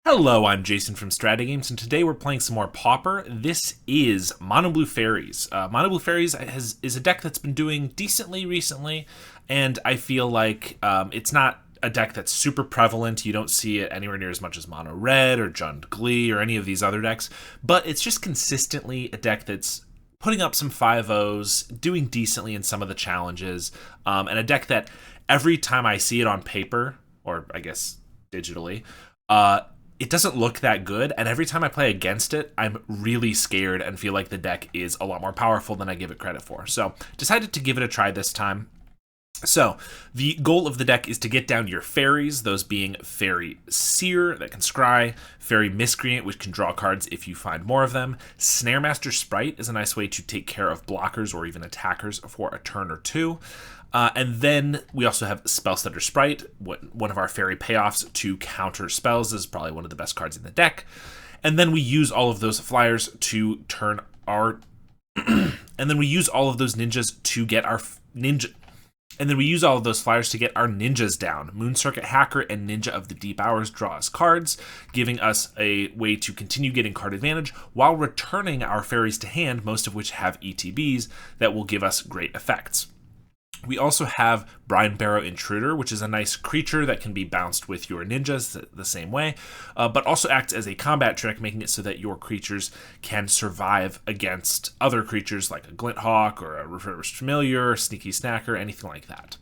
Hello, I'm Jason from StrataGames, and today we're playing some more Pauper. This is Mono Blue Fairies. Mono Blue Fairies is a deck that's been doing decently recently, and I feel like it's not a deck that's super prevalent. You don't see it anywhere near as much as Mono Red or Jund Glee or any of these other decks, but it's just consistently a deck that's putting up some 5-0s, doing decently in some of the challenges, and a deck that every time I see it on paper, or I guess digitally, it doesn't look that good, and every time I play against it, I'm really scared and feel like the deck is a lot more powerful than I give it credit for. So, decided to give it a try this time. So, the goal of the deck is to get down your fairies, those being Fairy Seer that can scry, Fairy Miscreant, which can draw cards if you find more of them. Snaremaster Sprite is a nice way to take care of blockers or even attackers for a turn or two. And then we also have Spellstutter Sprite, one of our fairy payoffs to counter spells. This is probably one of the best cards in the deck. And then we use all of those flyers to turn our... and then we use all of those ninjas to get our ninja... And then we use all of those flyers to get our ninjas down. Moon Circuit Hacker and Ninja of the Deep Hours draw us cards, giving us a way to continue getting card advantage while returning our fairies to hand, most of which have ETBs that will give us great effects. We also have Brine Barrow Intruder, which is a nice creature that can be bounced with your ninjas the same way, but also acts as a combat trick, making it so that your creatures can survive against other creatures like a Glinthawk or a Refurbished Familiar, Sneaky Snacker, anything like that.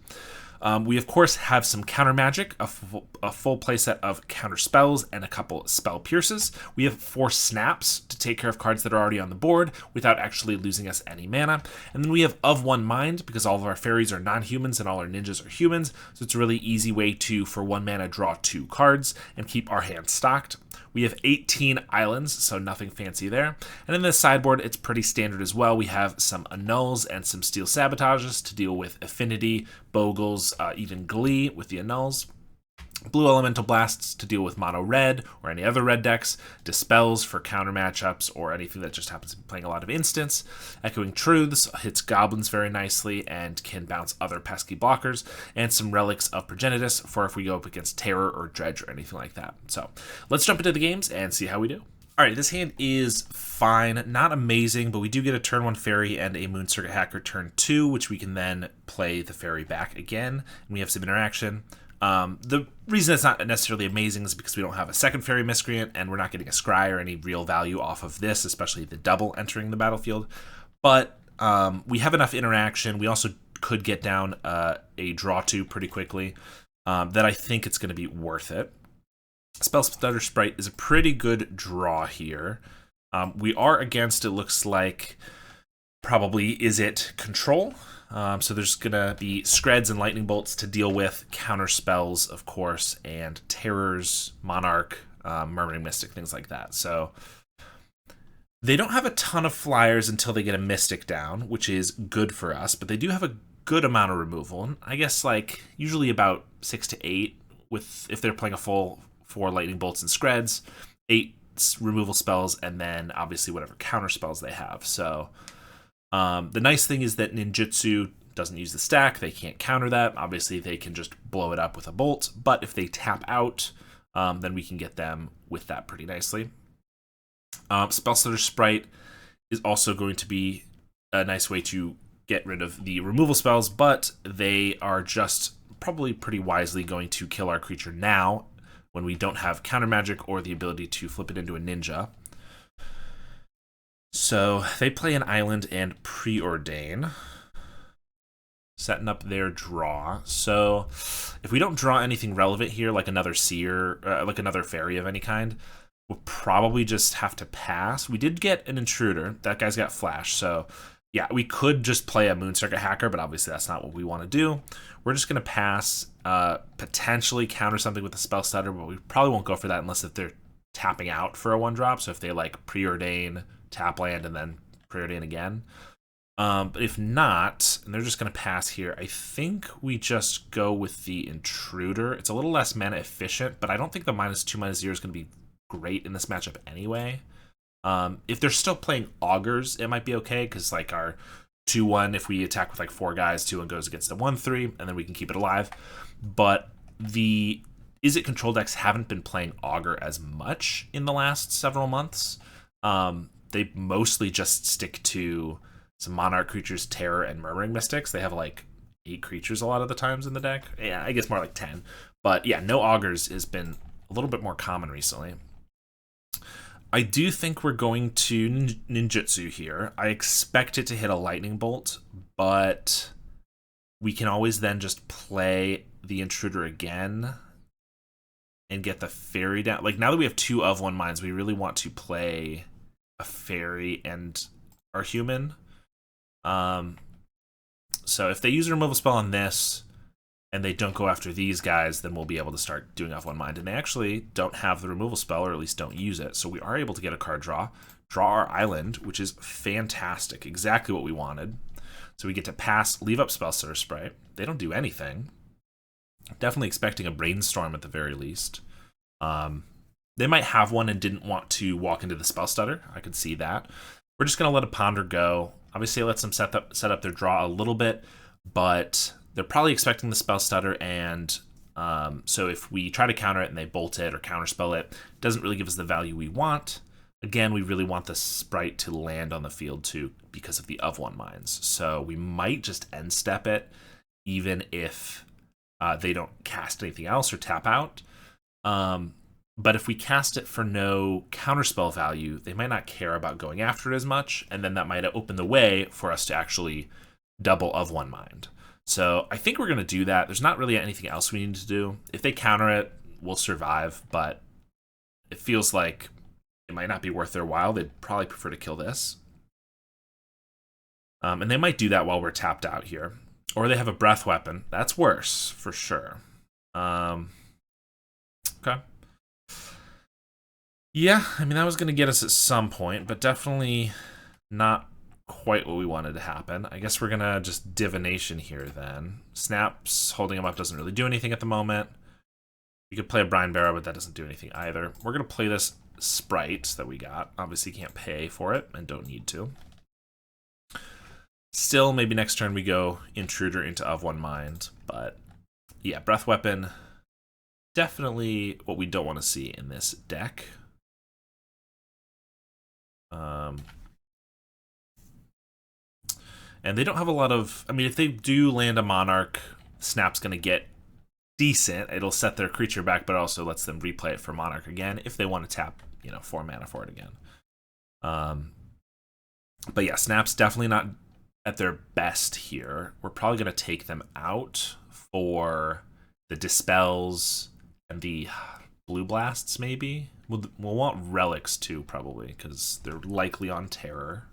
We, of course, have some counter magic, a full playset of counter spells, and a couple spell pierces. We have 4 snaps to take care of cards that are already on the board without actually losing us any mana. And then we have Of One Mind, because all of our fairies are non-humans and all our ninjas are humans, so it's a really easy way to, for 1 mana, draw 2 cards and keep our hand stocked. We have 18 islands, so nothing fancy there. And in the sideboard, it's pretty standard as well. We have some annuls and some steel sabotages to deal with Affinity, Bogles, even Glee with the annuls. Blue Elemental Blasts to deal with Mono Red or any other red decks, Dispels for counter matchups or anything that just happens to be playing a lot of instants. Echoing Truths hits goblins very nicely and can bounce other pesky blockers, and some Relics of Progenitus for if we go up against Terror or Dredge or anything like that. So let's jump into the games and see how we do. Alright, this hand is fine, not amazing, but we do get a turn 1 fairy and a Moon Circuit Hacker turn 2, which we can then play the fairy back again, and we have some interaction. The reason it's not necessarily amazing is because we don't have a second Fairy Miscreant, and we're not getting a Scry or any real value off of this, especially the double entering the battlefield. But we have enough interaction. We also could get down a draw 2 pretty quickly that I think it's going to be worth it. Spellstutter Sprite is a pretty good draw here. We are against, it looks like, probably Izzet Control. So there's going to be Screds and Lightning Bolts to deal with, counter spells, of course, and Terrors, Monarch, Murmuring Mystic, things like that. So they don't have a ton of flyers until they get a Mystic down, which is good for us, but they do have a good amount of removal. And I guess like usually about 6 to 8 with if they're playing a full 4 Lightning Bolts and Screds, 8 removal spells, and then obviously whatever counter spells they have. So the nice thing is that Ninjutsu doesn't use the stack. They can't counter that. Obviously, they can just blow it up with a bolt. But if they tap out, then we can get them with that pretty nicely. Spellstutter Sprite is also going to be a nice way to get rid of the removal spells, but they are just probably pretty wisely going to kill our creature now when we don't have counter magic or the ability to flip it into a ninja. So they play an island and preordain, setting up their draw. So if we don't draw anything relevant here, like another seer, like another fairy of any kind, we'll probably just have to pass. We did get an intruder. That guy's got flash. So yeah, we could just play a Moon Circuit Hacker, but obviously that's not what we want to do. We're just going to pass, potentially counter something with the Spellstutter, but we probably won't go for that unless if they're tapping out for a 1-drop. So if they like preordain, tap land, and then preordain again. But if not, and they're just going to pass here, I think we just go with the Intruder. It's a little less mana efficient, but I don't think the -2, -0 is going to be great in this matchup anyway. If they're still playing Augurs, it might be okay, because like our 2-1, if we attack with like 4 guys, 2-1 goes against the 1-3, and then we can keep it alive. But Izzet Control decks haven't been playing Augur as much in the last several months. They mostly just stick to some Monarch creatures, Terror, and Murmuring Mystics. They have like 8 creatures a lot of the times in the deck. Yeah, I guess more like 10. But yeah, no Augurs has been a little bit more common recently. I do think we're going to ninjutsu here. I expect it to hit a lightning bolt, but we can always then just play the intruder again and get the fairy down. Like, now that we have 2 of 1 mines, we really want to play a fairy and our human. So if they use a removal spell on this and they don't go after these guys, then we'll be able to start doing off 1 mind. And they actually don't have the removal spell, or at least don't use it. So we are able to get a card draw our island, which is fantastic. Exactly what we wanted. So we get to pass, leave up Spellstutter Sprite. They don't do anything. Definitely expecting a brainstorm at the very least. They might have one and didn't want to walk into the Spellstutter. I could see that. We're just going to let a Ponder go. Obviously, it lets them set up their draw a little bit, but they're probably expecting the Spellstutter, and so if we try to counter it and they bolt it or counterspell it, it doesn't really give us the value we want. Again, we really want the Sprite to land on the field too because of the of 1 mines. So we might just end step it, even if they don't cast anything else or tap out. But if we cast it for no counterspell value, they might not care about going after it as much, and then that might open the way for us to actually double of 1 mind. So I think we're going to do that. There's not really anything else we need to do. If they counter it, we'll survive, but it feels like it might not be worth their while. They'd probably prefer to kill this. And they might do that while we're tapped out here. Or they have a breath weapon. That's worse, for sure. Okay. Yeah, I mean, that was going to get us at some point, but definitely not quite what we wanted to happen. I guess we're going to just Divination here then. Snaps holding him up doesn't really do anything at the moment. You could play a Brine Barrow, but that doesn't do anything either. We're going to play this Sprite that we got. Obviously can't pay for it and don't need to. Still, maybe next turn we go Intruder into of 1 mind, but yeah, Breath Weapon, definitely what we don't want to see in this deck. And they don't have a lot of... I mean, if they do land a Monarch, Snap's going to get decent. It'll set their creature back, but also lets them replay it for Monarch again if they want to tap, 4 mana for it again. But yeah, Snap's definitely not at their best here. We're probably going to take them out for the Dispels and the Blue Blasts, maybe. We'll want Relics too, probably, because they're likely on Terror.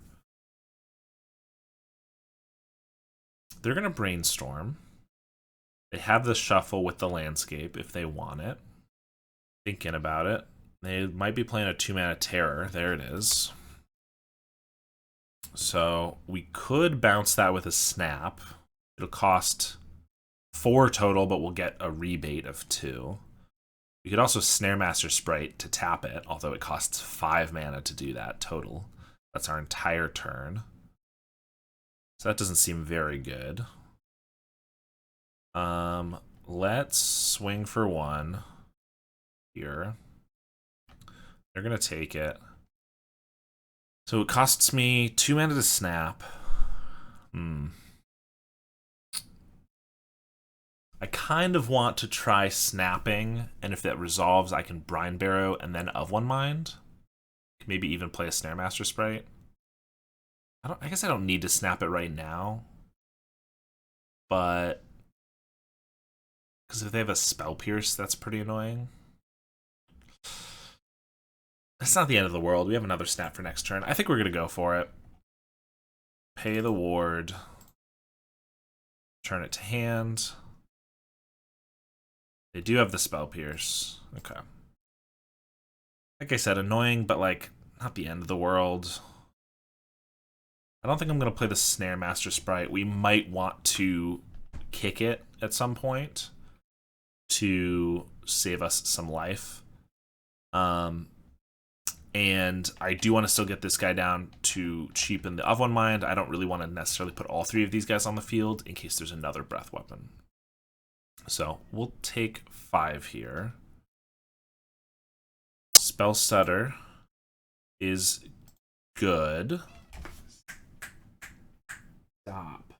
They're going to Brainstorm. They have the Shuffle with the Landscape if they want it. Thinking about it. They might be playing a 2-mana Terror. There it is. So we could bounce that with a Snap. It'll cost 4 total, but we'll get a rebate of 2. We could also Snaremaster Sprite to tap it, although it costs 5 mana to do that total. That's our entire turn. So that doesn't seem very good. Let's swing for 1 here. They're going to take it. So it costs me 2 mana to snap. I kind of want to try snapping, and if that resolves, I can Brine Barrow and then of 1 mind. Maybe even play a Snaremaster Sprite. I guess I don't need to snap it right now. But because if they have a Spell Pierce, that's pretty annoying. It's not the end of the world. We have another snap for next turn. I think we're going to go for it. Pay the ward. Turn it to hand. They do have the Spell Pierce. Okay. Like I said, annoying, but not the end of the world. I don't think I'm going to play the Snaremaster Sprite. We might want to kick it at some point to save us some life. And I do want to still get this guy down to cheapen the of 1 mind. I don't really want to necessarily put all 3 of these guys on the field in case there's another Breath Weapon. So we'll take 5 here. Spellstutter is good. Stop.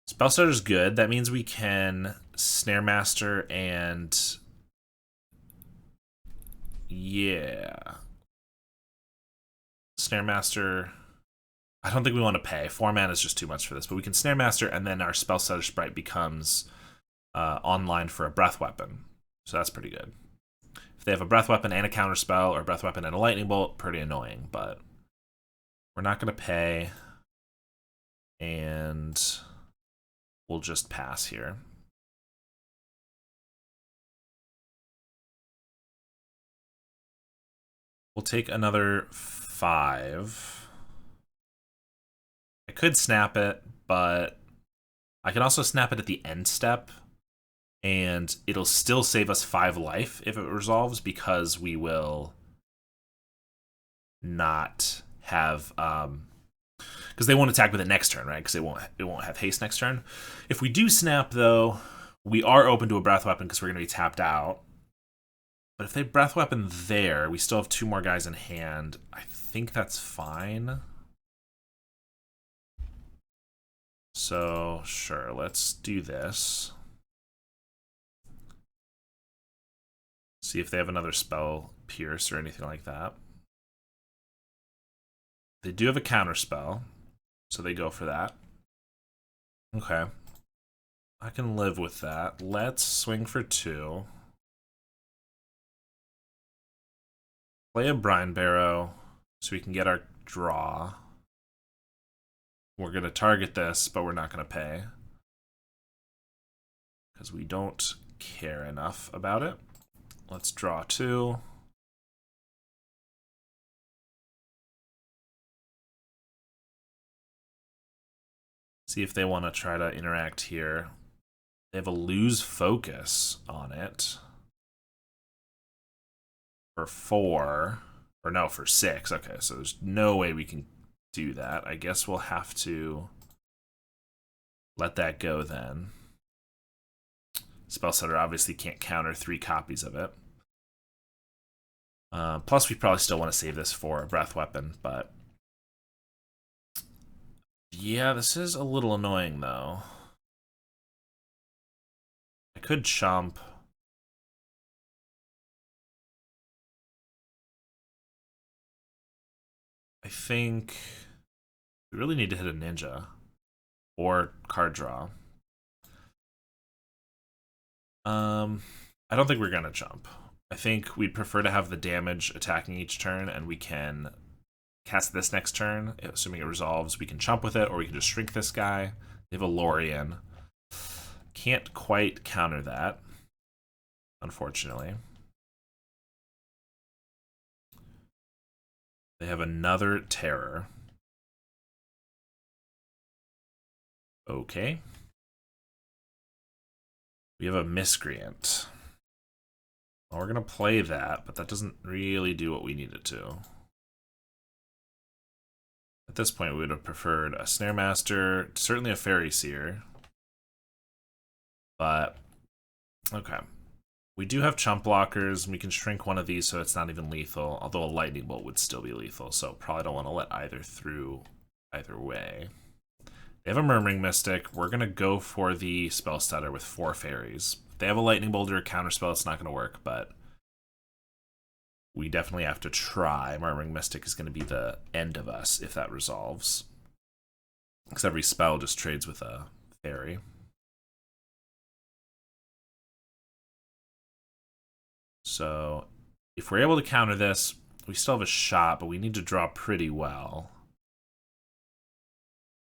Spellstutter is good. That means we can Snare Master and yeah, Snare Master. I don't think we want to pay. 4 mana is just too much for this, but we can Snare Master, and then our Spellstutter Sprite becomes online for a Breath Weapon. So that's pretty good. If they have a Breath Weapon and a Counter Spell, or a Breath Weapon and a Lightning Bolt, pretty annoying, but we're not going to pay, and we'll just pass here. We'll take another 5. I could snap it, but I can also snap it at the end step, and it'll still save us 5 life if it resolves, because we will not have because they won't attack with it next turn, right? Because it won't have haste next turn. If we do snap, though, we are open to a Breath Weapon because we're going to be tapped out. But if they Breath Weapon there, we still have 2 more guys in hand. I think that's fine. So, sure, let's do this. See if they have another spell, Pierce, or anything like that. They do have a counter spell, so they go for that. Okay. I can live with that. Let's swing for 2. Play a Brine Barrow so we can get our draw. We're going to target this, but we're not going to pay, because we don't care enough about it. Let's draw 2. See if they want to try to interact here. They have a lose focus on it. For 4. Or no, for 6. Okay, so there's no way we can do that. I guess we'll have to let that go then. Spellstutter obviously can't counter 3 copies of it. Plus, we probably still want to save this for a Breath Weapon, but yeah, this is a little annoying, though. I could chomp. I think we really need to hit a Ninja or card draw. I don't think we're going to jump. I think we'd prefer to have the damage attacking each turn, and we can cast this next turn, assuming it resolves. We can chump with it, or we can just shrink this guy. They have a Lorien. Can't quite counter that, unfortunately. They have another Terror. Okay. We have a Miscreant. Well, we're going to play that, but that doesn't really do what we need it to. At this point, we would have preferred a Snare Master, certainly a Fairy Seer. But, okay. We do have chump blockers, and we can shrink one of these so it's not even lethal, although a Lightning Bolt would still be lethal, so probably don't want to let either through either way. They have a Murmuring Mystic. We're going to go for the Spellstutter with 4 Fairies. If they have a Lightning Bolt or a Counterspell, it's not going to work, but we definitely have to try. Murmuring Mystic is going to be the end of us if that resolves, because every spell just trades with a Fairy. So if we're able to counter this, we still have a shot, but we need to draw pretty well.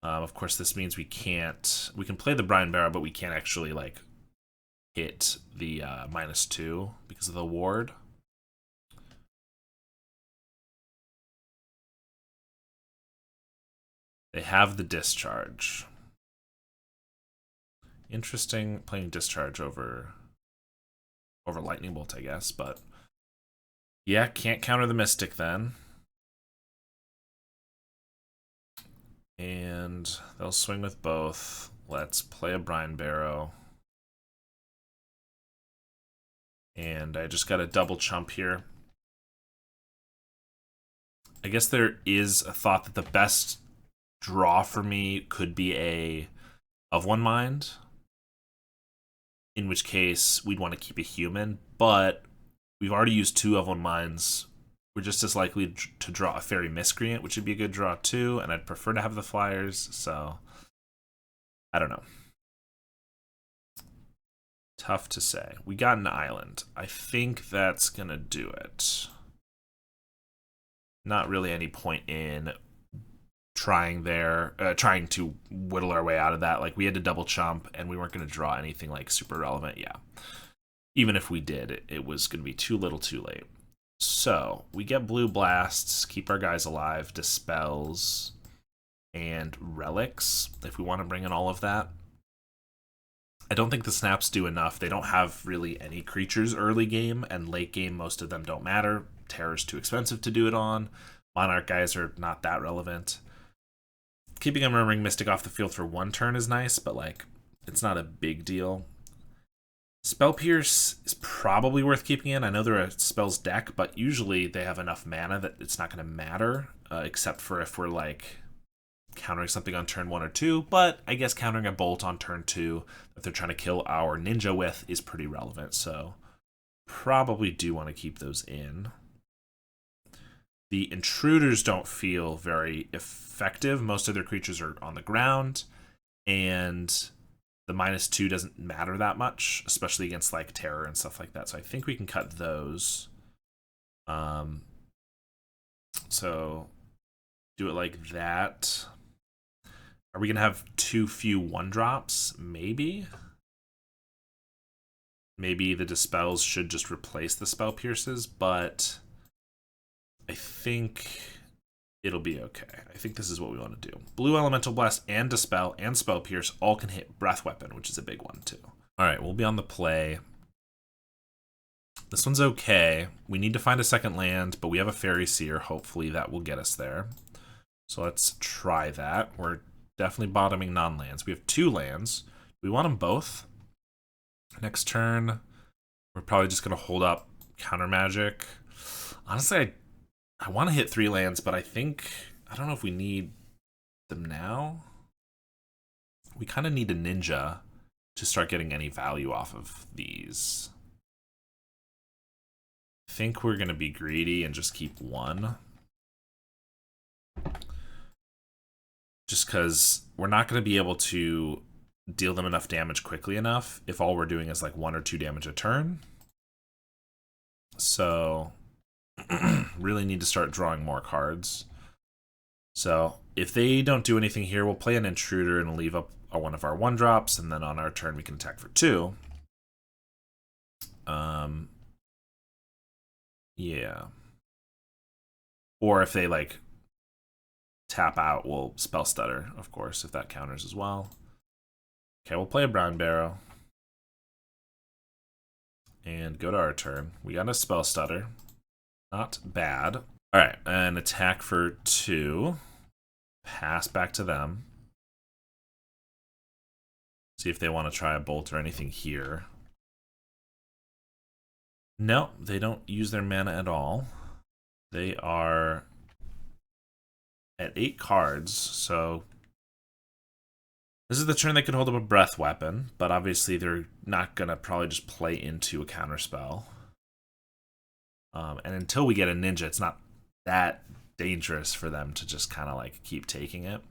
Of course, this means we can't. We can play the Brine Barrow, but we can't actually like hit the -2 because of the ward. They have the Discharge. Interesting playing Discharge over Lightning Bolt, I guess, but yeah, can't counter the Mystic then. And they'll swing with both. Let's play a Brine Barrow. And I just got a double chump here. I guess there is a thought that the best draw for me could be a Of One Mind, in which case we'd want to keep a human, but we've already used 2 Of One Minds. We're just as likely to draw a Fairy Miscreant, which would be a good draw too, and I'd prefer to have the flyers, so I don't know. Tough to say. We got an island. I think that's gonna do it. Not really any point in trying to whittle our way out of that. Like, we had to double chump, and we weren't gonna draw anything like super relevant. Yeah. Even if we did, it was gonna be too little too late. So we get blue blasts, keep our guys alive, dispels, and relics if we want to bring in all of that. I don't think the snaps do enough. They don't have really any creatures early game, and late game most of them don't matter. Terror's too expensive to do it on. Monarch guys are not that relevant. Keeping a Murmuring Mystic off the field for 1 turn is nice, but like, it's not a big deal. Spell Pierce is probably worth keeping in. I know they're a spells deck, but usually they have enough mana that it's not going to matter, except for if we're like countering something on turn 1 or 2, but I guess countering a bolt on turn 2 that they're trying to kill our ninja with is pretty relevant, so probably do want to keep those in. The intruders don't feel very effective. Most of their creatures are on the ground, and the -2 doesn't matter that much, especially against like terror and stuff like that, so I think we can cut those. So do it like that. Are we going to have too few 1-drops? Maybe? Maybe the Dispels should just replace the Spell Pierces, but I think it'll be okay. I think this is what we want to do. Blue Elemental Blast and Dispel and Spell Pierce all can hit Breath Weapon, which is a big one too. Alright, we'll be on the play. This one's okay. We need to find a second land, but we have a Fairy Seer. Hopefully that will get us there. So let's try that. We're definitely bottoming non-lands. We have 2 lands. We want them both. Next turn, we're probably just going to hold up Counter Magic. Honestly, I want to hit 3 lands, but I don't know if we need them now. We kind of need a ninja to start getting any value off of these. I think we're going to be greedy and just keep 1. Just because we're not going to be able to deal them enough damage quickly enough if all we're doing is like 1 or 2 damage a turn. So really need to start drawing more cards. So if they don't do anything here, we'll play an intruder and leave up one of our 1-drops, and then on our turn we can attack for 2. Yeah. Or if they like tap out, we'll Spell Stutter, of course, if that counters as well. Okay, we'll play a Brown Barrow. And go to our turn. We got a Spell Stutter. Not bad. Alright, and attack for 2. Pass back to them. See if they want to try a bolt or anything here. No, they don't use their mana at all. They are at 8 cards, so this is the turn they could hold up a Breath Weapon, but obviously they're not going to probably just play into a counterspell. And until we get a ninja, it's not that dangerous for them to just kind of like keep taking it.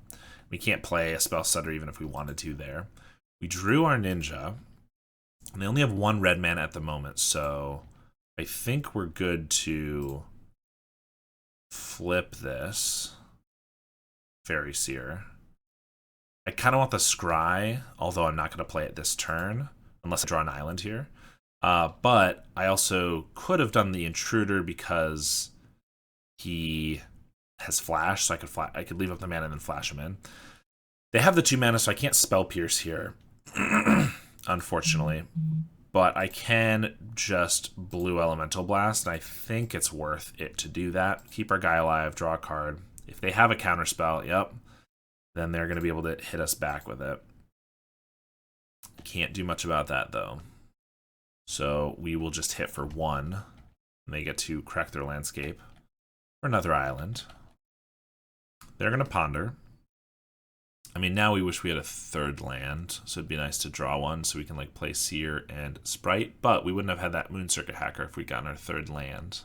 We can't play a Spell Stutter even if we wanted to there. We drew our ninja, and they only have 1 red mana at the moment, so I think we're good to flip this Fairy Seer. I kind of want the Scry, although I'm not going to play it this turn, unless I draw an island here. But I also could have done the Intruder because he has Flash, so I could leave up the mana and then flash him in. They have the 2 mana, so I can't Spell Pierce here, unfortunately. But I can just Blue Elemental Blast, and I think it's worth it to do that. Keep our guy alive, draw a card. If they have a counterspell, yep, then they're going to be able to hit us back with it. Can't do much about that, though. So we will just hit for 1. And they get to crack their landscape for another island. They're going to ponder. I mean, now we wish we had a 3rd land, so it'd be nice to draw one so we can like play Seer and Sprite, but we wouldn't have had that Moon Circuit Hacker if we'd gotten our 3rd land.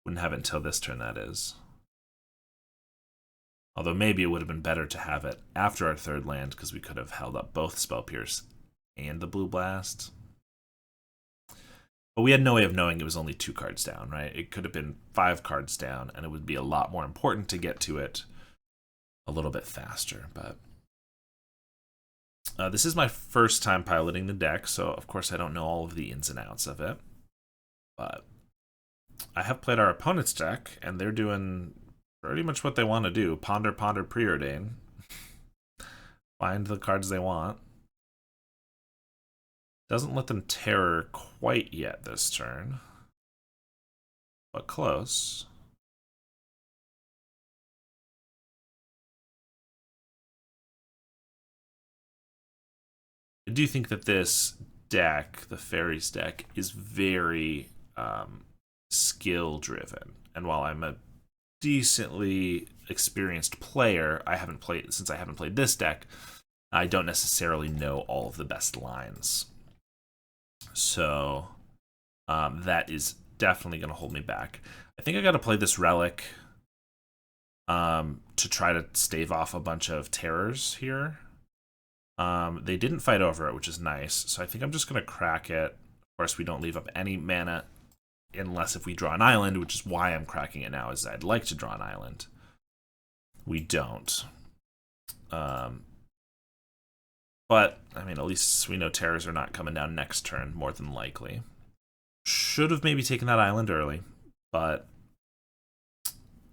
Wouldn't have it until this turn, that is. Although maybe it would have been better to have it after our 3rd land, because we could have held up both Spell Pierce and the Blue Blast. But we had no way of knowing it was only 2 cards down, right? It could have been 5 cards down, and it would be a lot more important to get to it a little bit faster. But this is my first time piloting the deck, so of course I don't know all of the ins and outs of it. But I have played our opponent's deck, and they're doing pretty much what they want to do. Ponder, ponder, preordain. Find the cards they want. Doesn't let them terror quite yet this turn, but close. I do think that this deck, the Fairies deck, is very skill driven. And while I'm a decently experienced player, since I haven't played this deck, I don't necessarily know all of the best lines. So that is definitely going to hold me back. I think I got to play this Relic to try to stave off a bunch of terrors here. They didn't fight over it, which is nice. So I think I'm just going to crack it. Of course, we don't leave up any mana unless if we draw an island, which is why I'm cracking it now, is I'd like to draw an island. We don't. But, I mean, at least we know terrors are not coming down next turn, more than likely. Should have maybe taken that island early, but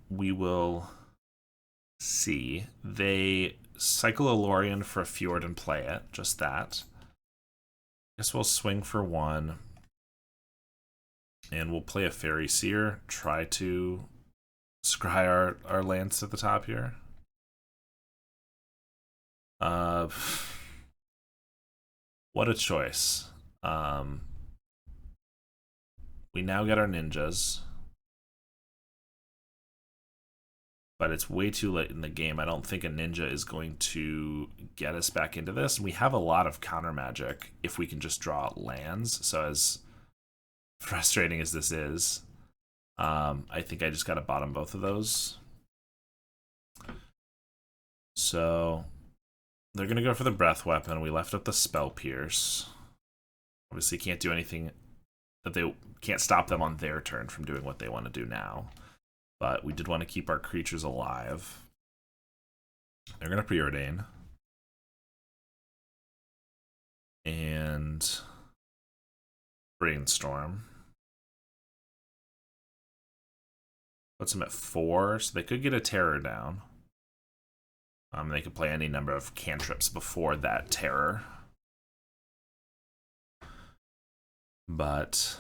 we will see. They cycle a Lorien for a Fjord and play it, just that. Guess we'll swing for 1. And we'll play a Fairy Seer, try to scry our lands to the top here. What a choice. We now get our ninjas. But it's way too late in the game. I don't think a ninja is going to get us back into this. We have a lot of counter magic if we can just draw lands. So as frustrating as this is, I think I just got to bottom both of those. So they're going to go for the Breath Weapon. We left up the Spell Pierce. Obviously can't do anything that they can't stop them on their turn from doing what they want to do now. But we did want to keep our creatures alive. They're going to preordain. And Brainstorm. Puts them at 4, so they could get a terror down. They could play any number of cantrips before that terror. But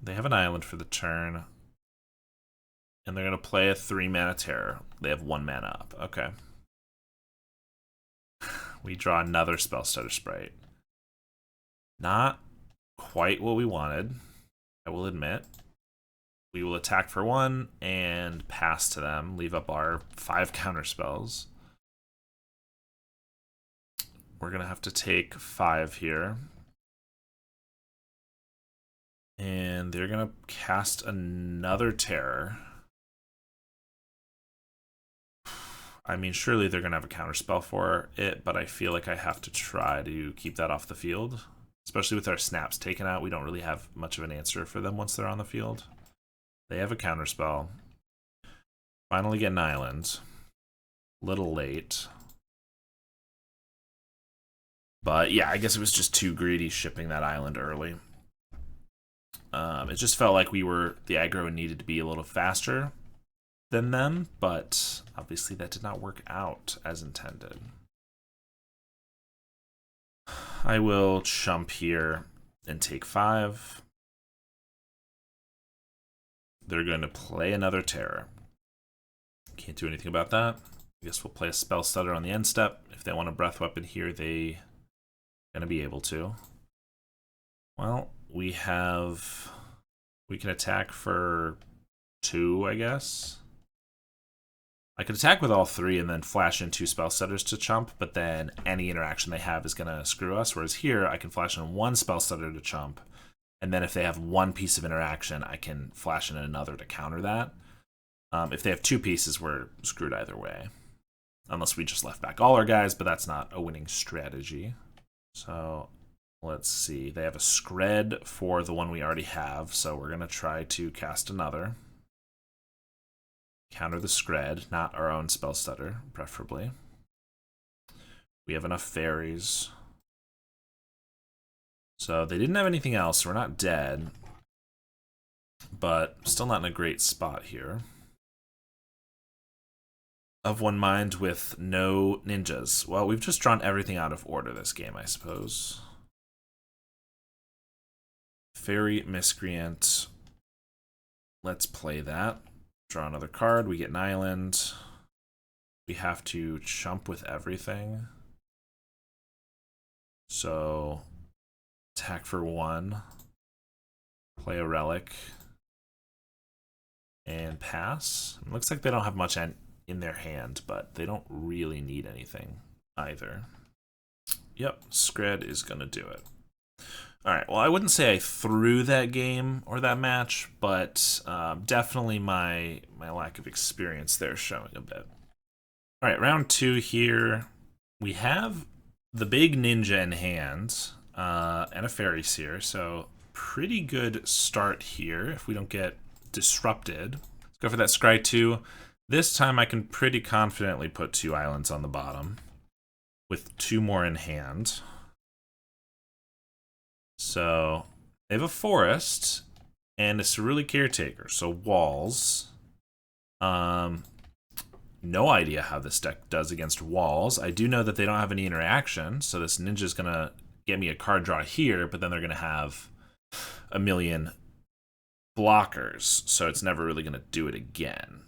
they have an island for the turn. And they're going to play a 3-mana terror. They have 1 mana up. Okay. We draw another Spellstutter Sprite. Not quite what we wanted, I will admit. We will attack for 1 and pass to them, leave up our 5 counter spells. We're going to have to take 5 here. And they're going to cast another terror. I mean, surely they're going to have a counter spell for it, but I feel like I have to try to keep that off the field. Especially with our snaps taken out, we don't really have much of an answer for them once they're on the field. They have a counterspell. Finally get an island. Little late. But yeah, I guess it was just too greedy shipping that island early. It just felt like the aggro needed to be a little faster than them, but obviously that did not work out as intended. I will chump here and take 5. They're going to play another terror. Can't do anything about that. I guess we'll play a Spellstutter on the end step. If they want a Breath Weapon here, they Gonna be able to. Well, we can attack for 2, I guess. I could attack with all 3 and then flash in 2 Spellstutters to chump, but then any interaction they have is going to screw us, whereas here I can flash in 1 Spellstutter to chump, and then if they have 1 piece of interaction, I can flash in another to counter that. If they have 2 pieces, we're screwed either way. Unless we just left back all our guys, but that's not a winning strategy. So let's see. They have a Scred for the one we already have, so we're going to try to cast another. Counter the Scred, not our own Spellstutter, preferably. We have enough fairies. So they didn't have anything else, so we're not dead. But still not in a great spot here. Of one mind with no ninjas. Well, we've just drawn everything out of order this game, I suppose. Fairy Miscreant. Let's play that. Draw another card, we get an island. We have to chump with everything. So, attack for 1. Play a relic. And pass. It looks like they don't have much in their hand, but they don't really need anything either. Yep, Scred is going to do it. Alright, well, I wouldn't say I threw that game or that match, but definitely my lack of experience there showing a bit. Alright, round 2 here. We have the big ninja in hand and a fairy seer, so pretty good start here if we don't get disrupted. Let's go for that scry 2. This time I can pretty confidently put 2 islands on the bottom with 2 more in hand. So they have a forest and a Cerulean Caretaker, so walls. No idea how this deck does against walls. I do know that they don't have any interaction, so this ninja's gonna get me a card draw here, but then they're gonna have a million blockers, so it's never really gonna do it again.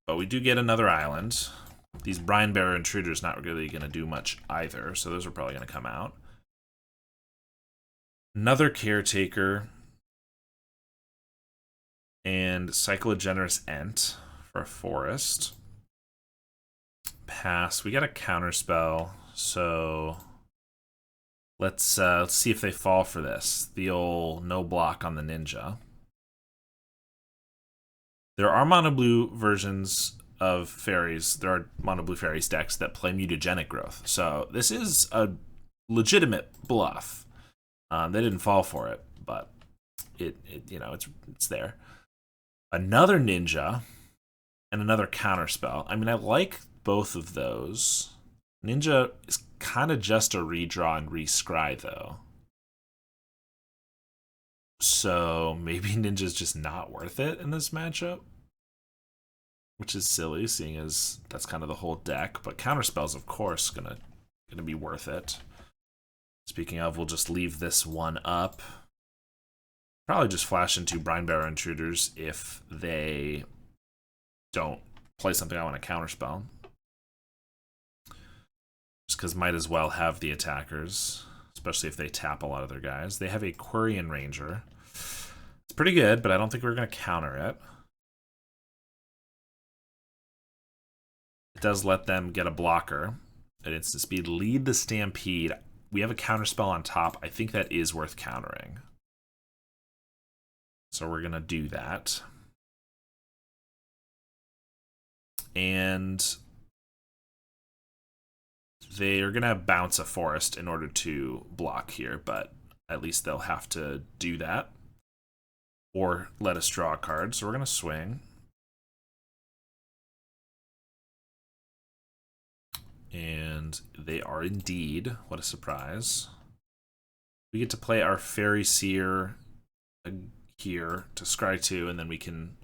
But we do get another island. These Brine Bearer Intruders not really going to do much either, so those are probably going to come out. Another Caretaker. And Cycle of Generous Ent for a forest. Pass. We got a counterspell, so let's see if they fall for this. The old no block on the ninja. There are mono blue versions of fairies. There are mono blue fairies decks that play mutagenic growth. So this is a legitimate bluff. They didn't fall for it, but it's there. Another ninja and another counterspell. I mean, I like both of those. Ninja is kind of just a redraw and rescry though. So maybe Ninja's just not worth it in this matchup. Which is silly, seeing as that's kind of the whole deck. But Counterspell's, of course, gonna be worth it. Speaking of, we'll just leave this one up. Probably just flash into Brine Bearer Intruders if they don't play something I want to counterspell. Just because might as well have the attackers, especially if they tap a lot of their guys. They have a Quirion Ranger. It's pretty good, but I don't think we're going to counter it. It does let them get a blocker at instant speed. Lead the Stampede. We have a counterspell on top. I think that is worth countering. So we're going to do that. And they are going to bounce a forest in order to block here, but at least they'll have to do that. Or let us draw a card. So we're going to swing. And they are indeed. What a surprise. We get to play our Fairy Seer here to scry 2, and then we can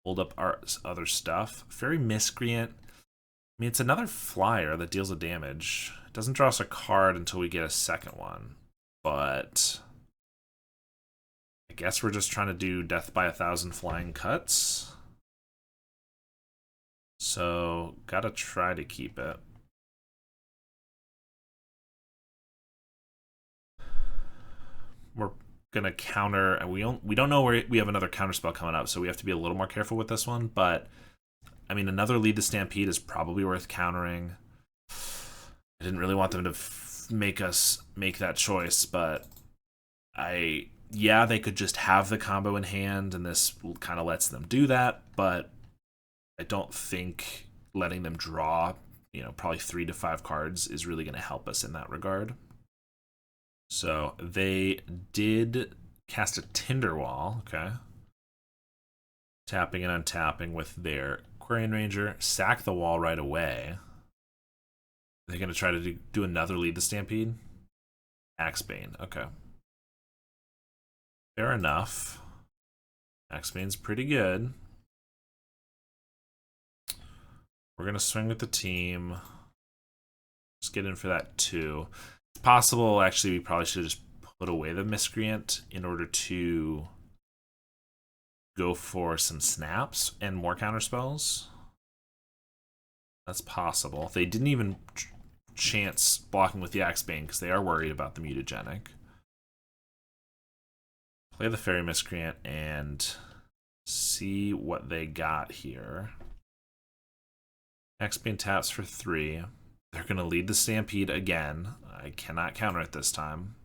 hold up our other stuff. Fairy Miscreant. I mean, it's another flyer that deals a damage. It doesn't draw us a card until we get a second one. But I guess we're just trying to do death by 1,000 flying cuts. So, gotta try to keep it. We're gonna counter, and we don't know where we have another counter spell coming up, so we have to be a little more careful with this one. But I mean, another Lead the Stampede is probably worth countering. I didn't really want them to make us make that choice, but yeah, they could just have the combo in hand, and this kind of lets them do that. But I don't think letting them draw, probably 3 to 5 cards is really going to help us in that regard. So they did cast a Tinderwall, okay. Tapping and untapping with their Quarian Ranger, sack the wall right away. They're going to try to do another Lead the Stampede? Axebane, okay. Fair enough. Axebane's pretty good. We're going to swing with the team. Just get in for that 2. It's possible, actually, we probably should just put away the Miscreant in order to go for some snaps and more counterspells. That's possible. They didn't even chance blocking with the Axebane because they are worried about the mutagenic. Play the Fairy Miscreant and see what they got here. Axebane taps for 3. They're going to lead the Stampede again. I cannot counter it this time.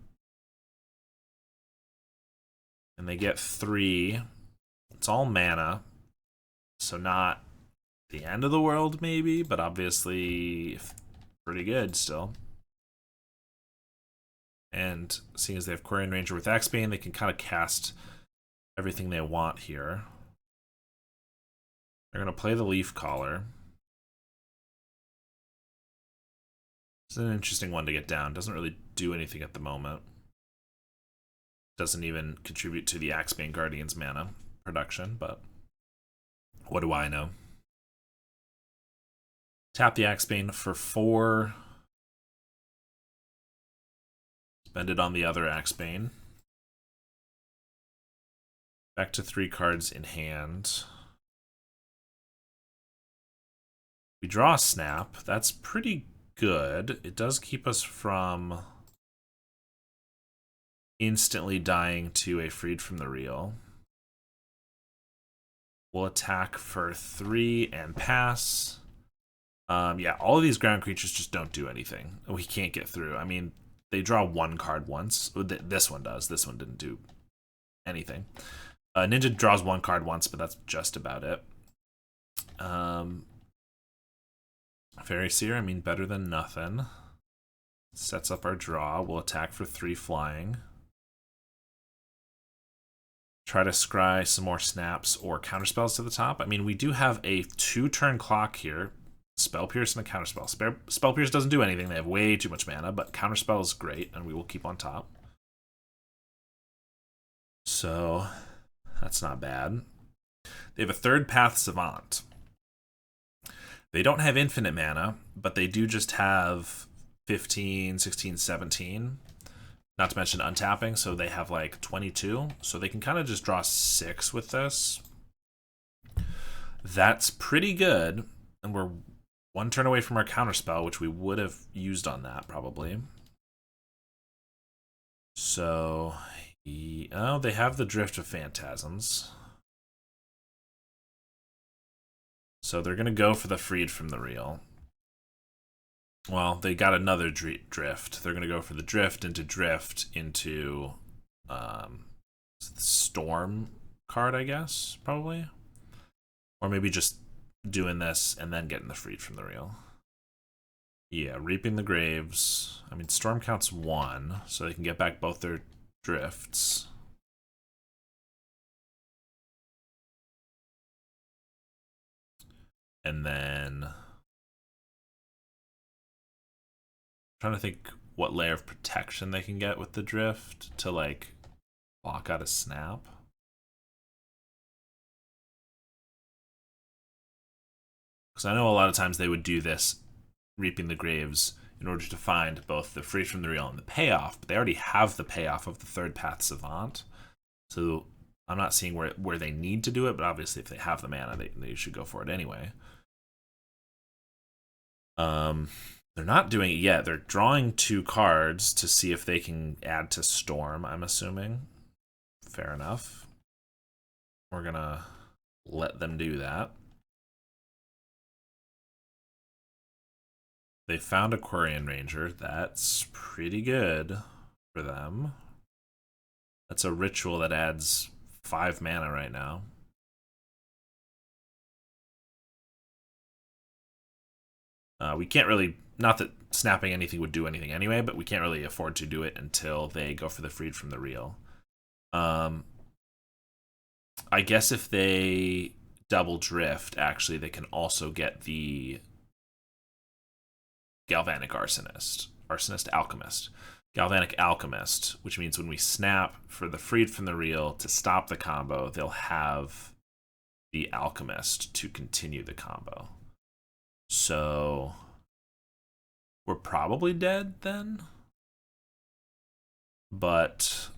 And they get 3. It's all mana. So not the end of the world, maybe, but obviously pretty good still. And seeing as they have Quarian Ranger with Axebane, they can kind of cast everything they want here. They're going to play the Leaf Caller. It's an interesting one to get down. Doesn't really do anything at the moment. Doesn't even contribute to the Axebane Guardian's mana production, but what do I know? Tap the Axebane for 4. Spend it on the other Axebane. Back to 3 cards in hand. We draw a Snap. That's pretty good. It does keep us from instantly dying to a Freed from the Real. We'll attack for 3 and pass. Yeah, all of these ground creatures just don't do anything. We can't get through. I mean, they draw 1 card once. This one does. This one didn't do anything. Ninja draws 1 card once, but that's just about it. Fairy Seer, I mean, better than nothing. Sets up our draw. We'll attack for 3 flying. Try to scry some more snaps or counterspells to the top. I mean, we do have a 2-turn clock here. Spell Pierce and a Counterspell. Spell Pierce doesn't do anything. They have way too much mana, but Counterspell is great, and we will keep on top. So, that's not bad. They have a 3rd Path Savant. They don't have infinite mana, but they do just have 15, 16, 17. Not to mention untapping, so they have like 22. So they can kind of just draw 6 with this. That's pretty good, and we're 1 turn away from our counterspell, which we would have used on that, probably. So, oh, they have the Drift of Phantasms. So they're going to go for the Freed from the Real. Well, they got another Drift. They're going to go for the Drift into Storm card, I guess, probably. Or maybe just doing this and then getting the Freed from the Real. Yeah, Reaping the Graves. I mean, Storm counts 1, so they can get back both their Drifts. And then trying to think what layer of protection they can get with the Drift to like block out a Snap. Because I know a lot of times they would do this, Reaping the Graves, in order to find both the Free from the Real and the payoff, but they already have the payoff of the 3rd Path Savant. So I'm not seeing where they need to do it, but obviously if they have the mana, they should go for it anyway. They're not doing it yet. They're drawing 2 cards to see if they can add to Storm, I'm assuming. Fair enough. We're gonna let them do that. They found a Quarian Ranger. That's pretty good for them. That's a ritual that adds 5 mana right now. We can't really, not that snapping anything would do anything anyway, but we can't really afford to do it until they go for the Freed from the Real. I guess if they double drift, actually, they can also get the Galvanic Alchemist. Galvanic Alchemist, which means when we snap for the Freed from the Real to stop the combo, they'll have the Alchemist to continue the combo. So we're probably dead then. But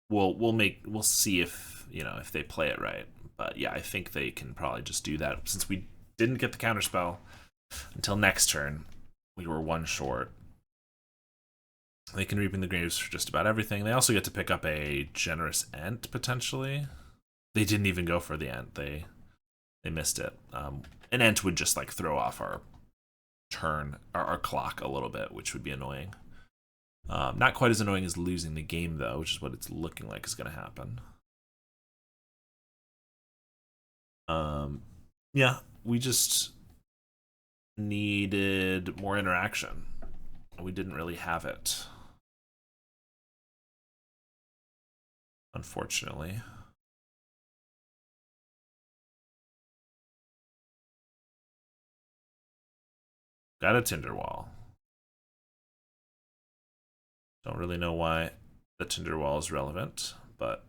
we'll see if, if they play it right. But yeah, I think they can probably just do that. Since we didn't get the counterspell until next turn, we were 1 short. They can Reaping the Graves for just about everything. They also get to pick up a Generous Ent, potentially. They didn't even go for the Ent. They missed it. An Ent would just like throw off our turn, our clock a little bit, which would be annoying. Not quite as annoying as losing the game, though, which is what it's looking like is going to happen. Yeah, we just needed more interaction. We didn't really have it, unfortunately. Got a Tinderwall. Don't really know why the Tinderwall is relevant, but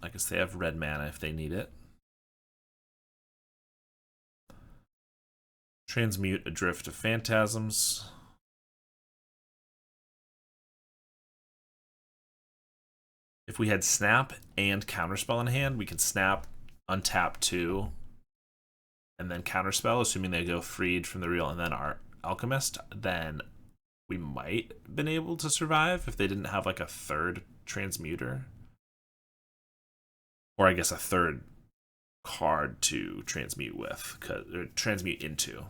I guess they have red mana if they need it. Transmute a Drift of Phantasms. If we had Snap and Counterspell in hand, we can Snap, untap 2, and then Counterspell, assuming they go Freed from the Real and then our Alchemist, then we might have been able to survive if they didn't have like a 3rd Transmuter. Or I guess a 3rd card to transmute with, or transmute into.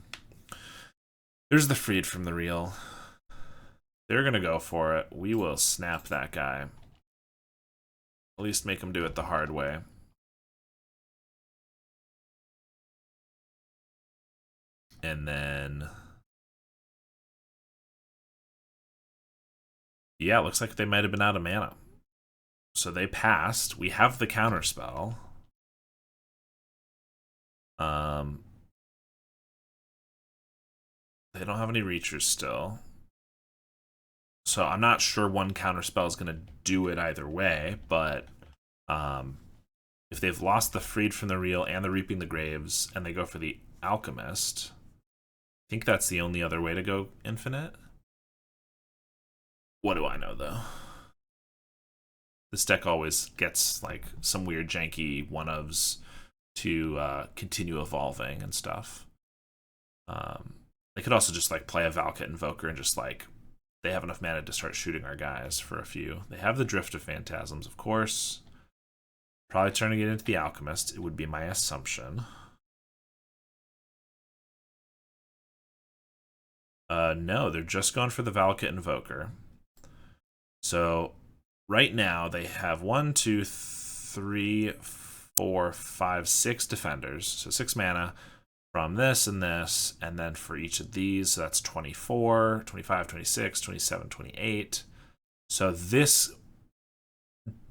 There's the Freed from the Real. They're gonna go for it. We will snap that guy. At least make them do it the hard way. And then, yeah, it looks like they might have been out of mana. So they passed. We have the counterspell. They don't have any Reachers still. So I'm not sure one counterspell is going to do it either way, but if they've lost the Freed from the Real and the Reaping the Graves, and they go for the Alchemist, I think that's the only other way to go infinite. What do I know, though? This deck always gets like some weird janky one-ofs to continue evolving and stuff. They could also just like play a Valakut Invoker and just like they have enough mana to start shooting our guys for a few. They have the Drift of Phantasms, of course. Probably turning it into the Alchemist, it would be my assumption. No, they're just going for the Valakut Invoker. So right now they have 1, 2, 3, 4, 5, 6 defenders. So 6 mana from this, and then for each of these, so that's 24, 25, 26, 27, 28. So this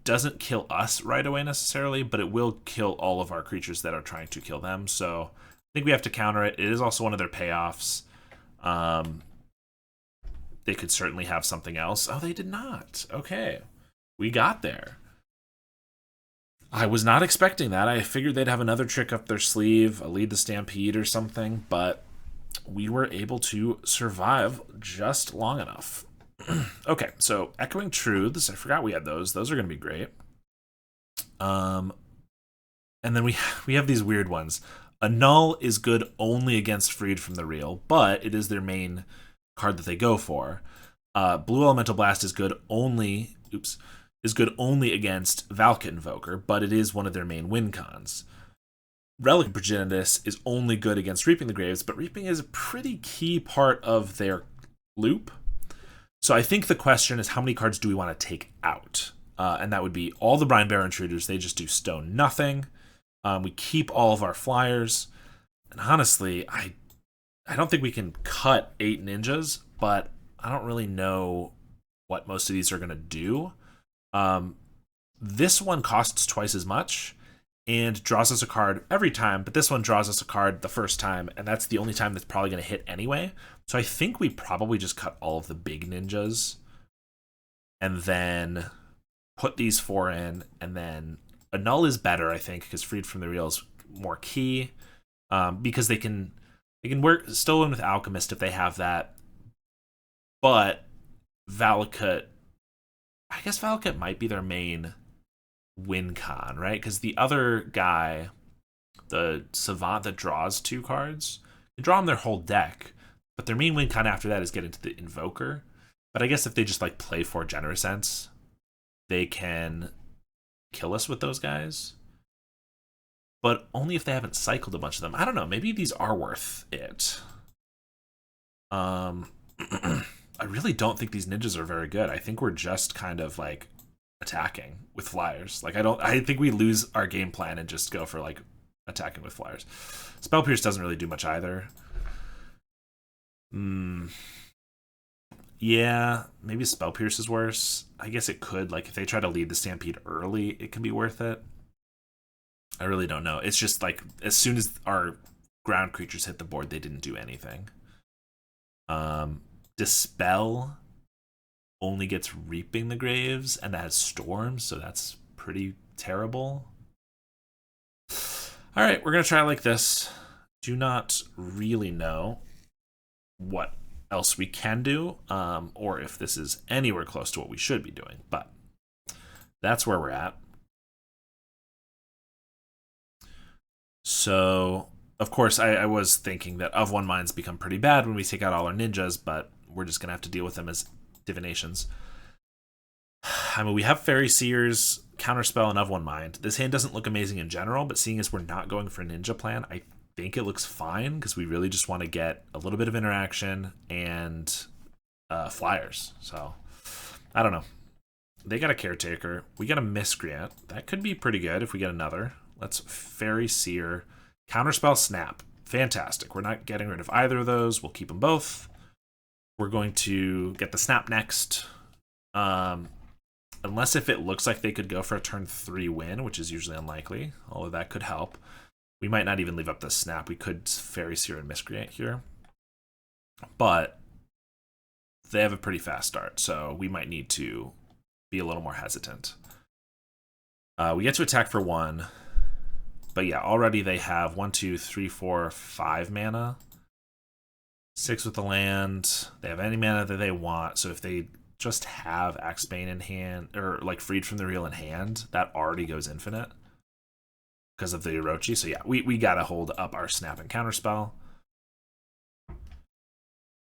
doesn't kill us right away necessarily, but it will kill all of our creatures that are trying to kill them. So I think we have to counter it. It is also one of their payoffs. They could certainly have something else. Oh, they did not. Okay. We got there. I was not expecting that. I figured they'd have another trick up their sleeve, a Lead the Stampede or something, but we were able to survive just long enough. Okay, so Echoing Truths. I forgot we had those. Those are going to be great. And then we have these weird ones. Annul is good only against Freed from the Real, but it is their main card that they go for. Blue Elemental Blast is good only. Is good only against Valka Invoker, but it is one of their main win cons. Relic Progenitus is only good against Reaping the Graves, but Reaping is a pretty key part of their loop. So I think the question is, how many cards do we want to take out? And that would be all the Brine Bear Intruders. They just do stone nothing. We keep all of our flyers. And honestly, I don't think we can cut 8 ninjas, but I don't really know what most of these are going to do. This one costs twice as much and draws us a card every time, but this one draws us a card the first time, and that's the only time that's probably going to hit anyway. So I think we probably just cut all of the big ninjas and then put these 4 in, and then Annul is better, I think, because Freed from the Real is more key, because they can work still win with Alchemist if they have that, but Valakut, I guess Valakut might be their main win con, right? Because the other guy, the Savant that draws 2 cards, they draw them their whole deck, but their main win con after that is getting to the Invoker. But I guess if they just like play 4 Generous Sense, they can kill us with those guys. But only if they haven't cycled a bunch of them. I don't know, maybe these are worth it. I really don't think these ninjas are very good. I think we're just kind of like attacking with flyers. Like I think we lose our game plan and just go for like attacking with flyers. Spell Pierce doesn't really do much either. Yeah, maybe Spell Pierce is worse. I guess it could, like if they try to lead the Stampede early, it can be worth it. I really don't know. It's just like as soon as our ground creatures hit the board, they didn't do anything. Dispel only gets Reaping the Graves, and that has Storms, so that's pretty terrible. All right, we're going to try it like this. Do not really know what else we can do, or if this is anywhere close to what we should be doing, but that's where we're at. So, of course, I was thinking that Of One Minds become pretty bad when we take out all our ninjas, but we're just going to have to deal with them as divinations. I mean, we have Fairy Seers, Counterspell, and Of One Mind. This hand doesn't look amazing in general, but seeing as we're not going for a ninja plan, I think it looks fine, because we really just want to get a little bit of interaction and flyers. So, I don't know. They got a Caretaker. We got a Miscreant. That could be pretty good if we get another. Let's Fairy Seer. Counterspell, Snap. Fantastic. We're not getting rid of either of those. We'll keep them both. We're going to get the Snap next. Unless if it looks like they could go for a turn 3 win, which is usually unlikely, although that could help. We might not even leave up the Snap. We could Fairy Seer and Miscreant here. But they have a pretty fast start, so we might need to be a little more hesitant. We get to attack for 1. But yeah, already they have 1, 2, 3, 4, 5 mana. 6 with the land. They have any mana that they want. So if they just have Axebane in hand, or like Freed from the Real in hand, that already goes infinite because of the Orochi. So yeah, we gotta hold up our Snap and Counterspell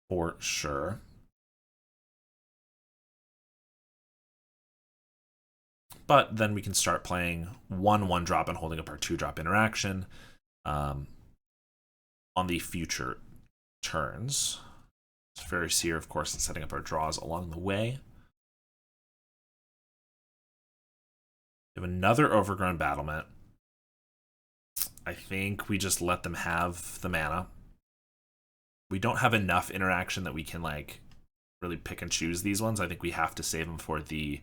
for sure. But then we can start playing 1/1 drop and holding up our 2-drop interaction on the future turns. It's Fairy Seer, of course, and setting up our draws along the way. We have another Overgrown Battlement. I think we just let them have the mana. We don't have enough interaction that we can like really pick and choose these ones. I think we have to save them for the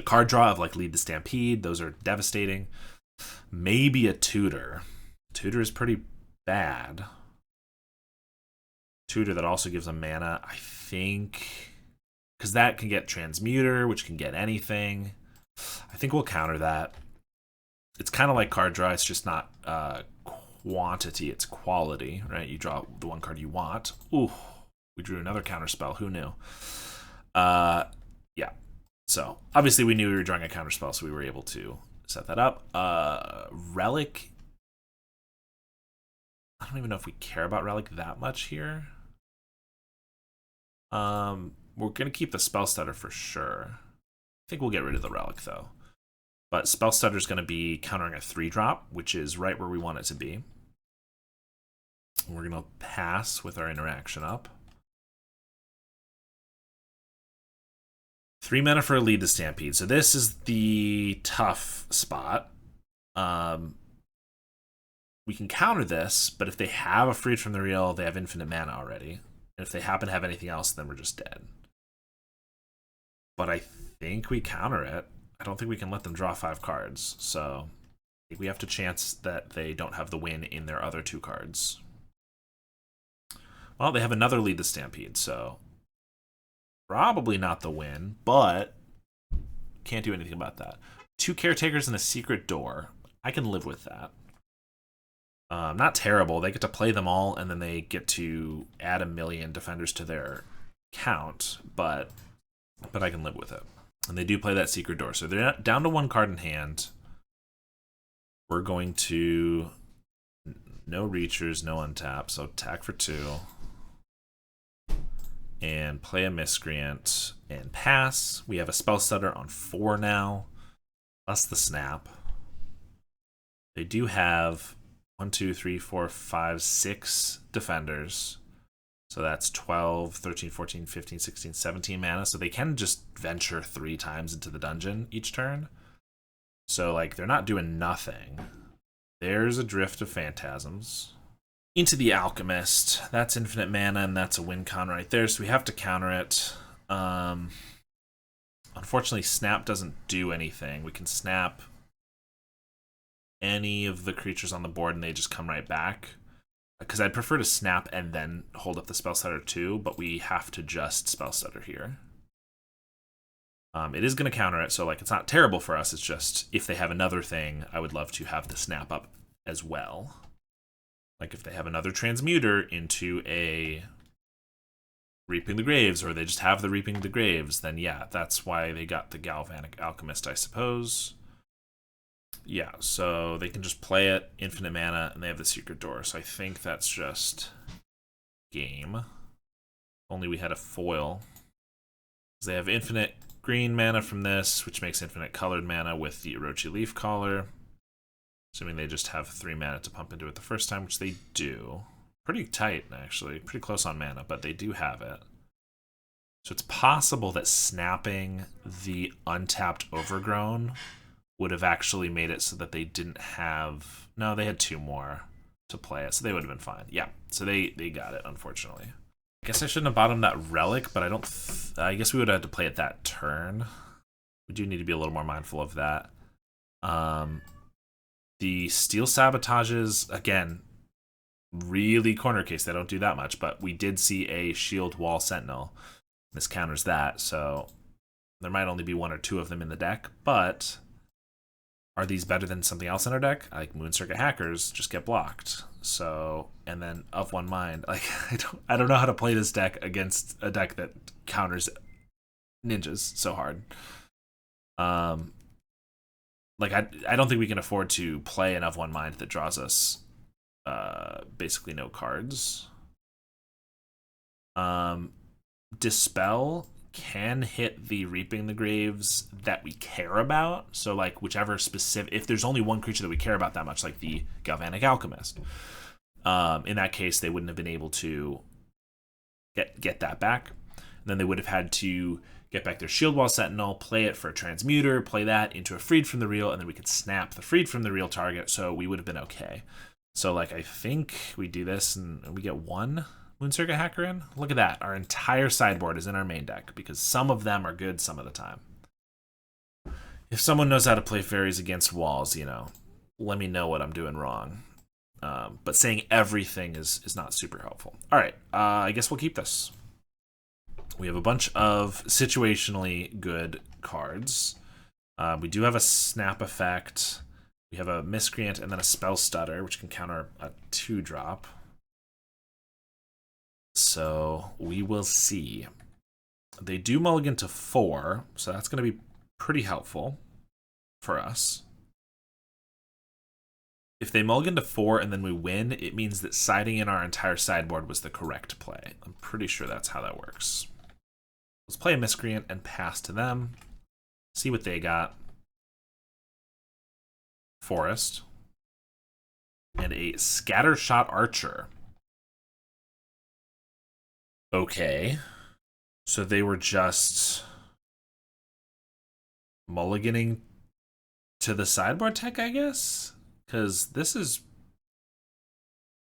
card draw of like Lead the Stampede. Those are devastating. Maybe a Tutor. Tutor is pretty bad. Tutor that also gives them mana, I think, because that can get Transmuter, which can get anything. I think we'll counter that. It's kind of like card draw. It's just not quantity, it's quality, right? You draw the one card you want. Ooh, we drew another Counterspell. Who knew? Yeah. So obviously we knew we were drawing a Counterspell, so we were able to set that up. Relic I don't even know if we care about Relic that much here. We're going to keep the Spellstutter for sure. I think we'll get rid of the Relic, though. But Spellstutter is going to be countering a 3-drop, which is right where we want it to be. We're going to pass with our interaction up. 3 mana for a Lead the Stampede. So this is the tough spot. We can counter this, but if they have a Freed from the Real, they have infinite mana already. And if they happen to have anything else, then we're just dead. But I think we counter it. I don't think we can let them draw 5 cards. So I think we have to chance that they don't have the win in their other 2 cards. Well, they have another Lead the Stampede, so probably not the win, but can't do anything about that. 2 Caretakers and a Secret Door. I can live with that. Not terrible. They get to play them all, and then they get to add 1,000,000 defenders to their count, but I can live with it. And they do play that Secret Door, so they're down to 1 card in hand. We're going to no Reachers, no untap, so attack for 2. And play a Miscreant and pass. We have a Spellstutter on 4 now, plus the Snap. They do have 1, 2, 3, 4, 5, 6 defenders. So that's 12, 13, 14, 15, 16, 17 mana. So they can just venture 3 times into the dungeon each turn. So, like, they're not doing nothing. There's a Drift of Phantasms. Into the Alchemist. That's infinite mana, and that's a win con right there, so we have to counter it. Unfortunately, Snap doesn't do anything. We can snap any of the creatures on the board, and they just come right back. Because I'd prefer to snap and then hold up the Spellstutter too, but we have to just Spellstutter here. It is going to counter it, so like it's not terrible for us. It's just if they have another thing, I would love to have the snap up as well. Like if they have another Transmuter into a Reaping the Graves, or they just have the Reaping the Graves, then yeah, that's why they got the Galvanic Alchemist, I suppose. Yeah, so they can just play it, infinite mana, and they have the Secret Door. So I think that's just game. Only we had a foil. They have infinite green mana from this, which makes infinite colored mana with the Orochi Leafcaller. Assuming they just have 3 mana to pump into it the first time, which they do. Pretty tight, actually. Pretty close on mana, but they do have it. So it's possible that snapping the untapped Overgrown would have actually made it so that they didn't have... No, they had 2 more to play it, so they would have been fine. Yeah, so they got it, unfortunately. I guess I shouldn't have bought him that Relic, but I don't... I guess we would have had to play it that turn. We do need to be a little more mindful of that. The Steel Sabotages, again, really corner case. They don't do that much, but we did see a Shield Wall Sentinel. This counters that, so there might only be 1 or 2 of them in the deck, but are these better than something else in our deck? Like Moon Circuit Hackers just get blocked. So, and then Of One Mind. Like I don't know how to play this deck against a deck that counters ninjas so hard. Like I don't think we can afford to play an Of One Mind that draws us basically no cards. Dispel can hit the Reaping the Graves that we care about. So like whichever specific, if there's only one creature that we care about that much, like the Galvanic Alchemist, in that case they wouldn't have been able to get that back. And then they would have had to get back their Shield Wall Sentinel, play it for a Transmuter, play that into a Freed from the Real, and then we could snap the Freed from the Real target, so we would have been okay. So like I think we do this and we get 1 Moon Circuit Hacker in. Look at that. Our entire sideboard is in our main deck because some of them are good some of the time. If someone knows how to play fairies against walls, you know, let me know what I'm doing wrong. But saying everything is not super helpful. All right, I guess we'll keep this. We have a bunch of situationally good cards. We do have a Snap effect. We have a Miscreant and then a Spellstutter, which can counter a 2-drop. So we will see. They do mulligan to 4, so that's going to be pretty helpful for us. if they mulligan to 4 and then we win, it means that siding in our entire sideboard was the correct play. I'm pretty sure that's how that works. Let's play a Miscreant and pass to them. See what they got. Forest. And a Scattershot Archer. Okay. So they were just mulliganing to the sideboard tech, I guess? Because this is...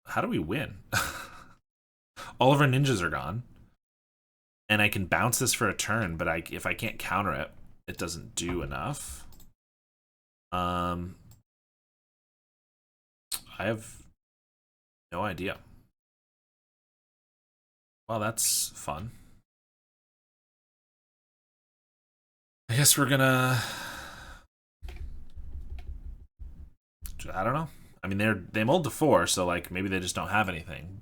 How do we win? All of our ninjas are gone. And I can bounce this for a turn, but if I can't counter it, it doesn't do enough. I have no idea. Well, that's fun. I guess we're gonna... I don't know. I mean, they mulled to 4, so like maybe they just don't have anything.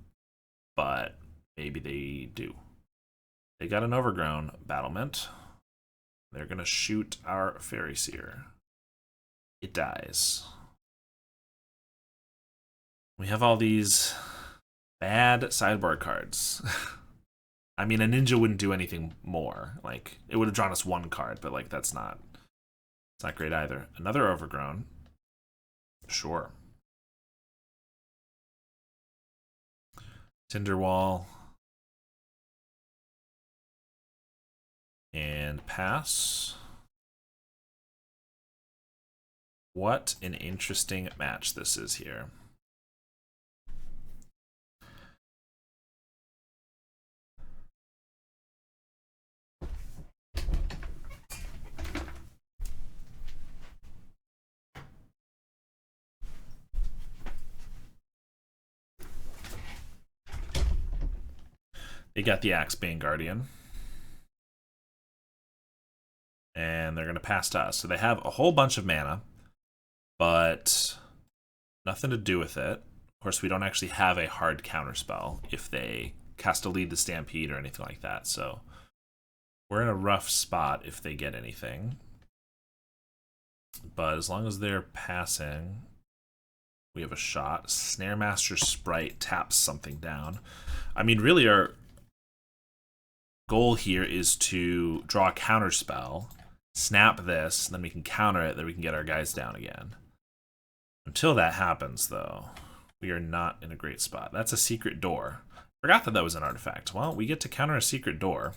But maybe they do. They got an Overgrown Battlement. They're gonna shoot our Fairy Seer. It dies. We have all these bad sideboard cards. I mean, a ninja wouldn't do anything more. Like, it would have drawn us 1 card, but like it's not great either. Another Overgrown. Sure. Tinderwall. And pass. What an interesting match this is here. They got the Axebane Guardian. And they're going to pass to us. So they have a whole bunch of mana, but nothing to do with it. Of course, we don't actually have a hard counterspell if they cast a Lead the Stampede or anything like that. So we're in a rough spot if they get anything. But as long as they're passing, we have a shot. Snaremaster Sprite taps something down. I mean, really, our goal here is to draw a counterspell, snap this, then we can counter it, then we can get our guys down again. Until that happens, though, we are not in a great spot. That's a secret door. Forgot that was an artifact. Well, we get to counter a secret door.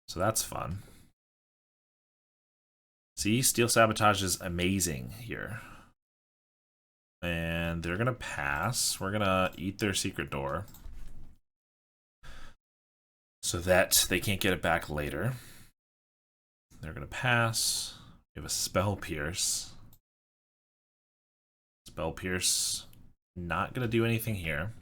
So that's fun. See, Steel Sabotage is amazing here. And they're going to pass. We're going to eat their secret door, so that they can't get it back later. They're going to pass. We have a Spell Pierce. Spell Pierce, not going to do anything here.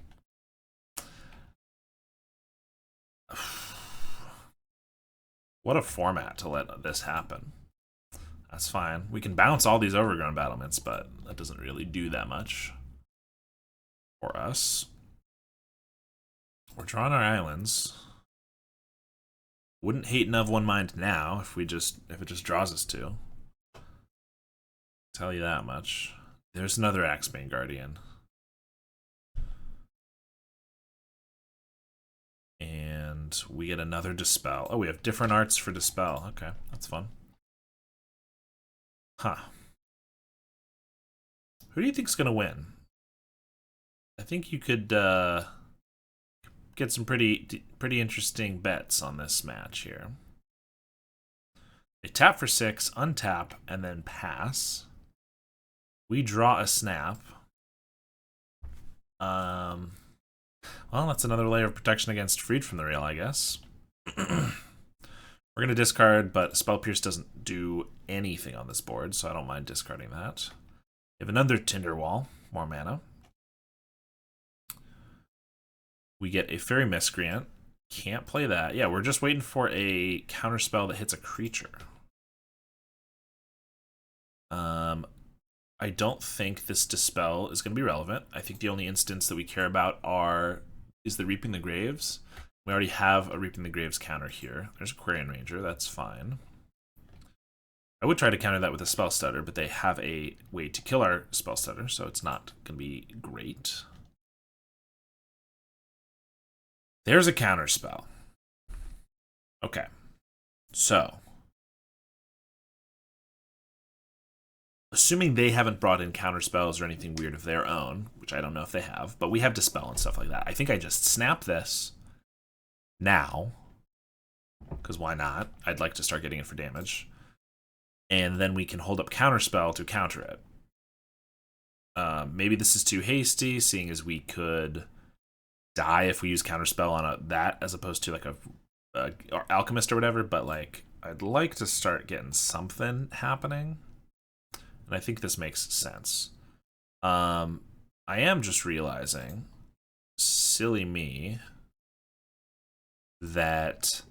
What a format to let this happen. That's fine. We can bounce all these Overgrown Battlements, but that doesn't really do that much for us. We're drawing our islands. Wouldn't hate Nov One Mind now if it just draws us to. Tell you that much. There's another Axebane Guardian. And we get another Dispel. Oh, we have different arts for Dispel. Okay, that's fun. Huh. Who do you think's gonna win? I think you could get some pretty interesting bets on this match here. They tap for 6, untap, and then pass. We draw a snap. Well, that's another layer of protection against Freed from the Real, I guess. We're going to discard, but Spell Pierce doesn't do anything on this board, so I don't mind discarding that. We have another Tinderwall, more mana. We get a Fairy Miscreant. Can't play that. Yeah, we're just waiting for a counterspell that hits a creature. I don't think this Dispel is going to be relevant. I think the only instance that we care about is the Reaping the Graves. We already have a Reaping the Graves counter here. There's Aquarian Ranger, that's fine. I would try to counter that with a Spellstutter, but they have a way to kill our Spellstutter, so it's not going to be great. There's a counter spell. Okay. So, assuming they haven't brought in counter spells or anything weird of their own, which I don't know if they have, but we have Dispel and stuff like that. I think I just snap this now, because why not? I'd like to start getting it for damage. And then we can hold up Counterspell to counter it. Maybe this is too hasty, seeing as we could die if we use Counterspell on that as opposed to like a Alchemist or whatever, but like I'd like to start getting something happening. And I think this makes sense. I am just realizing, silly me, that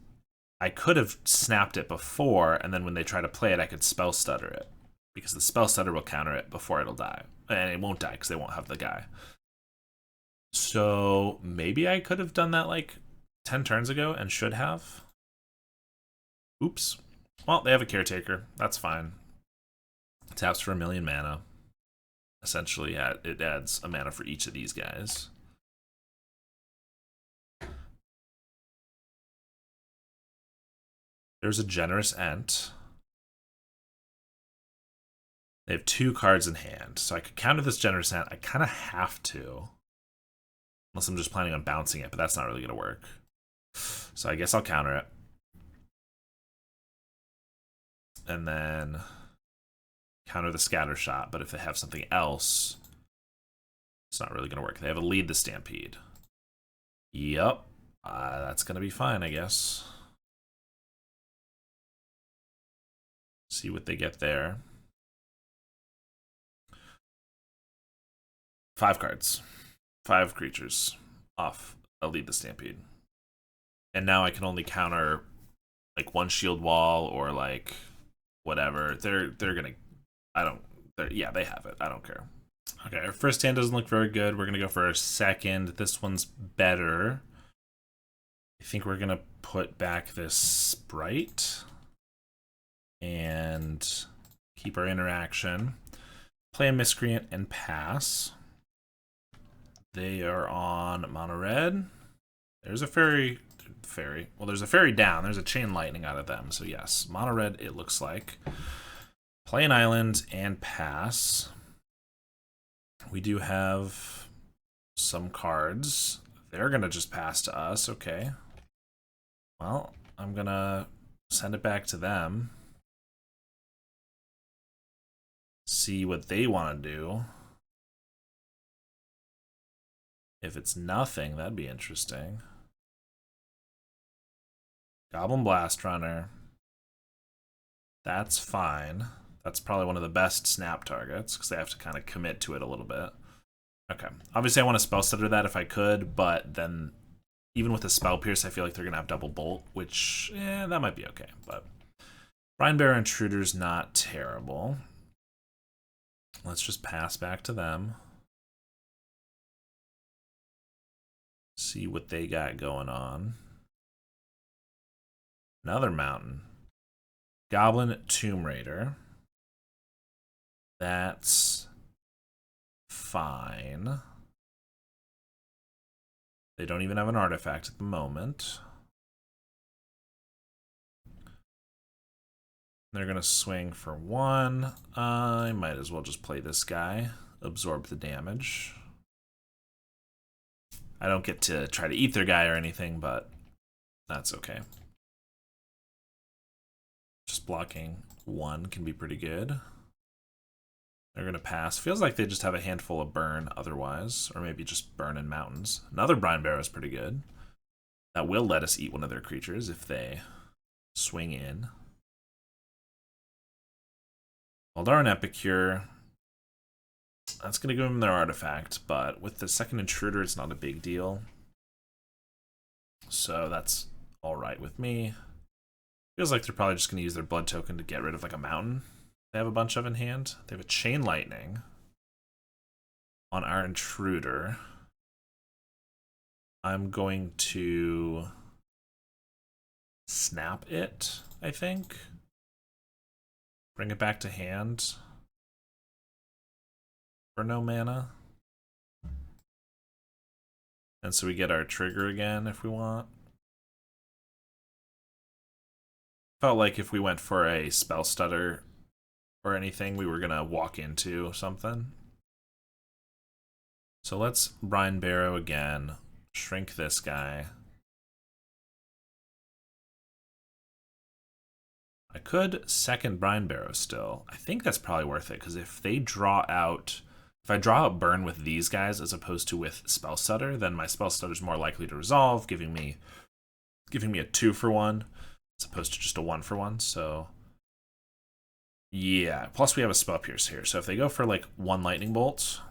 I could have snapped it before, and then when they try to play it, I could Spellstutter it. Because the Spellstutter will counter it before it'll die. And it won't die because they won't have the guy. So maybe I could have done that like 10 turns ago and should have. Oops. Well, they have a Caretaker. That's fine. Taps for 1,000,000 mana. Essentially, it adds a mana for each of these guys. There's a Generous Ent. They have 2 cards in hand, so I could counter this Generous Ent. I kind of have to. Unless I'm just planning on bouncing it, but that's not really going to work. So I guess I'll counter it. And then counter the Scatter Shot, but if they have something else, it's not really going to work. They have a Lead the Stampede. Yep. That's going to be fine, I guess. See what they get there. 5 cards. 5 creatures off a Lead the Stampede. And now I can only counter like 1 Shield Wall or like whatever. They're gonna yeah, they have it. I don't care. Okay, our first hand doesn't look very good. We're gonna go for our second. This one's better. I think we're gonna put back this Sprite and keep our interaction. Play a Miscreant and pass. They are on mono red. There's a fairy. Well, there's a fairy down. There's a chain lightning out of them. So yes, mono red it looks like. Play an island and pass. We do have some cards. They're gonna just pass to us. Okay. Well, I'm gonna send it back to them. See what they want to do. If it's nothing, that'd be interesting. Goblin Blast Runner. That's fine. That's probably one of the best snap targets because they have to kind of commit to it a little bit. Okay. Obviously, I want to Spellstutter that if I could, but then even with the Spell Pierce, I feel like they're going to have double Bolt, which, that might be okay. But Brinebearer Intruder's not terrible. Let's just pass back to them. See what they got going on. Another mountain. Goblin Tomb Raider. That's fine. They don't even have an artifact at the moment. They're going to swing for 1. I might as well just play this guy. Absorb the damage. I don't get to try to eat their guy or anything, but that's okay. Just blocking 1 can be pretty good. They're going to pass. Feels like they just have a handful of burn otherwise, or maybe just burn in mountains. Another Brinebearer is pretty good. That will let us eat one of their creatures if they swing in. Eldarin Epicure. That's going to give them their artifact, but with the second Intruder, it's not a big deal. So that's alright with me. Feels like they're probably just going to use their blood token to get rid of like a mountain they have a bunch of in hand. They have a Chain Lightning on our Intruder. I'm going to snap it, I think. Bring it back to hand for no mana. And so we get our trigger again if we want. Felt like if we went for a Spellstutter or anything, we were going to walk into something. So let's Brine Barrow again. Shrink this guy. I could second Brine Barrow still. I think that's probably worth it, because if they draw out... If I draw out burn with these guys as opposed to with Spellstutter, then my Spellstutter's more likely to resolve, giving me a 2-for-1 as opposed to just a 1-for-1. So yeah, plus we have a Spell Pierce here. So if they go for like 1 Lightning Bolt,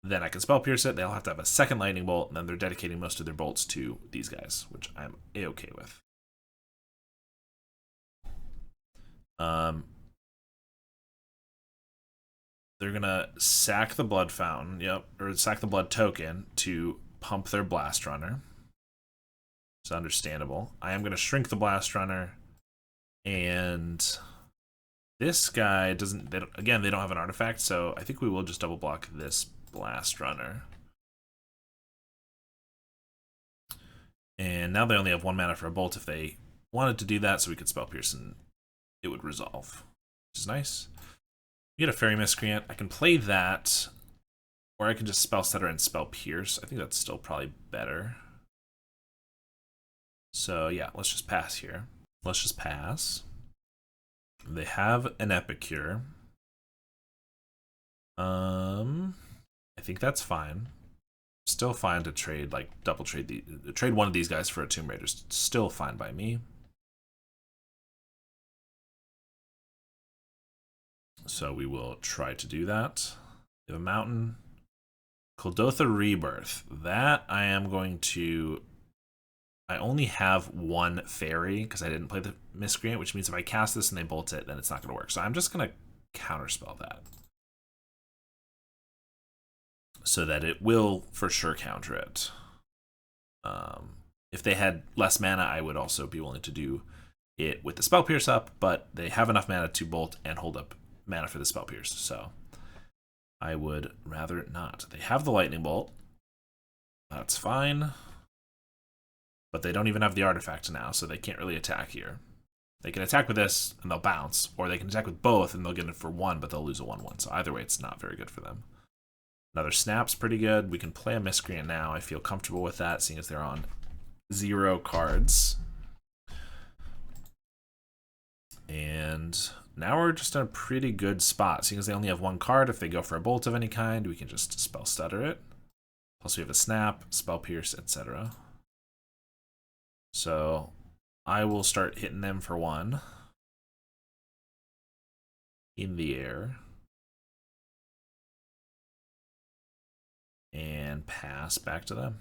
then I can Spell Pierce it. They'll have to have a second Lightning Bolt, and then they're dedicating most of their bolts to these guys, which I'm a-okay with. They're gonna sack the Blood Fountain, or sack the Blood Token to pump their Blast Runner. It's understandable. I am gonna shrink the Blast Runner, and this guy doesn't. They don't have an artifact, so I think we will just double block this Blast Runner. And now they only have 1 mana for a bolt if they wanted to do that, so we could Spell Pierce and it would resolve, which is nice. We get a Fairy Miscreant. I can play that, or I can just Spellstutter and Spell Pierce. I think that's still probably better. So yeah, let's just pass here. Let's just pass. They have an Epicure. I think that's fine. Still fine to trade, like double trade trade one of these guys for a Tomb Raider. Still fine by me. So we will try to do that. We have a mountain. Kuldotha Rebirth. That I am going to... I only have 1 fairy because I didn't play the Miscreant, which means if I cast this and they bolt it, then it's not going to work. So I'm just going to counterspell that, so that it will for sure counter it. If they had less mana, I would also be willing to do it with the Spell Pierce up, but they have enough mana to bolt and hold up mana for the Spell Pierce, so I would rather not. They have the Lightning Bolt. That's fine. But they don't even have the artifact now, so they can't really attack here. They can attack with this, and they'll bounce, or they can attack with both, and they'll get it for 1, but they'll lose a 1-1. So either way, it's not very good for them. Another Snap's pretty good. We can play a Miscreant now. I feel comfortable with that, seeing as they're on 0 cards. And now we're just in a pretty good spot. Seeing as they only have 1 card, if they go for a bolt of any kind, we can just Spellstutter it. Plus we have a Snap, Spell Pierce, etc. So I will start hitting them for 1 in the air. And pass back to them.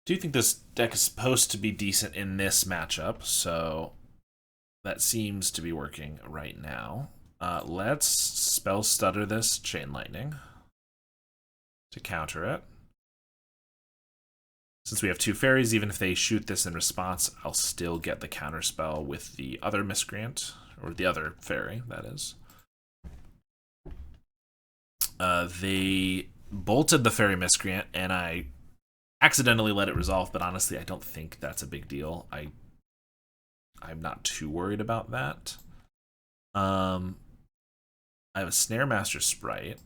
Do think this deck is supposed to be decent in this matchup, so that seems to be working right now. Let's Spellstutter this Chain Lightning to counter it. Since we have 2 fairies, even if they shoot this in response, I'll still get the counter spell with the other Miscreant, or the other fairy, that is. They bolted the Fairy Miscreant, and I accidentally let it resolve, but honestly, I don't think that's a big deal. I'm not too worried about that. I have a Snare Master Sprite.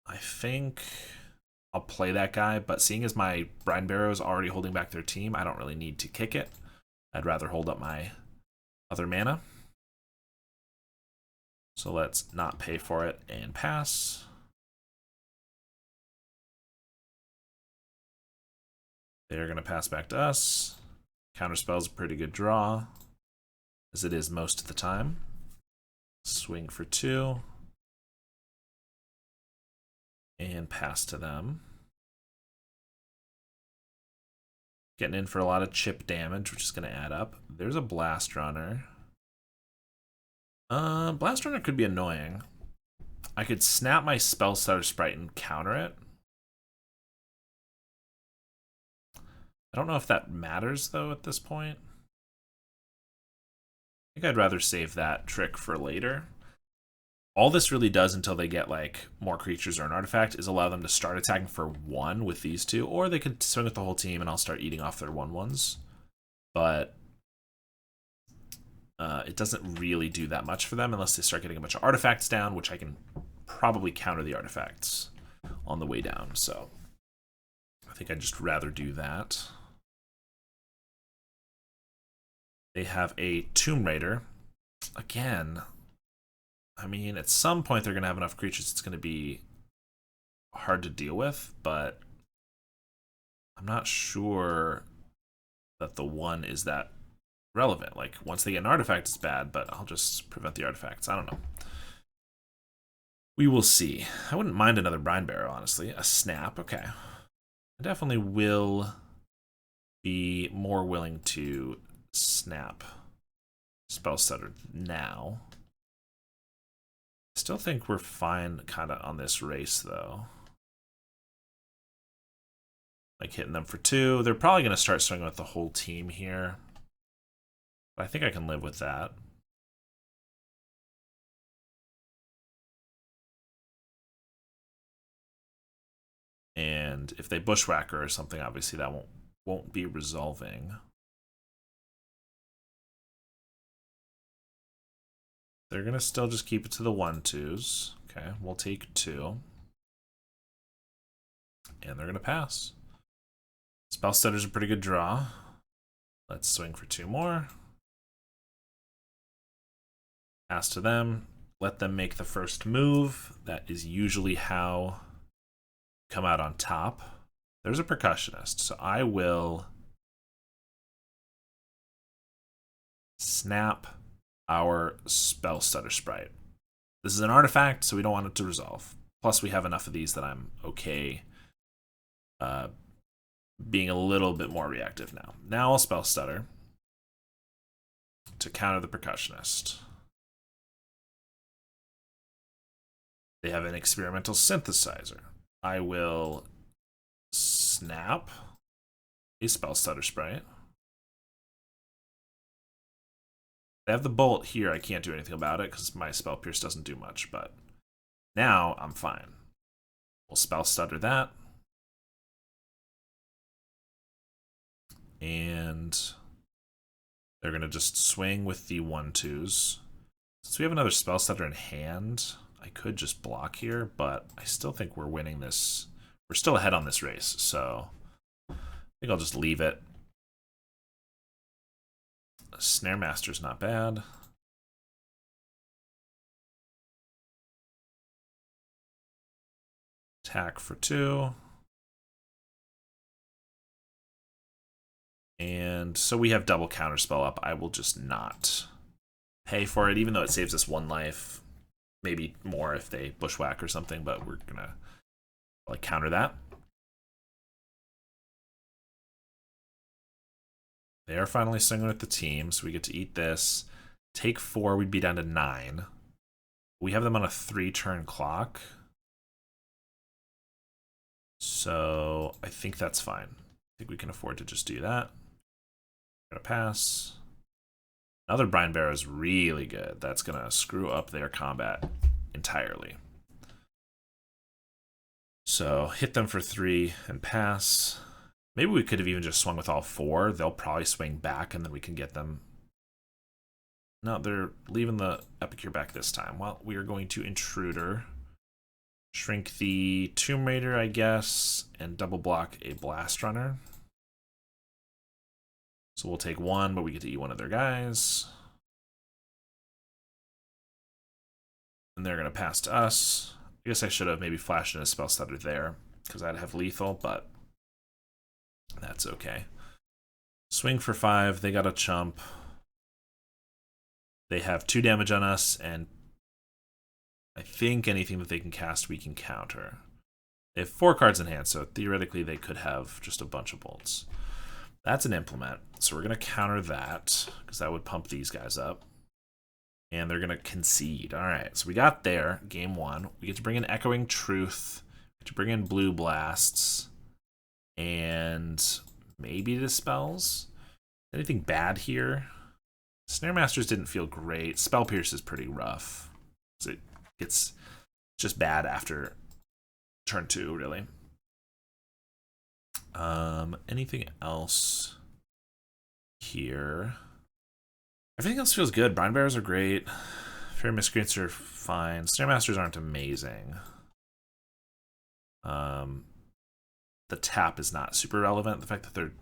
I think I'll play that guy, but seeing as my Brine Barrow is already holding back their team, I don't really need to kick it. I'd rather hold up my other mana. So let's not pay for it and pass. They're going to pass back to us. Counterspell's a pretty good draw, as it is most of the time. Swing for 2. And pass to them. Getting in for a lot of chip damage, which is going to add up. There's a Blast Runner. Blast Runner could be annoying. I could snap my Spellstutter Sprite and counter it. I don't know if that matters, though, at this point. think I'd rather save that trick for later. All this really does until they get like more creatures or an artifact is allow them to start attacking for 1 with these 2, or they could swing with the whole team and I'll start eating off their 1/1s. But it doesn't really do that much for them unless they start getting a bunch of artifacts down, which I can probably counter the artifacts on the way down. So I think I'd just rather do that. They have a Tomb Raider. Again, I mean, at some point they're going to have enough creatures it's going to be hard to deal with, but I'm not sure that the 1 is that relevant. Like, once they get an artifact, it's bad, but I'll just prevent the artifacts. I don't know. We will see. I wouldn't mind another Brine Barrow, honestly. A Snap, okay. I definitely will be more willing to snap Spellstutter now. I still think we're fine kind of on this race, though. Like, hitting them for 2. They're probably going to start swinging with the whole team here. But I think I can live with that. And if they Bushwhacker or something, obviously that won't be resolving. They're going to still just keep it to the 1/2s. Okay, we'll take 2. And they're going to pass. Spellstutter's a pretty good draw. Let's swing for 2 more. Pass to them. Let them make the first move. That is usually how you come out on top. There's a Percussionist, so I will snap our Spellstutter Sprite. This is an artifact, so we don't want it to resolve. Plus, we have enough of these that I'm okay being a little bit more reactive now. Now I'll Spellstutter to counter the Percussionist. They have an Experimental Synthesizer. I will snap a Spellstutter Sprite. They have the Bolt here. I can't do anything about it because my Spell Pierce doesn't do much, but now I'm fine. We'll Spellstutter that. And they're going to just swing with the 1/2s. Since we have another Spellstutter in hand, I could just block here, but I still think we're winning this. We're still ahead on this race, so I think I'll just leave it. Snare Master's not bad. Attack for 2. And so we have double counterspell up. I will just not pay for it, even though it saves us 1 life. Maybe more if they Bushwhack or something, but we're gonna like counter that. They are finally swinging with the team, so we get to eat this. Take 4, we'd be down to 9. We have them on a 3-turn clock. So I think that's fine. I think we can afford to just do that. We're gonna pass. Another Brine Barrow is really good. That's gonna screw up their combat entirely. So hit them for 3 and pass. Maybe we could have even just swung with all 4. They'll probably swing back and then we can get them. No, they're leaving the Epicure back this time. Well, we are going to Intruder. Shrink the Tomb Raider, I guess, and double block a Blast Runner. So we'll take 1, but we get to eat one of their guys. And they're going to pass to us. I guess I should have maybe flashed in a Spellstutter there, because I'd have lethal, but that's okay. Swing for 5. They got a chump. They have 2 damage on us, and I think anything that they can cast, we can counter. They have 4 cards in hand, so theoretically they could have just a bunch of bolts. That's an implement, so we're going to counter that, because that would pump these guys up. And they're going to concede. All right, so we got there, game 1. We get to bring in Echoing Truth. We get to bring in Blue Blasts. And maybe Dispels. Anything bad here? Snare Masters didn't feel great. Spell Pierce is pretty rough. It gets just bad after turn 2, really. Anything else here? Everything else feels good. Brine Bears are great. Fairy Miscreants are fine. Snare Masters aren't amazing. The tap is not super relevant. The fact that they're,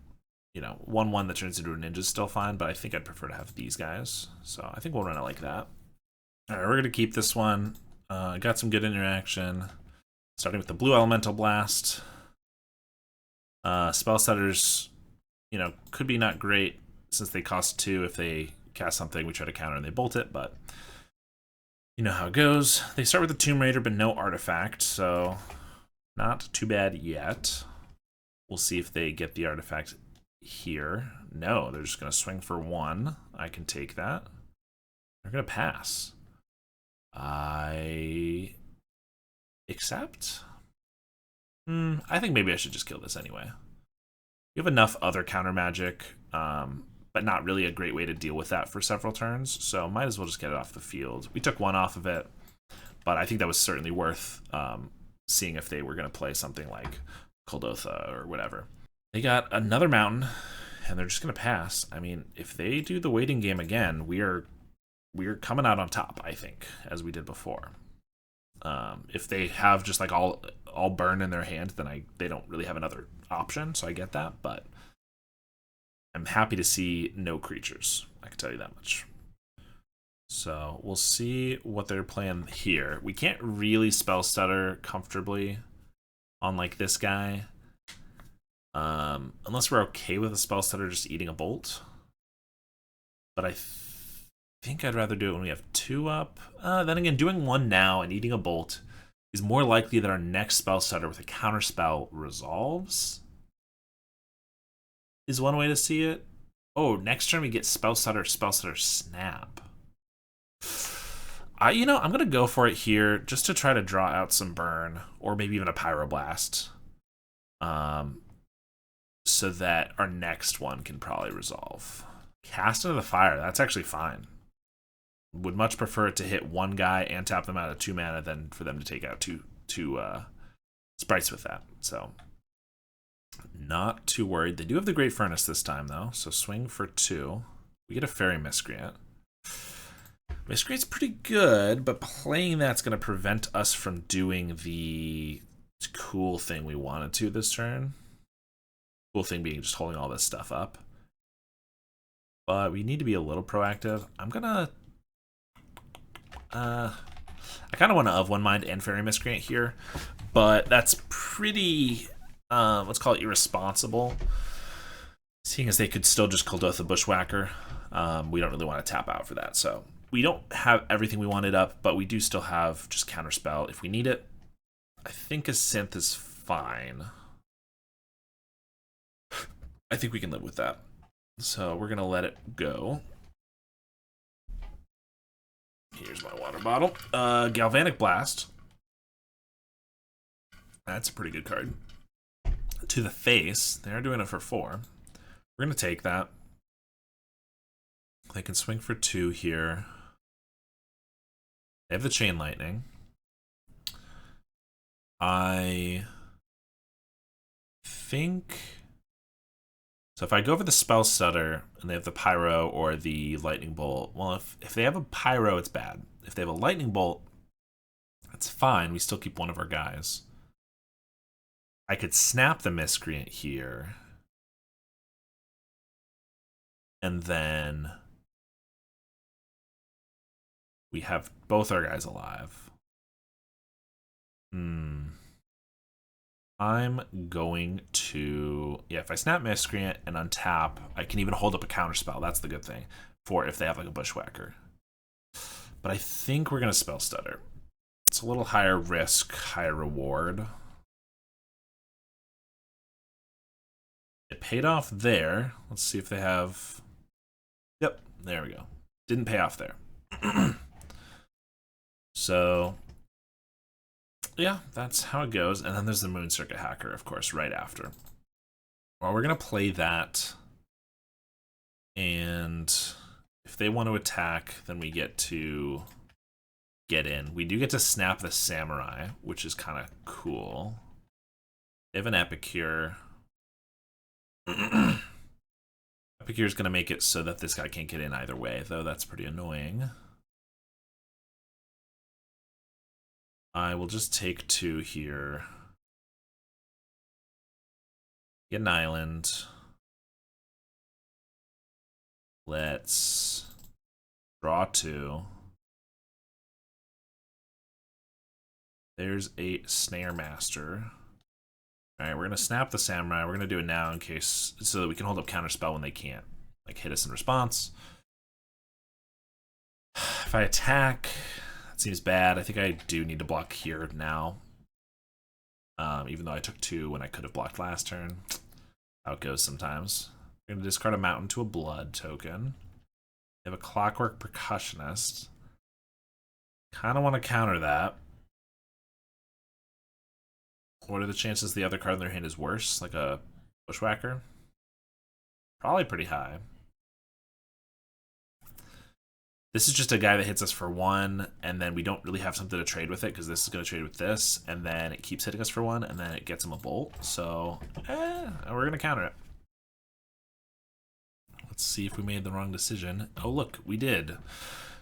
1/1 that turns into a ninja is still fine, but I think I'd prefer to have these guys. So I think we'll run it like that. All right, we're going to keep this one. Got some good interaction. Starting with the Blue Elemental Blast. Spellstutters, could be not great since they cost 2. If they cast something, we try to counter and they bolt it, but you know how it goes. They start with the Tomb Raider, but no artifact, so not too bad yet. We'll see if they get the artifact here. No, they're just going to swing for 1. I can take that. They're going to pass. I accept? I think maybe I should just kill this anyway. We have enough other counter magic, but not really a great way to deal with that for several turns, so might as well just get it off the field. We took 1 off of it, but I think that was certainly worth seeing if they were going to play something like Kuldotha or whatever. They got another mountain, and they're just going to pass. I mean, if they do the waiting game again, we're coming out on top, I think, as we did before. If they have just like all burn in their hand, then they don't really have another option, so I get that, but I'm happy to see no creatures. I can tell you that much. So we'll see what they're playing here. We can't really spell stutter comfortably on like this guy, unless we're okay with a spell stutter just eating a bolt. But I think I'd rather do it when we have 2 up. Then again, doing 1 now and eating a bolt is more likely that our next spell stutter with a counter spell resolves. Is one way to see it. Oh, next turn we get spell stutter snap. I'm gonna go for it here just to try to draw out some burn, or maybe even a pyroblast, so that our next one can probably resolve. Cast into the Fire, that's actually fine. Would much prefer it to hit 1 guy and tap them out of 2 mana than for them to take out two sprites with that. So not too worried. They do have the Great Furnace this time though, so swing for 2. We get a Fairy Miscreant. Miscreant's pretty good, but playing that's going to prevent us from doing the cool thing we wanted to this turn. Cool thing being just holding all this stuff up. But we need to be a little proactive. I'm gonna I kind of want to of One Mind and Fairy Miscreant here, but that's pretty, let's call it irresponsible, seeing as they could still just Kuldotha Bushwhacker. We don't really want to tap out for that, so we don't have everything we wanted up, but we do still have just Counterspell if we need it. I think a Synth is fine. I think we can live with that. So we're going to let it go. Here's my water bottle. Galvanic Blast. That's a pretty good card. To the Face. They're doing it for 4. We're going to take that. They can swing for 2 here. They have the Chain Lightning. I think... So if I go for the Spell Stutter and they have the Pyro or the Lightning Bolt, well, if they have a Pyro, it's bad. If they have a Lightning Bolt, that's fine. We still keep one of our guys. I could snap the Miscreant here. And then we have both our guys alive. I'm going to... Yeah, if I snap Miscreant and untap, I can even hold up a counterspell. That's the good thing for if they have like a Bushwhacker. But I think we're going to Spell Stutter. It's a little higher risk, higher reward. It paid off there. Let's see if they have... Yep, there we go. Didn't pay off there. So... yeah, that's how it goes. And then there's the Moon Circuit Hacker, of course, right after. Well, we're going to play that. And If they want to attack, then we get to get in. We do get to snap the Samurai, which is kind of cool. They have an Epicure. Epicure's going to make it so that this guy can't get in either way, though that's pretty annoying. I will just take 2 here. Get an island. Let's draw 2. There's a Snare Master. Alright, we're going to snap the Samurai. We're going to do it now in case, so that we can hold up Counterspell when they can't, like, hit us in response. If I attack, that seems bad. I think I do need to block here now. Even though I took 2 when I could have blocked last turn. How it goes sometimes. We're going to discard a Mountain to a Blood token. They have a Clockwork Percussionist. Kind of want to counter that. What are the chances the other card in their hand is worse? Like a Bushwhacker? Probably pretty high. This is just a guy that hits us for 1, and then we don't really have something to trade with it, because this is going to trade with this, and then it keeps hitting us for 1, and then it gets him a bolt. So, we're going to counter it. Let's see if we made the wrong decision. Oh, look, we did.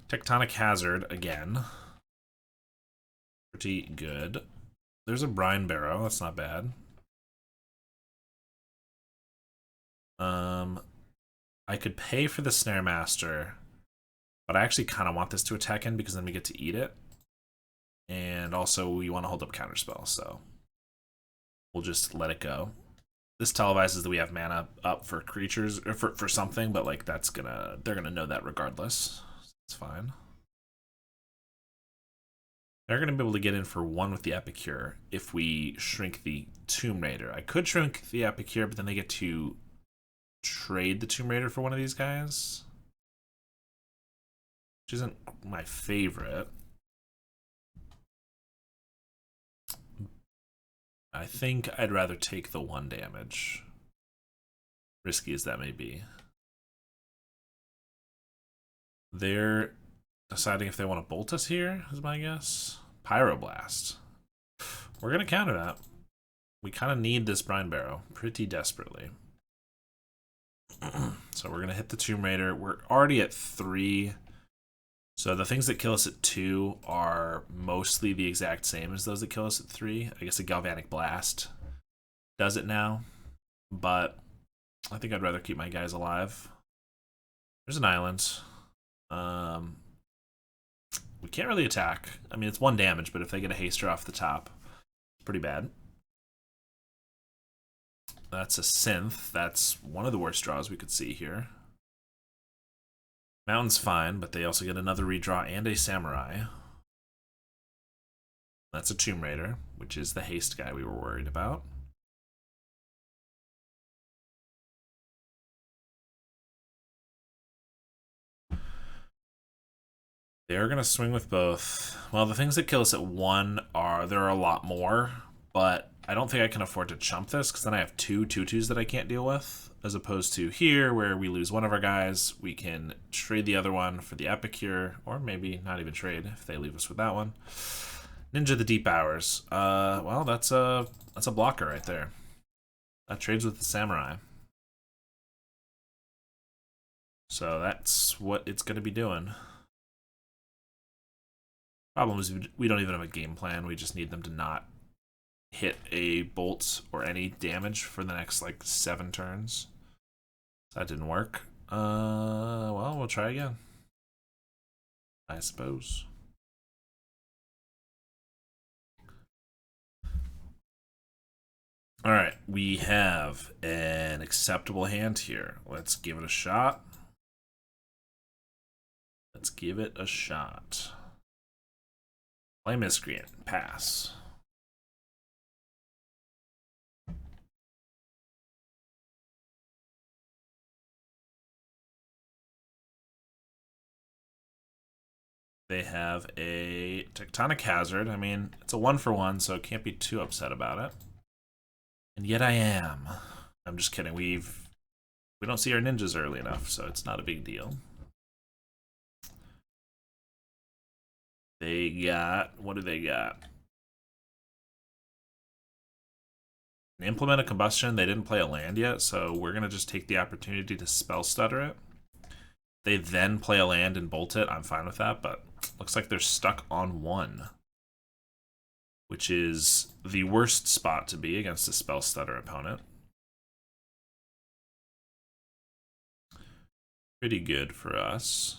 Tectonic Hazard again. Pretty good. There's a Brine Barrow. That's not bad. I could pay for the Snare Master, but I actually kind of want this to attack in because then we get to eat it. And also we want to hold up Counterspell, so we'll just let it go. This televises that we have mana up for creatures, or for something, but like they're gonna know that regardless. It's fine. They're going to be able to get in for 1 with the Epicure if we shrink the Tomb Raider. I could shrink the Epicure, but then they get to trade the Tomb Raider for one of these guys, which isn't my favorite. I think I'd rather take the 1 damage, risky as that may be. They're deciding if they want to bolt us here, is my guess. Pyroblast. We're going to counter that. We kind of need this Brine Barrow pretty desperately. So we're going to hit the Tomb Raider. We're already at 3. So the things that kill us at 2 are mostly the exact same as those that kill us at 3. I guess a Galvanic Blast does it now. But I think I'd rather keep my guys alive. There's an island. We can't really attack. I mean, it's 1 damage, but if they get a haster off the top, it's pretty bad. That's a Synth. That's one of the worst draws we could see here. Mountain's fine, but they also get another redraw and a Samurai. That's a Tomb Raider, which is the haste guy we were worried about. They're going to swing with both. Well, the things that kill us at 1 there are a lot more, but I don't think I can afford to chump this, because then I have 2 2/2s that I can't deal with, as opposed to here, where we lose one of our guys, we can trade the other one for the Epicure, or maybe not even trade if they leave us with that one. Ninja the Deep Hours. Well, that's a blocker right there. That trades with the Samurai. So that's what it's going to be doing. Problem is we don't even have a game plan. We just need them to not hit a bolt or any damage for the next like 7 turns. So that didn't work. Well, we'll try again, I suppose. All right, we have an acceptable hand here. Let's give it a shot. Let's give it a shot. Play Miscreant. Pass. They have a Tectonic Hazard. I mean, it's a 1-for-1, so can't be too upset about it. And yet I am. I'm just kidding. We don't see our ninjas early enough, so it's not a big deal. They got, what do they got? Implement a combustion. They didn't play a land yet, so we're going to just take the opportunity to Spellstutter it. They then play a land and bolt it. I'm fine with that, but looks like they're stuck on 1, which is the worst spot to be against a Spellstutter opponent. Pretty good for us.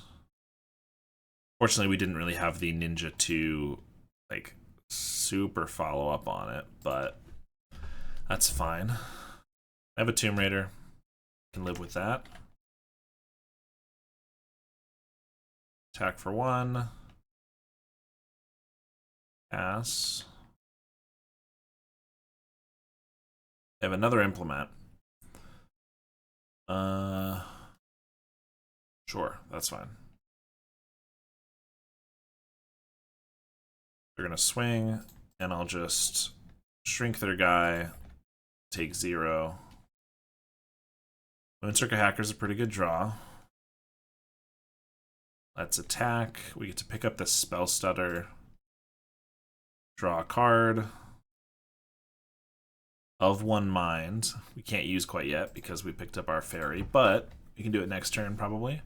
Fortunately, we didn't really have the Ninja to like super follow up on it, but that's fine. I have a Tomb Raider. Can live with that. Attack for 1. Pass. I have another implement. Sure, that's fine. They're gonna swing, and I'll just shrink their guy, take 0. Moon-Circuit Hacker's a pretty good draw. Let's attack. We get to pick up the Spellstutter. Draw a card. Of 1 mind. We can't use quite yet because we picked up our fairy, but we can do it next turn probably.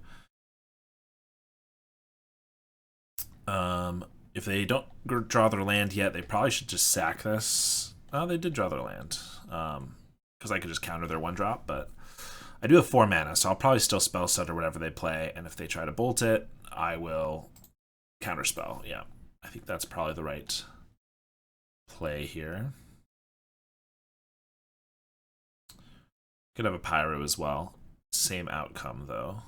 If they don't draw their land yet, they probably should just sack this. Oh, they did draw their land. Because I could just counter their 1-drop, but I do have 4 mana, so I'll probably still Spellstutter whatever they play, and if they try to bolt it, I will counterspell. Yeah, I think that's probably the right play here. Could have a Pyro as well. Same outcome, though.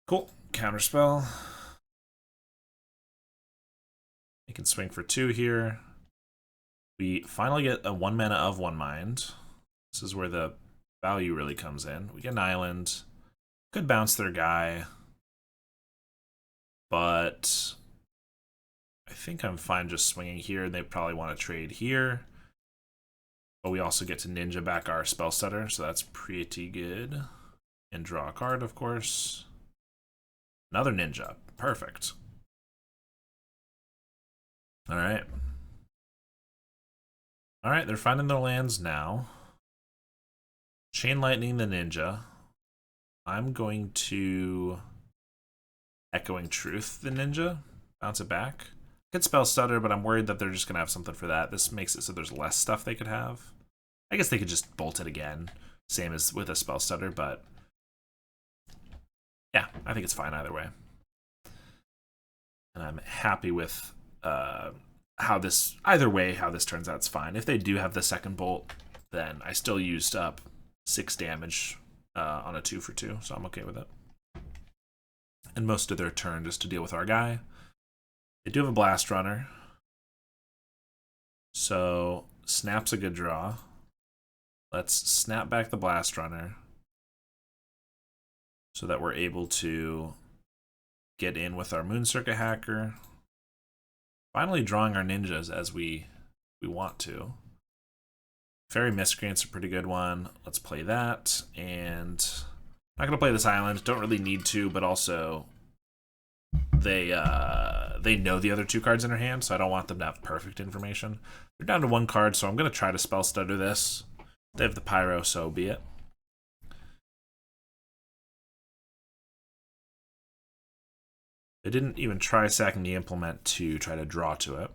Cool. Counterspell. We can swing for 2 here. We finally get a 1 mana of 1 mind. This is where the value really comes in. We get an island. Could bounce their guy. But I think I'm fine just swinging here. They probably want to trade here. But we also get to Ninja back our Spellstutter, so that's pretty good. And draw a card, of course. Another Ninja. Perfect. Alright. Alright, they're finding their lands now. Chain Lightning the Ninja. I'm going to Echoing Truth the Ninja. Bounce it back. Could Spellstutter, but I'm worried that they're just going to have something for that. This makes it so there's less stuff they could have. I guess they could just bolt it again. Same as with a Spellstutter, but yeah, I think it's fine either way. And I'm happy with how this, either way, how this turns out is fine. If they do have the second bolt, then I still used up 6 damage on a 2 for 2, so I'm okay with it. And most of their turn just to deal with our guy. They do have a Blast Runner, so Snap's a good draw. Let's snap back the Blast Runner so that we're able to get in with our Moon-Circuit Hacker. Finally drawing our ninjas as we want to. Fairy Miscreant's a pretty good one. Let's play that. And I'm not going to play this island. Don't really need to, but also they know the other 2 cards in their hand, so I don't want them to have perfect information. They're down to 1 card, so I'm going to try to Spellstutter this. They have the Pyro, so be it. They didn't even try sacking the implement to try to draw to it.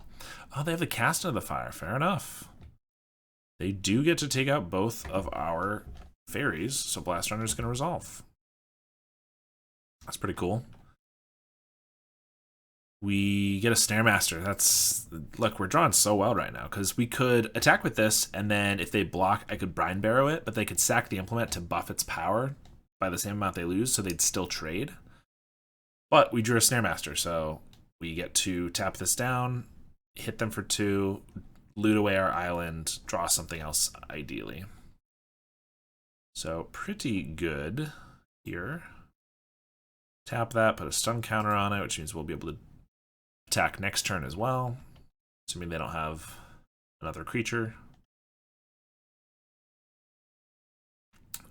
Oh, they have the Cast of the Fire. Fair enough. They do get to take out both of our fairies, so Blast Runner is going to resolve. That's pretty cool. We get a Snaremaster. That's, look, we're drawing so well right now because we could attack with this, and then if they block, I could Brine Barrow it, but they could sack the implement to buff its power by the same amount they lose, so they'd still trade. But we drew a Snaremaster, so we get to tap this down, hit them for 2, loot away our island, draw something else ideally. So pretty good here. Tap that, put a stun counter on it, which means we'll be able to attack next turn as well, assuming they don't have another creature.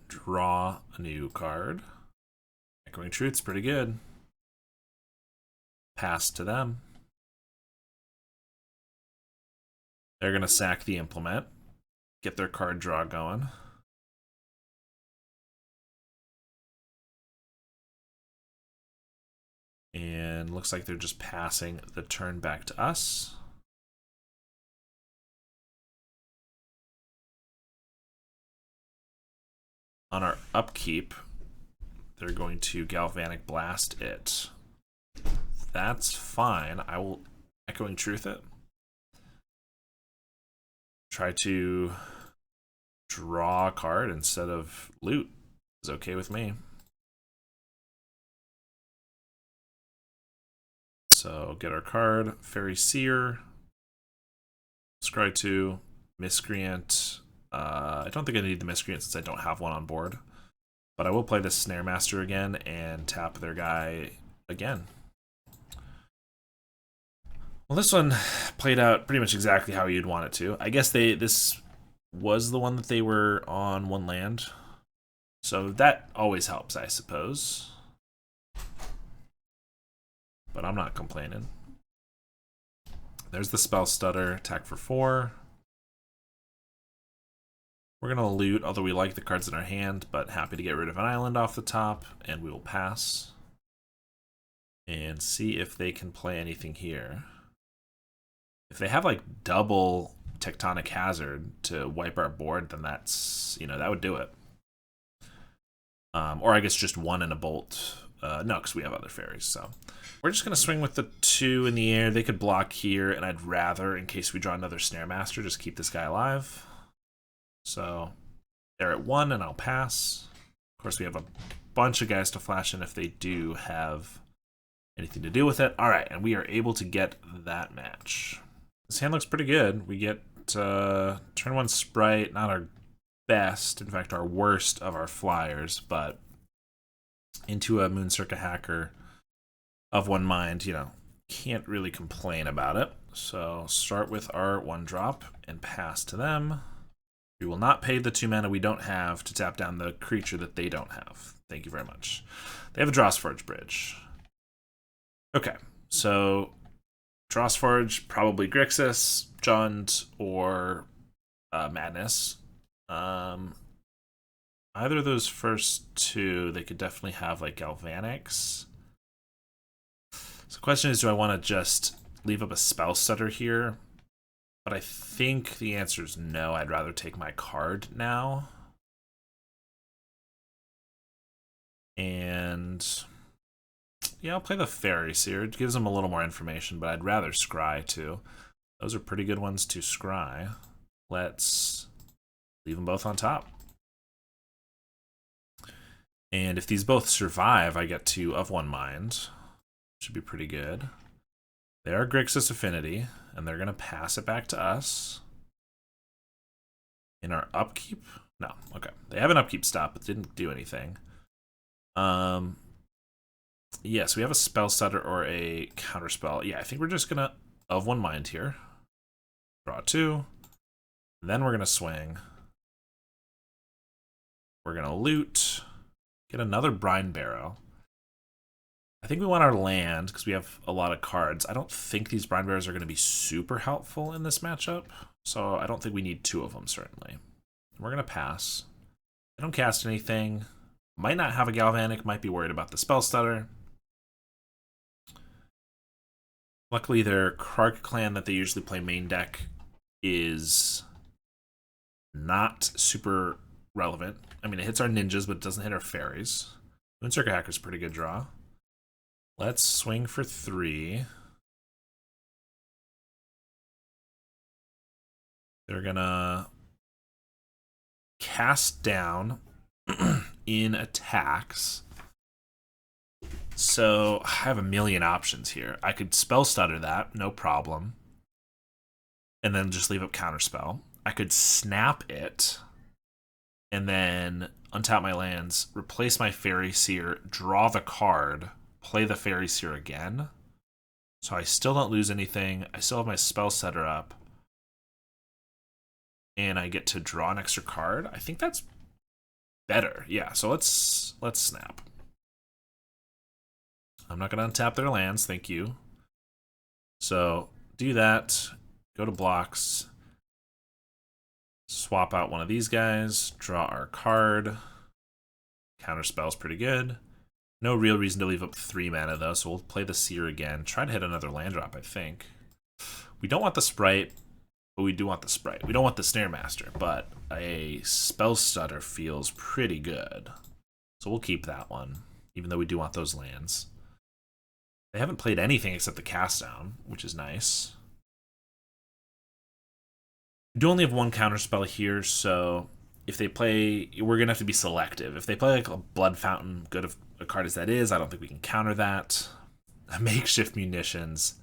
Draw a new card. Echoing Truth's pretty good. Pass to them. They're going to sack the implement, get their card draw going. And looks like they're just passing the turn back to us. On our upkeep, they're going to Galvanic Blast it. That's fine. I will Echoing Truth it. Try to draw a card instead of loot. Is okay with me. So get our card, Fairy Seer, Scry 2, Miscreant. I don't think I need the Miscreant since I don't have one on board. But I will play this Snare Master again and tap their guy again. Well, this one played out pretty much exactly how you'd want it to. I guess this was the one that they were on one land. So that always helps, I suppose. But I'm not complaining. There's the Spellstutter, attack for 4. We're going to loot, although we like the cards in our hand, but happy to get rid of an island off the top, and we will pass. And see if they can play anything here. If they have like double Tectonic Hazard to wipe our board, then that's, that would do it. Or I guess just 1 and a bolt. No, because we have other fairies, so. We're just going to swing with the 2 in the air. They could block here, and I'd rather, in case we draw another Snare Master, just keep this guy alive. So they're at 1, and I'll pass. Of course, we have a bunch of guys to flash in if they do have anything to do with it. All right, and we are able to get that match. This hand looks pretty good. We get turn 1 Sprite, not our best, in fact, our worst of our flyers, but into a Moon-Circa Hacker of 1 mind, can't really complain about it. So start with our 1-drop and pass to them. We will not pay the 2 mana we don't have to tap down the creature that they don't have. Thank you very much. They have a Drossforge Bridge. Okay, so Drossforge, probably Grixis, Jund, or Madness. Either of those first 2, they could definitely have like Galvanics. So the question is, do I want to just leave up a Spellstutter here? But I think the answer is no. I'd rather take my card now. And yeah, I'll play the Fairy Seer. It gives them a little more information, but I'd rather Scry too. Those are pretty good ones to Scry. Let's leave them both on top. And if these both survive, I get to of 1 mind. Should be pretty good. They are Grixis Affinity, and they're going to pass it back to us. In our upkeep? No, okay. They have an upkeep stop, but didn't do anything. Yes, we have a Spellstutter or a Counterspell. Yeah, I think we're just going to of 1 mind here. Draw 2. Then we're going to swing. We're going to loot. Get another Brine Barrow. I think we want our land because we have a lot of cards. I don't think these Brine Barrows are going to be super helpful in this matchup, so I don't think we need 2 of them, certainly. We're going to pass. I don't cast anything. Might not have a Galvanic, might be worried about the Spellstutter. Luckily, their Krark clan that they usually play main deck is not super relevant. I mean, it hits our ninjas, but it doesn't hit our fairies. Moon-Circa Hacker's a pretty good draw. Let's swing for 3. They're gonna cast down in attacks. So I have a million options here. I could Spellstutter that, no problem. And then just leave up Counterspell. I could snap it. And then untap my lands, replace my Fairy Seer, draw the card, play the Fairy Seer again. So I still don't lose anything. I still have my Spellstutter up. And I get to draw an extra card. I think that's better. Yeah, so let's snap. I'm not going to untap their lands, thank you. So do that, go to blocks, swap out one of these guys, draw our card. Counterspell's pretty good. No real reason to leave up 3 mana though, so we'll play the Seer again. Try to hit another land drop, I think. We don't want the Sprite, but we do want the Sprite. We don't want the Snare Master, but a Spellstutter feels pretty good. So we'll keep that one, even though we do want those lands. They haven't played anything except the Cast Down, which is nice. We do only have one counterspell here, so if they play, we're going to have to be selective. If they play like a Blood Fountain, good of a card as that is, I don't think we can counter that. Makeshift Munitions,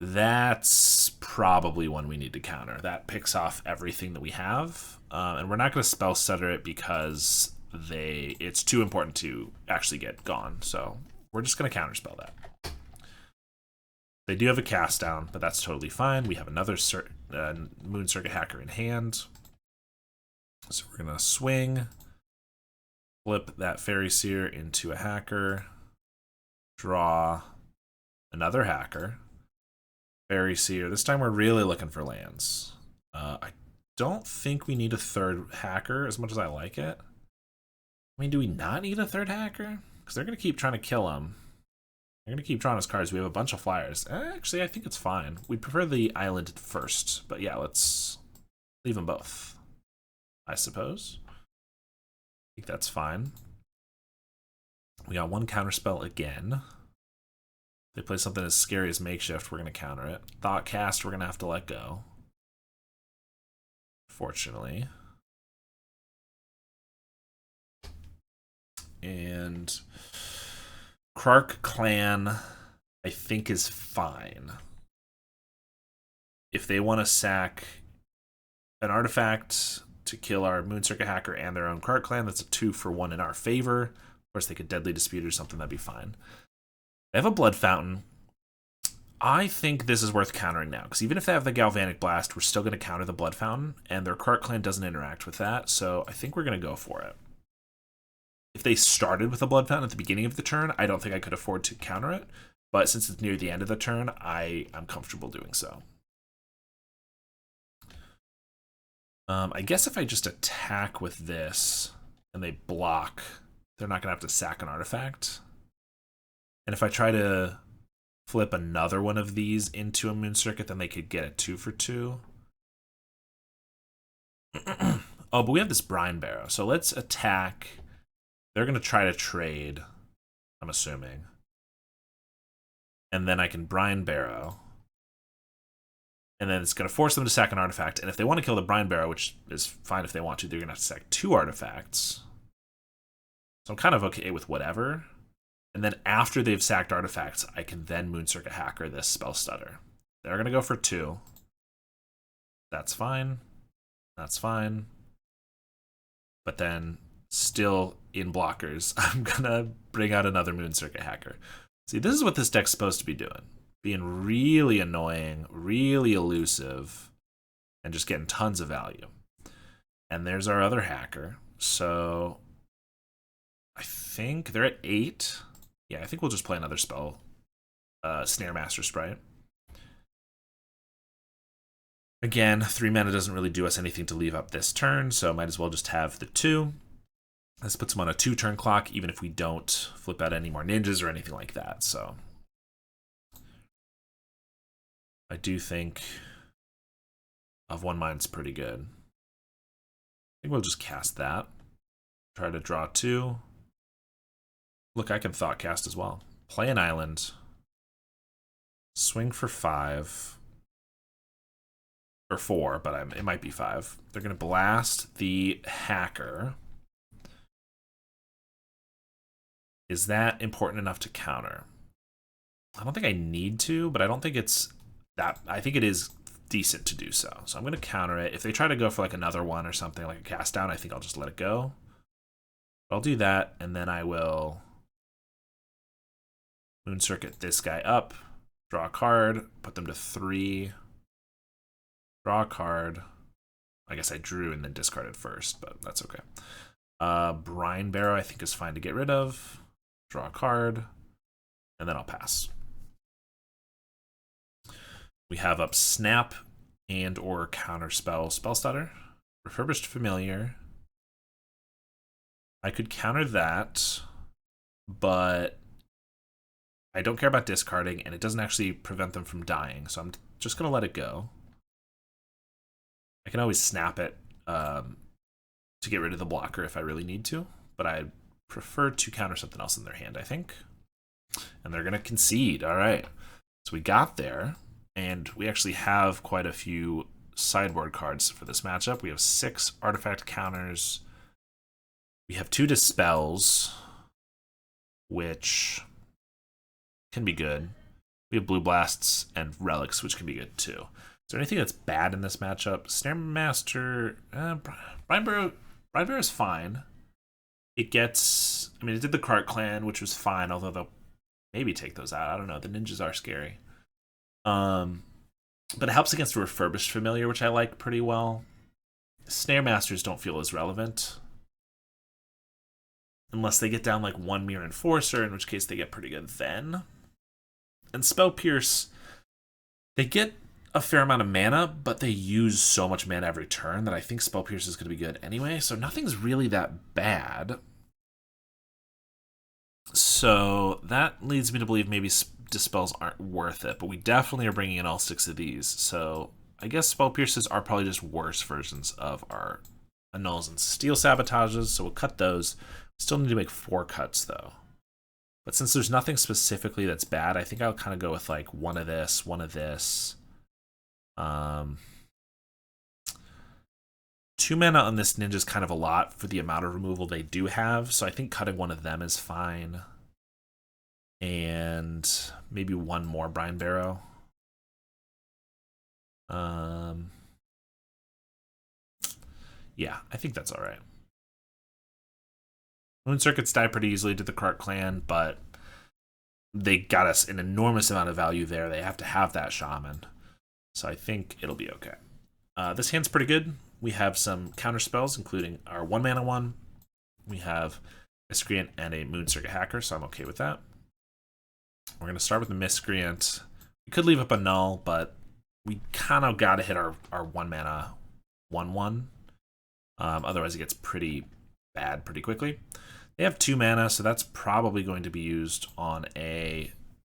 that's probably one we need to counter. That picks off everything that we have, and we're not going to Spellstutter it because it's too important to actually get gone, so we're just going to counterspell that. They do have a Cast Down, but that's totally fine. We have another Moon Circuit Hacker in hand. So we're going to swing, flip that Fairy Seer into a Hacker, draw another Hacker, Fairy Seer. This time we're really looking for lands. I don't think we need a third Hacker as much as I like it. I mean, do we not need a third Hacker? Because they're going to keep trying to kill him. They're going to keep drawing us cards. We have a bunch of flyers. Actually, I think it's fine. We prefer the island first. But yeah, let's leave them both, I suppose. I think that's fine. We got one counterspell again. If they play something as scary as Makeshift, we're going to counter it. Thoughtcast, we're going to have to let go. Fortunately. And Krark Clan, I think, is fine. If they want to sack an artifact to kill our Moon Circuit Hacker and their own Krark Clan, that's a 2-for-1 in our favor. Of course, they could Deadly Dispute or something, that'd be fine. They have a Blood Fountain. I think this is worth countering now, because even if they have the Galvanic Blast, we're still going to counter the Blood Fountain, and their Krark Clan doesn't interact with that, so I think we're going to go for it. If they started with a Blood Fountain at the beginning of the turn, I don't think I could afford to counter it. But since it's near the end of the turn, I'm comfortable doing so. I guess if I just attack with this and they block, they're not going to have to sack an artifact. And if I try to flip another one of these into a Moon Circuit, then they could get a 2-for-2. Oh, but we have this Brine Barrow. So let's attack. They're going to try to trade, I'm assuming. And then I can Brine Barrow. And then it's going to force them to sack an artifact. And if they want to kill the Brine Barrow, which is fine if they want to, they're going to have to sack 2 artifacts. So I'm kind of okay with whatever. And then after they've sacked artifacts, I can then Moon Circuit Hacker this Spellstutter. They're going to go for 2. That's fine. That's fine. But then, still in blockers, I'm going to bring out another Moon Circuit Hacker. See, this is what this deck's supposed to be doing. Being really annoying, really elusive, and just getting tons of value. And there's our other Hacker. So, I think they're at 8. Yeah, I think we'll just play another spell. Snare Master Sprite. Again, 3 mana doesn't really do us anything to leave up this turn, so might as well just have the 2. This puts them on a 2-turn clock, even if we don't flip out any more ninjas or anything like that, so. I do think Of One Mind's pretty good. I think we'll just cast that. Try to draw 2. Look, I can Thoughtcast as well. Play an island. Swing for 5. Or 4, but it might be 5. They're going to blast the Hacker. Is that important enough to counter? I don't think I need to, but I don't think it's that. I think it is decent to do so. So I'm going to counter it. If they try to go for like another one or something, like a Cast Down, I think I'll just let it go. But I'll do that, and then I will Moon Circuit this guy up, draw a card, put them to 3, draw a card. I guess I drew and then discarded first, but that's okay. Brine Barrow I think is fine to get rid of. Draw a card, and then I'll pass. We have up Snap and or Counterspell Spellstutter. Refurbished Familiar. I could counter that, but I don't care about discarding, and it doesn't actually prevent them from dying, so I'm just going to let it go. I can always snap it to get rid of the blocker if I really need to, but I prefer to counter something else in their hand, I think. And they're going to concede. All right. So we got there, and we actually have quite a few sideboard cards for this matchup. We have 6 artifact counters. We have 2 dispels, which can be good. We have blue blasts and relics, which can be good too. Is there anything that's bad in this matchup? Snare Master, Brian Barrow is fine. It gets, I mean, it did the Cart Clan, which was fine, although they'll maybe take those out. I don't know. The ninjas are scary. But it helps against a Refurbished Familiar, which I like pretty well. Snare Masters don't feel as relevant. Unless they get down like 1 Mere Enforcer, in which case they get pretty good then. And Spell Pierce, they get a fair amount of mana, but they use so much mana every turn that I think Spell Pierce is going to be good anyway, so nothing's really that bad. So that leads me to believe maybe Dispels aren't worth it, but we definitely are bringing in all 6 of these, so I guess Spell Pierces are probably just worse versions of our Annuls and Steel Sabotages, so we'll cut those. Still need to make 4 cuts, though. But since there's nothing specifically that's bad, I think I'll kind of go with, like, 1 of this, 1 of this. 2 mana on this ninja is kind of a lot for the amount of removal they do have, so I think cutting 1 of them is fine. And maybe 1 more Brian Barrow. Yeah, I think that's all right. Moon Circuits die pretty easily to the Cart Clan, but they got us an enormous amount of value there. They have to have that Shaman. So I think it'll be okay. This hand's pretty good. We have some counter spells, including our 1 mana one. We have Miscreant and a Moon Circuit Hacker, so I'm okay with that. We're going to start with the Miscreant. We could leave up a Null, but we kind of got to hit our 1 mana 1/1. Otherwise, it gets pretty bad pretty quickly. They have 2 mana, so that's probably going to be used on a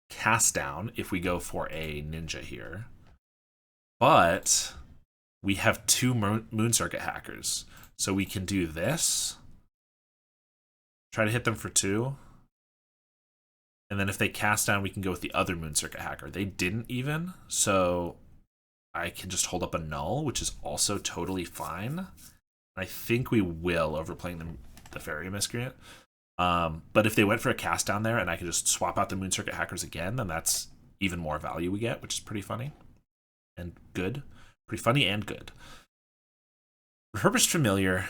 cast down if we go for a ninja here. But we have 2 Moon Circuit Hackers, so we can do this. Try to hit them for 2. And then if they cast down, we can go with the other Moon Circuit Hacker. They didn't even, so I can just hold up a Null, which is also totally fine. I think we will overplaying the Fairy Miscreant. But if they went for a cast down there and I could just swap out the Moon Circuit Hackers again, then that's even more value we get, which is pretty funny and good. Pretty funny and good. Refurbished Familiar,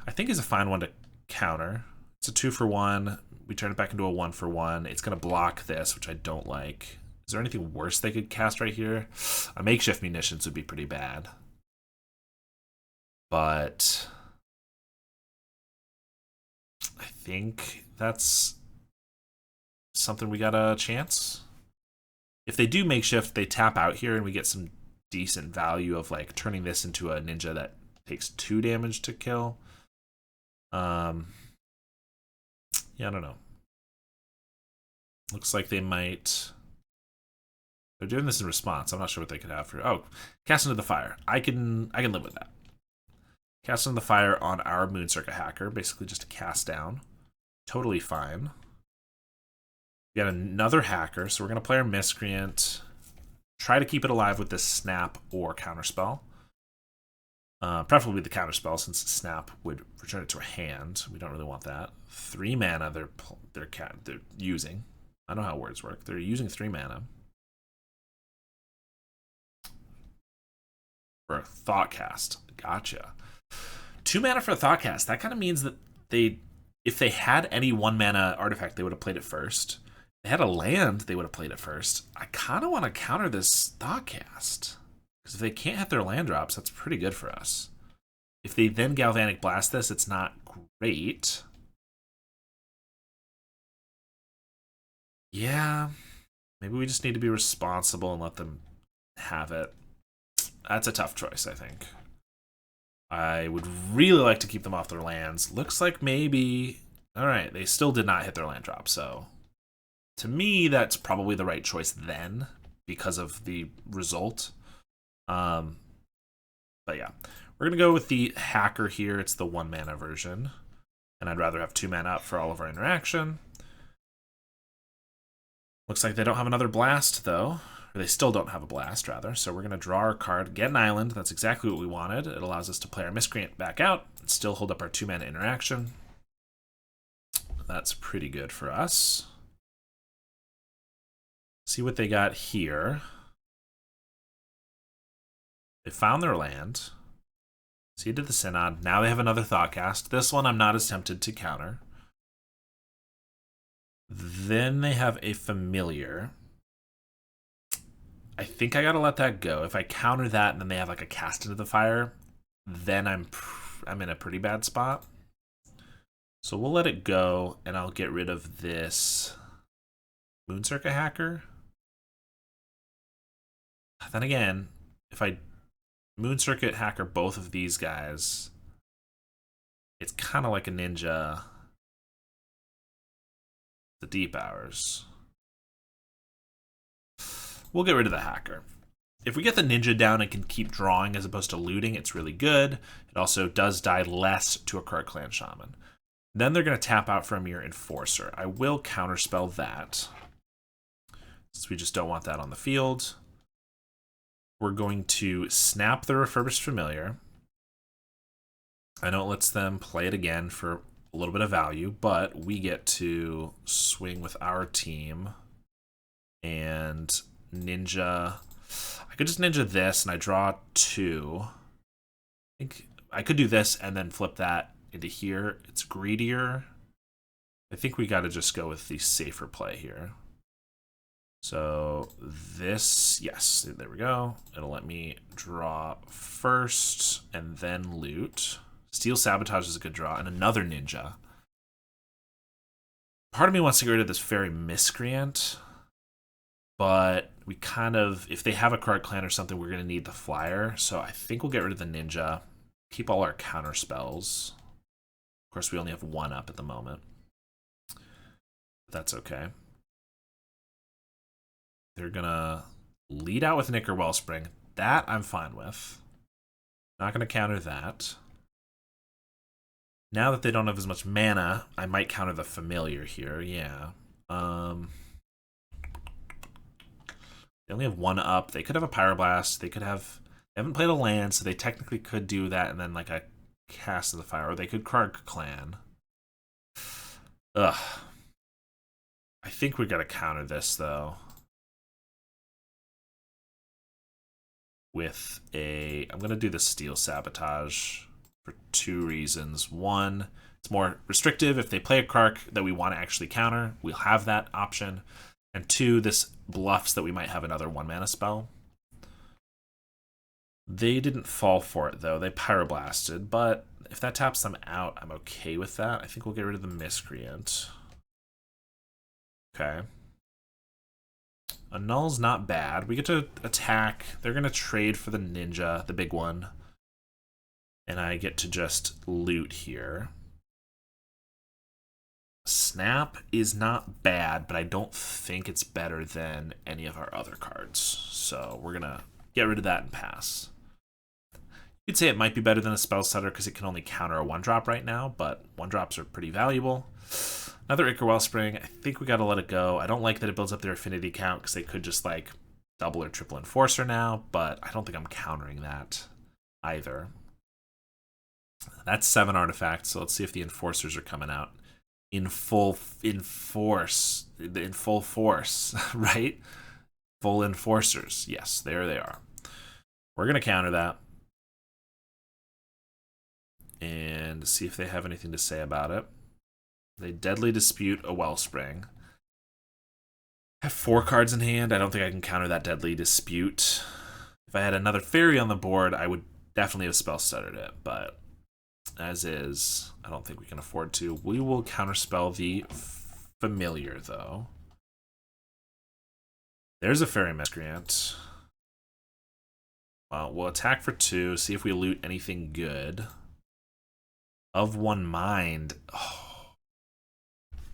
I think, is a fine one to counter. It's a 2-for-1. We turn it back into a 1-for-1. It's going to block this, which I don't like. Is there anything worse they could cast right here? A Makeshift Munitions would be pretty bad. But I think that's something we got a chance. If they do Makeshift, they tap out here and we get some decent value of like turning this into a ninja that takes 2 damage to kill. Yeah, I don't know. Looks like they might. They're doing this in response. I'm not sure what they could have for. Oh, Cast into the Fire. I can live with that. Cast into the Fire on our Moon Circuit Hacker, basically just a cast down. Totally fine. We got another hacker, so we're gonna play our Miscreant. Try to keep it alive with this Snap or Counterspell. Preferably the Counterspell, since Snap would return it to a hand. We don't really want that. 3 mana they're using. I don't know how words work. They're using 3 mana. For a Thoughtcast. Gotcha. 2 mana for a Thoughtcast. That kind of means that if they had any 1 mana artifact, they would have played it first. If they had a land, they would have played it first. I kind of want to counter this Thoughtcast. Because if they can't hit their land drops, that's pretty good for us. If they then Galvanic Blast this, it's not great. Yeah. Maybe we just need to be responsible and let them have it. That's a tough choice, I think. I would really like to keep them off their lands. Looks like maybe... Alright, they still did not hit their land drop, so... To me, that's probably the right choice then, because of the result. But yeah. We're going to go with the Hacker here. It's the 1 mana version. And I'd rather have 2 mana up for all of our interaction. Looks like they don't have another blast, though. Or they still don't have a blast, rather. So we're going to draw our card, get an island. That's exactly what we wanted. It allows us to play our Miscreant back out and still hold up our 2 mana interaction. That's pretty good for us. See what they got here. They found their land. Seeded the Synod. Now they have another Thoughtcast. This one I'm not as tempted to counter. Then they have a Familiar. I think I gotta let that go. If I counter that and then they have like a Cast into the Fire, then I'm in a pretty bad spot. So we'll let it go, and I'll get rid of this Moon-Circa Hacker. Then again, if I Moon Circuit Hacker both of these guys, it's kind of like a Ninja. The Deep Hours. We'll get rid of the Hacker. If we get the Ninja down and can keep drawing as opposed to looting, it's really good. It also does die less to a Krark Clan Shaman. Then they're going to tap out from your Enforcer. I will counterspell that, since we just don't want that on the field. We're going to snap the Refurbished Familiar. I know it lets them play it again for a little bit of value, but we get to swing with our team and Ninja. I could just Ninja this and I draw 2. I think I could do this and then flip that into here. It's greedier. I think we got to just go with the safer play here. So this, yes, there we go. It'll let me draw first and then loot. Steel Sabotage is a good draw, and another Ninja. Part of me wants to get rid of this Fairy Miscreant, but we kind of, if they have a Krark Clan or something, we're going to need the Flyer. So I think we'll get rid of the Ninja, keep all our counter spells. Of course, we only have 1 up at the moment. But that's okay. They're going to lead out with Nicker Wellspring. That I'm fine with. Not going to counter that. Now that they don't have as much mana, I might counter the Familiar here. Yeah. They only have 1 up. They could have a Pyroblast. They could have... They haven't played a land, so they technically could do that and then like a Cast of the Fire. Or they could Krark Clan. Ugh. I think we got to counter this, though. With a... I'm going to do the Steel Sabotage for 2 reasons. 1, it's more restrictive. If they play a Krark that we want to actually counter, we'll have that option. And 2, this bluffs that we might have another 1 mana spell. They didn't fall for it, though. They Pyroblasted, but if that taps them out, I'm okay with that. I think we'll get rid of the Miscreant. Okay. A null's not bad. We get to attack. They're going to trade for the Ninja, the big one. And I get to just loot here. Snap is not bad, but I don't think it's better than any of our other cards. So we're going to get rid of that and pass. You'd say it might be better than a Spellstutter because it can only counter a 1-drop right now, but 1-drops are pretty valuable. Another Ichor Wellspring. I think we got to let it go. I don't like that it builds up their affinity count because they could just like double or triple Enforcer now, but I don't think I'm countering that either. That's 7 artifacts, so let's see if the Enforcers are coming out in full force, right? Full Enforcers. Yes, there they are. We're going to counter that and see if they have anything to say about it. They Deadly Dispute a Wellspring. I have 4 cards in hand. I don't think I can counter that Deadly Dispute. If I had another Fairy on the board, I would definitely have Spellstuttered it, but as is, I don't think we can afford to. We will counterspell the Familiar, though. There's a Fairy Miscreant. Well, we'll attack for 2, see if we loot anything good. Of One Mind. Oh,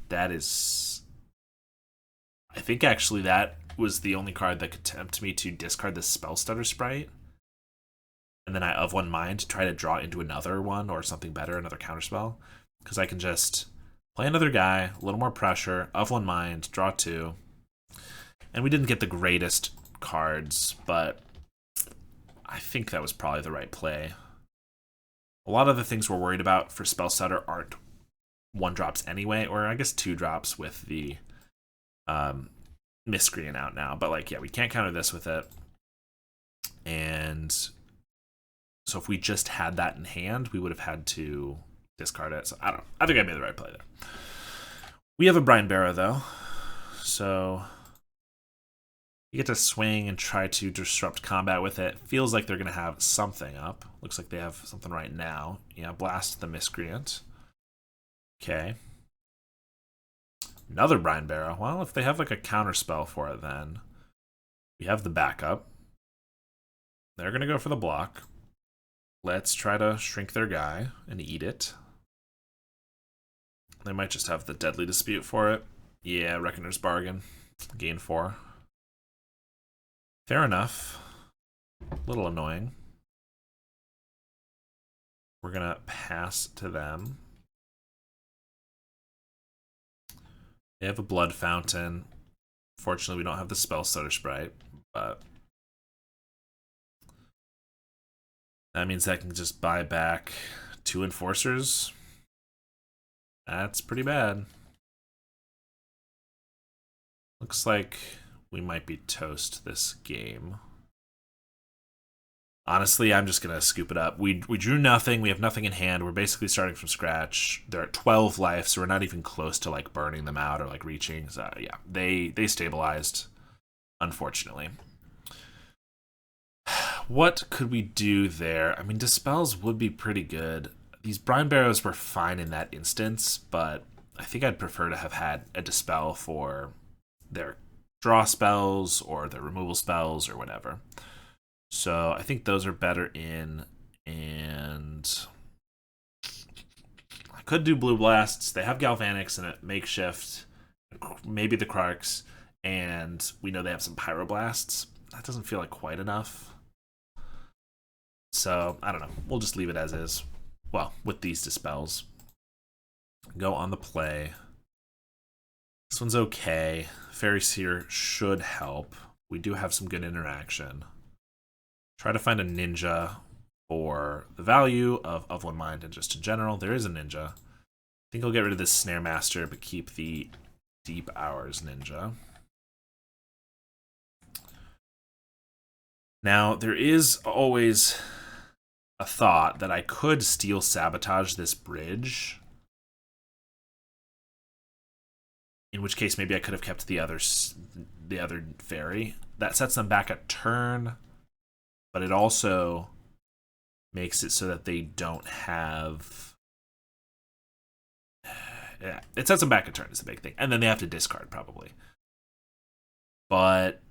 that is... I think actually that was the only card that could tempt me to discard the Spellstutter Sprite. And then I of One Mind to try to draw into another one or something better, another counterspell. Because I can just play another guy, a little more pressure, of One Mind, draw 2. And we didn't get the greatest cards, but I think that was probably the right play. A lot of the things we're worried about for Spellstutter aren't 1-drops anyway, or I guess 2-drops with the Miscreant out now. But like, yeah, we can't counter this with it. And so if we just had that in hand, we would have had to discard it. So I don't know. I think I made the right play there. We have a Brine Barrow though, so you get to swing and try to disrupt combat with it. Feels like they're going to have something up. Looks like they have something right now. Yeah, blast the Miscreant. Okay. Another Brine Barrow. Well, if they have like a counter spell for it, then we have the backup. They're going to go for the block. Let's try to shrink their guy and eat it. They might just have the Deadly Dispute for it. Yeah, Reckoner's Bargain. Gain 4. Fair enough. A little annoying. We're going to pass to them. They have a Blood Fountain. Fortunately, we don't have the Spellstutter Sprite, but that means I can just buy back 2 Enforcers. That's pretty bad. Looks like we might be toast this game. Honestly, I'm just going to scoop it up. We drew nothing. We have nothing in hand. We're basically starting from scratch. They're at 12 life, so we're not even close to like burning them out or like reaching. So yeah, they stabilized, unfortunately. What could we do there? I mean, Dispels would be pretty good. These Brine Barrows were fine in that instance, but I think I'd prefer to have had a Dispel for their draw spells or their removal spells or whatever. So I think those are better in, and I could do Blue Blasts. They have Galvanics and a Makeshift, maybe the Krarks, and we know they have some Pyroblasts. That doesn't feel like quite enough. So, I don't know. We'll just leave it as is. Well, with these Dispels. Go on the play. This one's okay. Fairy Seer should help. We do have some good interaction. Try to find a Ninja for the value of One Mind and just in general. There is a Ninja. I think I'll get rid of this Snare Master, but keep the Deep Hours Ninja. Now, there is always a thought that I could Steel Sabotage this bridge. In which case, maybe I could have kept the other fairy. That sets them back a turn, but it also makes it so that they don't have... Yeah, it sets them back a turn is the big thing. And then they have to discard, probably. But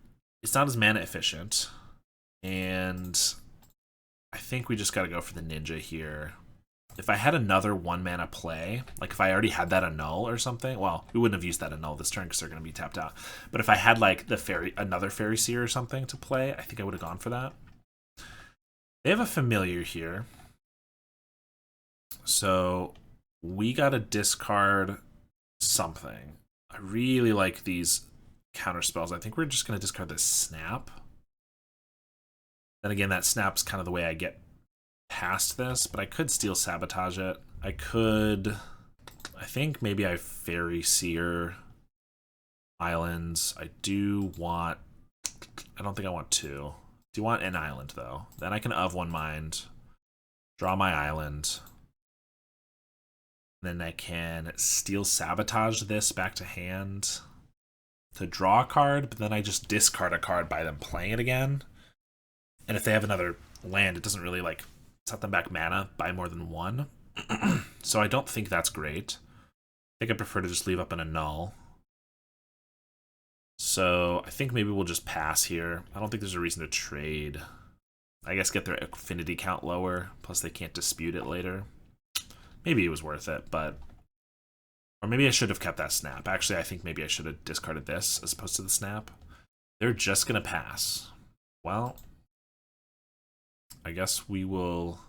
it's not as mana efficient. And I think we just got to go for the Ninja here. If I had another 1-mana play, like if I already had that annul or something, well, we wouldn't have used that annul this turn because they're going to be tapped out. But if I had like another Fairy Seer or something to play, I think I would have gone for that. They have a Familiar here. So we got to discard something. I really like these counter spells. I think we're just going to discard this Snap. Then again, that Snap's kind of the way I get past this, but I could Steel Sabotage it. I think maybe I Fairy Seer islands. I don't think I want 2. Do want an island though. Then I can of One Mind, draw my island. Then I can Steel Sabotage this back to hand to draw a card, but then I just discard a card by them playing it again. And if they have another land, it doesn't really like set them back mana by more than 1. So I don't think that's great. I think I prefer to just leave up an annul. So I think maybe we'll just pass here. I don't think there's a reason to trade I guess get their affinity count lower, plus they can't dispute it later. Maybe it was worth it, but... Or maybe I should have kept that snap. Actually, I think maybe I should have discarded this as opposed to the snap. They're just going to pass. Well, I guess we will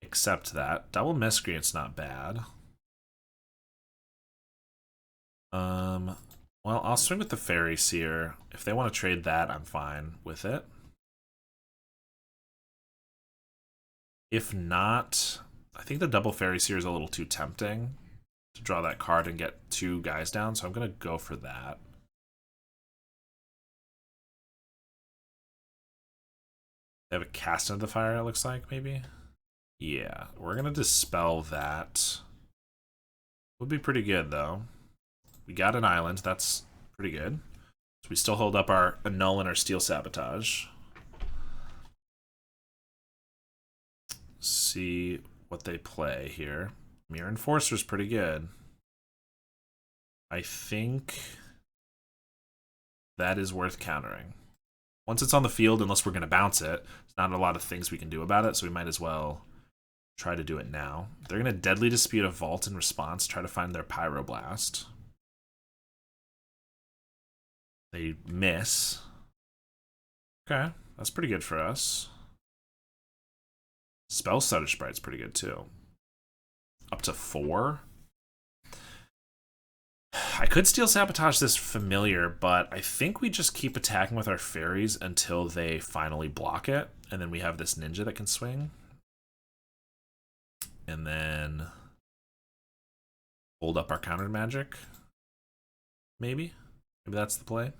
accept that. Double Miscreant's not bad. Well, I'll swing with the Fairy Seer. If they want to trade that, I'm fine with it. If not, I think the double Fairy Seer is a little too tempting to draw that card and get 2 guys down, so I'm going to go for that. They have a Cast into the Fire, it looks like, maybe? Yeah, we're going to dispel that. Would be pretty good, though. We got an island, that's pretty good. So we still hold up our Annul and our Steel Sabotage. See what they play here. Mirror Enforcer's pretty good. I think that is worth countering. Once it's on the field, unless we're going to bounce it, there's not a lot of things we can do about it, so we might as well try to do it now. They're going to Deadly Dispute a Vault in response, try to find their Pyroblast. They miss. Okay, that's pretty good for us. Spellstutter Sprite's pretty good too. Up to 4. I could Steel Sabotage this Familiar, but I think we just keep attacking with our fairies until they finally block it, and then we have this ninja that can swing. And then hold up our counter magic. Maybe that's the play.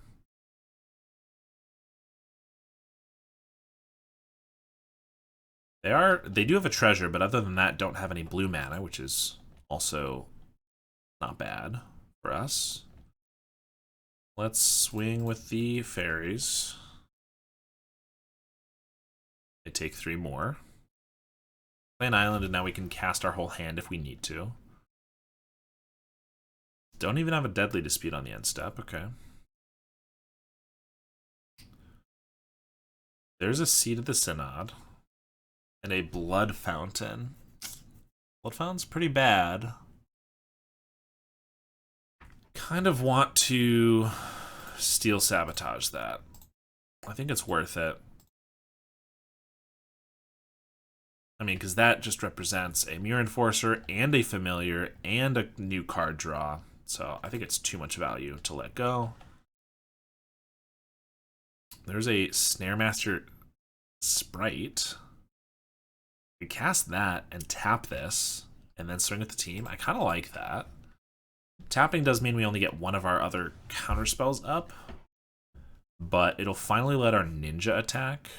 They do have a treasure, but other than that, don't have any blue mana, which is also not bad for us. Let's swing with the fairies. They take 3 more. Play an island, and now we can cast our whole hand if we need to. Don't even have a Deadly Dispute on the end step. Okay. There's a Seat of the Synod. And a Blood Fountain. Blood Fountain's pretty bad. Kind of want to Steel Sabotage that. I think it's worth it. I mean, because that just represents a Mirror Enforcer and a Familiar and a new card draw. So I think it's too much value to let go. There's a Snaremaster Sprite. We cast that and tap this and then swing with the team. I kind of like that. Tapping does mean we only get one of our other counter spells up, but it'll finally let our ninja attack.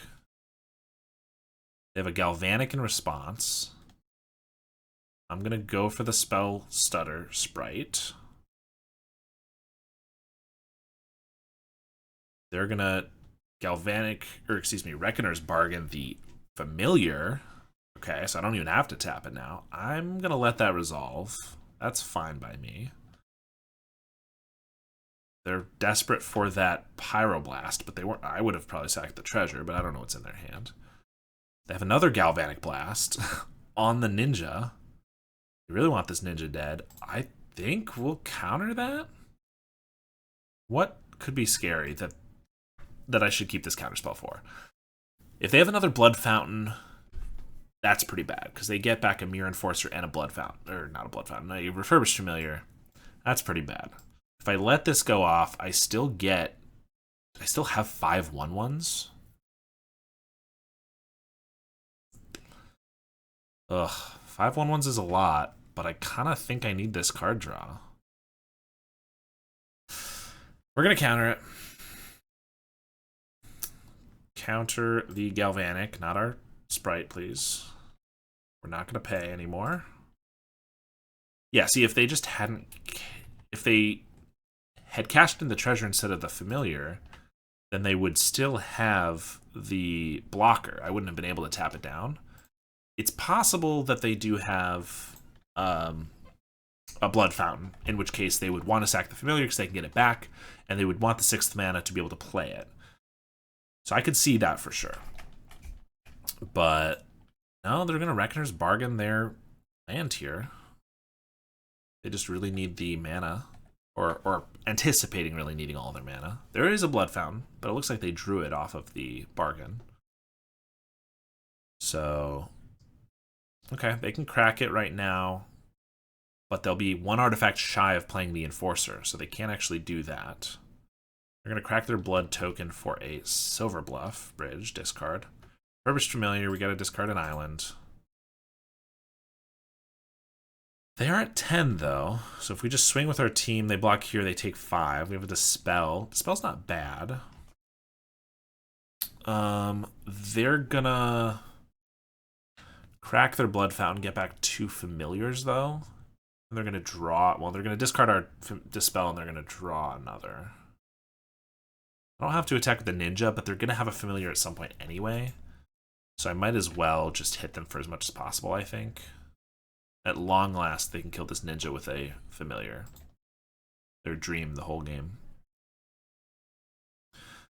They have a Galvanic in response. I'm going to go for the Spellstutter Sprite. They're going to Reckoner's Bargain the Familiar. Okay, so I don't even have to tap it now. I'm going to let that resolve. That's fine by me. They're desperate for that Pyroblast, but they weren't. I would have probably sacked the treasure, but I don't know what's in their hand. They have another Galvanic Blast on the ninja. You really want this ninja dead. I think we'll counter that. What could be scary that I should keep this counterspell for? If they have another Blood Fountain, that's pretty bad, because they get back a Mirror Enforcer and a Blood Fountain. Or not a Blood Fountain, a Refurbished Familiar. That's pretty bad. If I let this go off, I still have 5 1/1s. Ugh, 5 1/1s is a lot, but I kind of think I need this card draw. We're going to counter it. Counter the Galvanic, not our Sprite, please. We're not going to pay anymore. Yeah, see, if they had cashed in the treasure instead of the Familiar, then they would still have the blocker. I wouldn't have been able to tap it down. It's possible that they do have a Blood Fountain, in which case they would want to sack the Familiar because they can get it back, and they would want the 6th mana to be able to play it. So I could see that for sure. But no, they're gonna Reckoner's Bargain their land here. They just really need the mana. Or anticipating really needing all their mana. There is a Blood Fountain, but it looks like they drew it off of the Bargain. So, okay, they can crack it right now, but they'll be one artifact shy of playing the Enforcer, so they can't actually do that. They're going to crack their Blood token for a Silver Bluff Bridge, discard. Furbished Familiar, we got to discard an island. They are at 10, though, so if we just swing with our team, they block here, they take 5. We have a Dispel. Dispel's not bad. They're gonna crack their Blood Fountain, get back 2 Familiars, though. And they're gonna draw, well, they're gonna discard our Dispel, and they're gonna draw another. I don't have to attack with the Ninja, but they're gonna have a Familiar at some point anyway. So I might as well just hit them for as much as possible, I think. At long last, they can kill this Ninja with a Familiar. Their dream the whole game.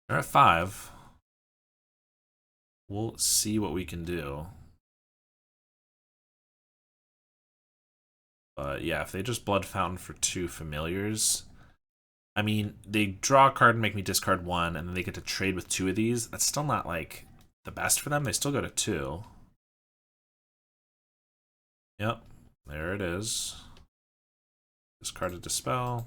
They're at 5. We'll see what we can do. But yeah, if they just Blood Fountain for 2 Familiars... I mean, they draw a card and make me discard 1, and then they get to trade with 2 of these. That's still not, like, the best for them. They still go to 2. Yep. There it is. Discard a Dispel.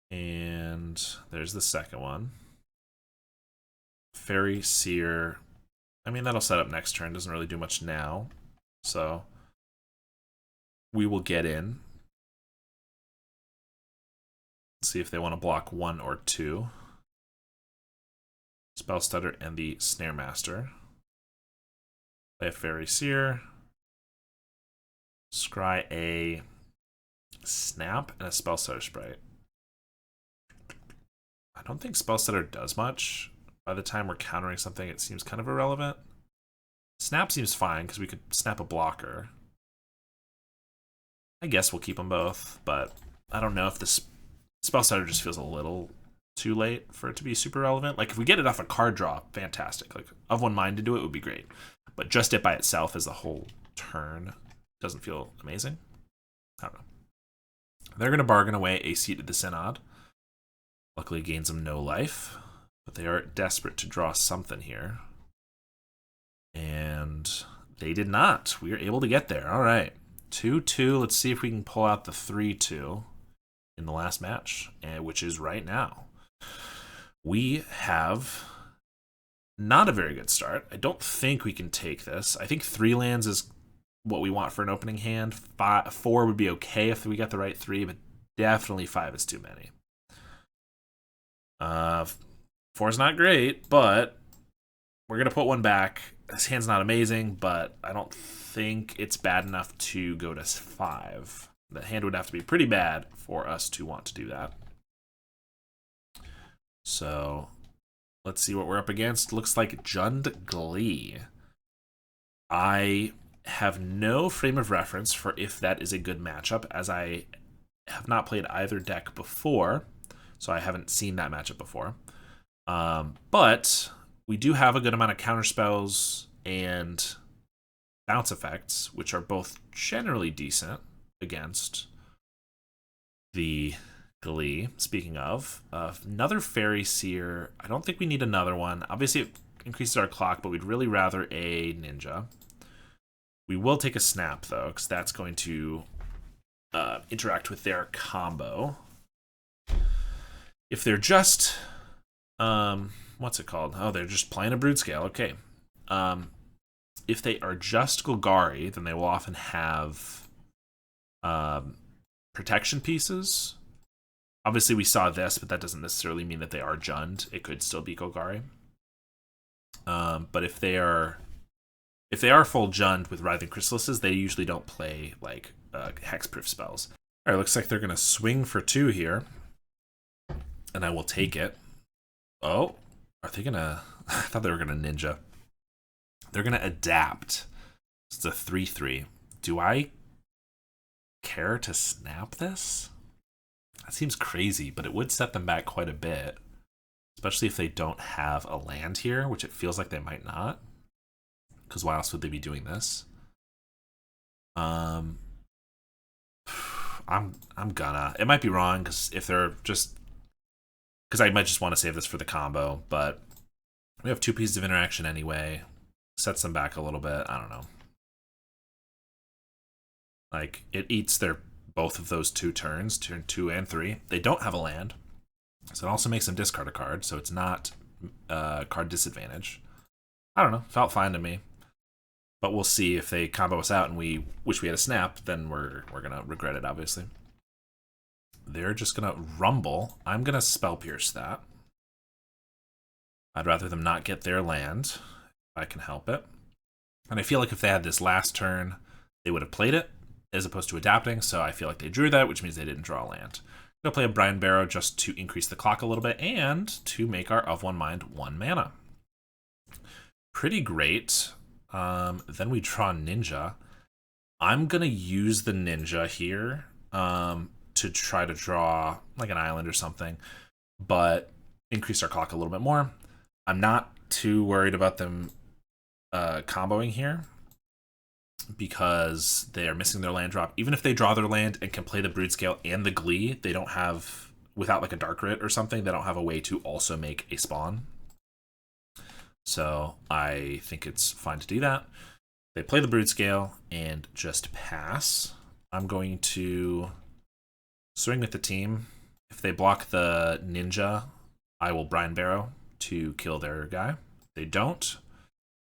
And there's the second one. Fairy Seer. I mean, that'll set up next turn. Doesn't really do much now. So we will get in. See if they want to block 1 or 2. Spellstutter and the Snare Master. Play a Fairy Seer. Scry a Snap and a Spellstutter Sprite. I don't think Spellstutter does much. By the time we're countering something, it seems kind of irrelevant. Snap seems fine, because we could snap a blocker. I guess we'll keep them both, but I don't know if this Spellstutter just feels a little too late for it to be super relevant. Like, if we get it off a card draw, fantastic. Like, of one mind to do it would be great. But just it by itself as a whole turn doesn't feel amazing. I don't know. They're going to bargain away a Seat at the Synod. Luckily, it gains them no life. But they are desperate to draw something here. And they did not. We were able to get there. All right. 2-2. Let's see if we can pull out the 3-2 in the last match, which is right now. We have not a very good start. I don't think we can take this. I think 3 lands is what we want for an opening hand. 4 would be okay if we got the right 3, but definitely 5 is too many. 4 is not great, but we're going to put 1 back. This hand's not amazing, but I don't think it's bad enough to go to 5. The hand would have to be pretty bad for us to want to do that. So let's see what we're up against. Looks like Jund Glee. I have no frame of reference for if that is a good matchup, as I have not played either deck before, so I haven't seen that matchup before. But we do have a good amount of counterspells and bounce effects, which are both generally decent against the Glee. Speaking of, another Fairy Seer. I don't think we need another one. Obviously, it increases our clock, but we'd really rather a Ninja. We will take a Snap, though, because that's going to interact with their combo. If they're just... what's it called? Oh, they're just playing a Broodscale. Okay. If they are just Golgari, then they will often have protection pieces. Obviously, we saw this, but that doesn't necessarily mean that they are Jund. It could still be Golgari. But if they are full Jund with Writhing Chrysalises, they usually don't play like hexproof spells. All right, looks like they're gonna swing for 2 here, and I will take it. Oh, are they gonna? I thought they were gonna Ninja. They're gonna adapt. It's a 3/3. Do I care to snap this? That seems crazy, but it would set them back quite a bit. especially if they don't have a land here, which it feels like they might not. Because why else would they be doing this? I'm gonna. It might be wrong because if they're just I might just want to save this for the combo, but we have 2 pieces of interaction anyway. Sets them back a little bit. I don't know. Like it eats their both of those 2 turns, turn 2 and 3. They don't have a land, so it also makes them discard a card. So it's not card disadvantage. I don't know. Felt fine to me. But we'll see if they combo us out and we wish we had a snap, then we're gonna regret it, obviously. They're just gonna rumble. I'm gonna spell pierce that. I'd rather them not get their land, if I can help it. And I feel like if they had this last turn, they would have played it, as opposed to adapting, so I feel like they drew that, which means they didn't draw a land. I'm gonna play a Brine Barrow just to increase the clock a little bit, and to make our Of One Mind 1 mana. Pretty great. Then we draw Ninja. I'm gonna use the Ninja here to try to draw like an island or something, but increase our clock a little bit more. I'm not too worried about them comboing here because they are missing their land drop. Even if they draw their land and can play the Broodscale and the Glee, they don't have, without like a Dark Writ or something, they don't have a way to also make a spawn. So I think it's fine to do that. They play the Broodscale and just pass. I'm going to swing with the team. If they block the Ninja, I will Brine Barrow to kill their guy. If they don't,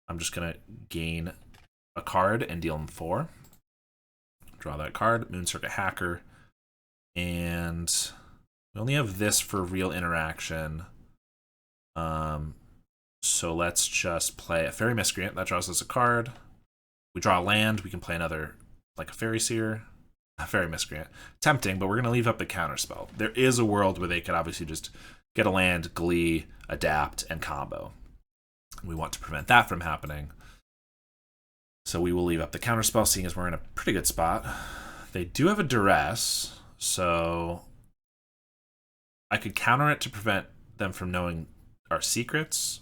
I'm just going to gain a card and deal them 4. Draw that card, Moon Circuit Hacker. And we only have this for real interaction. So let's just play a Fairy Miscreant. That draws us a card. We draw a land. We can play another, like a Fairy Seer. A Fairy Miscreant. Tempting, but we're going to leave up the counterspell. There is a world where they could obviously just get a land, Glee, adapt, and combo. We want to prevent that from happening. So we will leave up the counterspell, seeing as we're in a pretty good spot. They do have a Duress, so I could counter it to prevent them from knowing our secrets.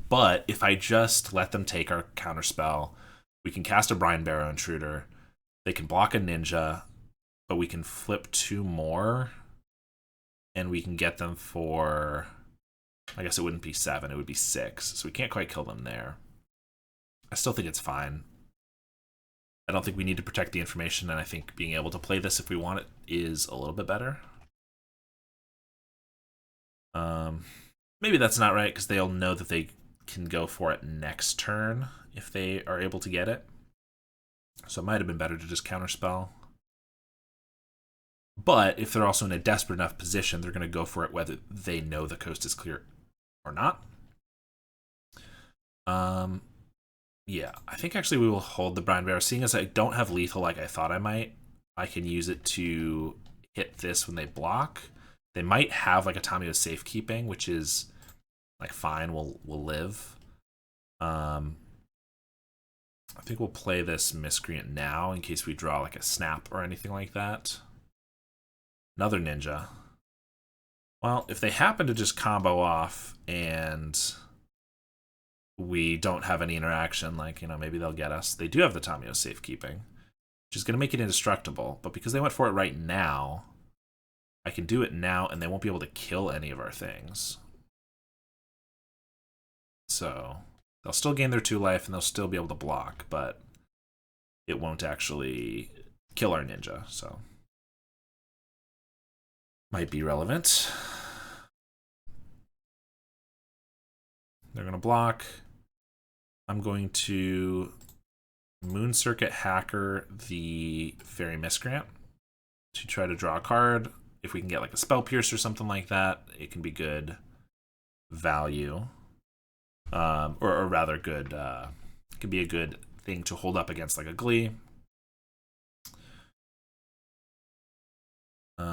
But if I just let them take our counterspell, we can cast a Brine Barrow Intruder. They can block a Ninja, but we can flip 2 more, and we can get them for, I guess it wouldn't be 7, it would be 6. So we can't quite kill them there. I still think it's fine. I don't think we need to protect the information, and I think being able to play this if we want it is a little bit better. Maybe that's not right, because they'll know that they can go for it next turn if they are able to get it. So it might have been better to just counterspell. But if they're also in a desperate enough position, they're going to go for it whether they know the coast is clear or not. Yeah, I think actually we will hold the Brine Barrow. Seeing as I don't have lethal like I thought I might, I can use it to hit this when they block. They might have like a Tamio Safekeeping, which is like fine, we'll live. I think we'll play this Miscreant now in case we draw like a snap or anything like that. Another Ninja. Well, if they happen to just combo off and we don't have any interaction, like, you know, maybe they'll get us. They do have the Tamio Safekeeping, which is going to make it indestructible. But because they went for it right now, I can do it now, and they won't be able to kill any of our things. So they'll still gain their 2 life, and they'll still be able to block, but it won't actually kill our Ninja, so might be relevant. They're going to block. I'm going to Moon Circuit Hacker the Fairy Miscreant to try to draw a card. If we can get like a Spell Pierce or something like that, it can be good value. Or rather good, it can be a good thing to hold up against like a Glee.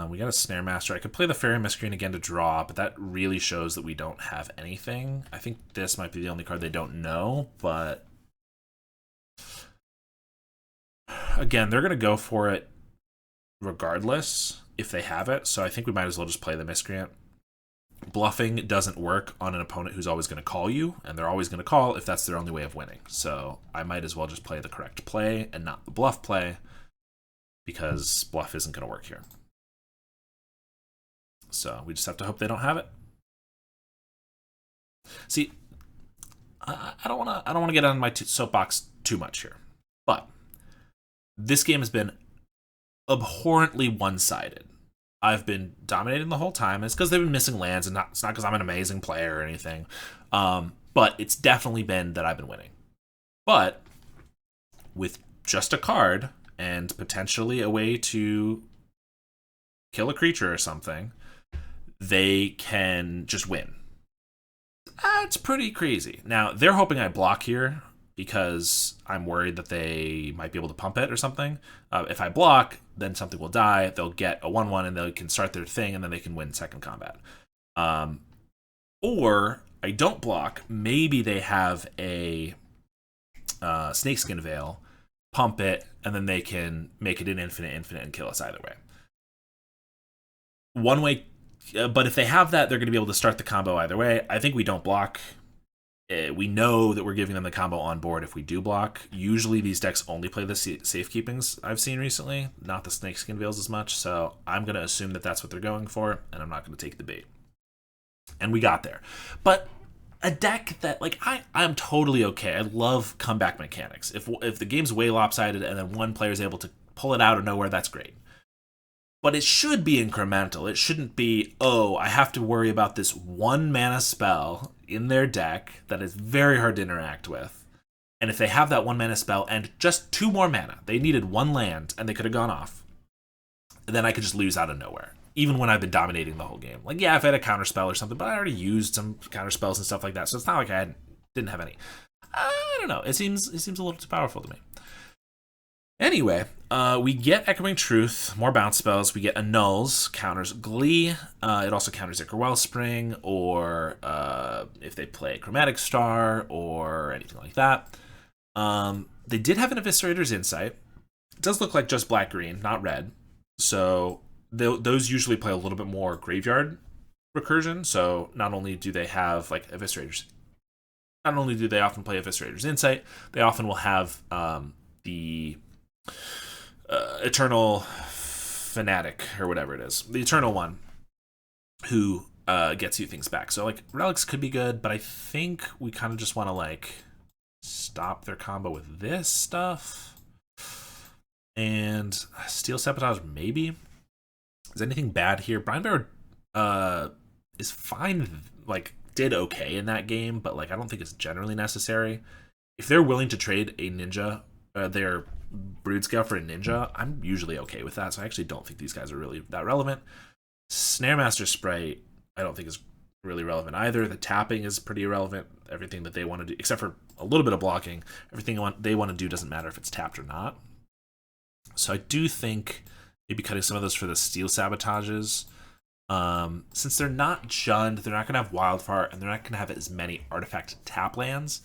We got a Snare Master. I could play the Fairy Miscreant again to draw, but that really shows that we don't have anything. I think this might be the only card they don't know, but again, they're going to go for it regardless if they have it, so I think we might as well just play the Miscreant. bluffing doesn't work on an opponent who's always going to call you, and they're always going to call if that's their only way of winning. So I might as well just play the correct play and not the bluff play, because bluff isn't going to work here. So we just have to hope they don't have it. See, I don't want to get on my soapbox too much here, but this game has been abhorrently one-sided. I've been dominating the whole time. It's because they've been missing lands, and it's not because I'm an amazing player or anything. But it's definitely been that I've been winning. But with just a card and potentially a way to kill a creature or something, they can just win. It's pretty crazy. Now, they're hoping I block here because I'm worried that they might be able to pump it or something. If I block, then something will die. They'll get a 1/1 and they can start their thing, and then they can win second combat. Or I don't block. Maybe they have a Snakeskin Veil, pump it, and then they can make it an infinite, and kill us either way. One way, but if they have that, they're going to be able to start the combo either way. I think we don't block. We know that we're giving them the combo on board if we do block. Usually these decks only play the safekeepings I've seen recently, not the Snakeskin Veils as much, so I'm going to assume that that's what they're going for, and I'm not going to take the bait. And we got there. But a deck that, like, I'm totally okay. I love comeback mechanics. If the game's way lopsided and then one player is able to pull it out of nowhere, that's great. But it should be incremental. It shouldn't be, oh, I have to worry about this 1 mana spell in their deck that is very hard to interact with. And if they have that 1 mana spell and just 2 more mana, they needed 1 land and they could have gone off, then I could just lose out of nowhere, even when I've been dominating the whole game. Like, yeah, if I had a counter spell or something, but I already used some counter spells and stuff like that, so it's not like I didn't have any. I don't know. It seems a little too powerful to me. Anyway, we get Echoing Truth, more bounce spells. We get Annuls, counters Glee. It also counters Ichor Wellspring, or if they play Chromatic Star, or anything like that. They did have an Eviscerator's Insight. It does look like just black-green, not red. So those usually play a little bit more graveyard recursion. So not only do they have like Eviscerators, not only do they often play Eviscerator's Insight, they often will have the Eternal Fanatic, or whatever it is, the Eternal one, who gets you things back. So like Relics could be good, but I think we kind of just want to like stop their combo with this stuff. And Steel Sabotage, maybe. Is anything bad here? Brine Bear is fine, like did okay in that game, but like I don't think it's generally necessary. If they're willing to trade a ninja, their Broodscale for a ninja, I'm usually okay with that. So I actually don't think these guys are really that relevant. Snaremaster Sprite, I don't think is really relevant either. The tapping is pretty irrelevant. Everything that they want to do, except for a little bit of blocking, everything they want to do doesn't matter if it's tapped or not. So I do think maybe cutting some of those for the Steel Sabotages. Since they're not Jund, they're not going to have Wildfire, and they're not going to have as many artifact tap lands.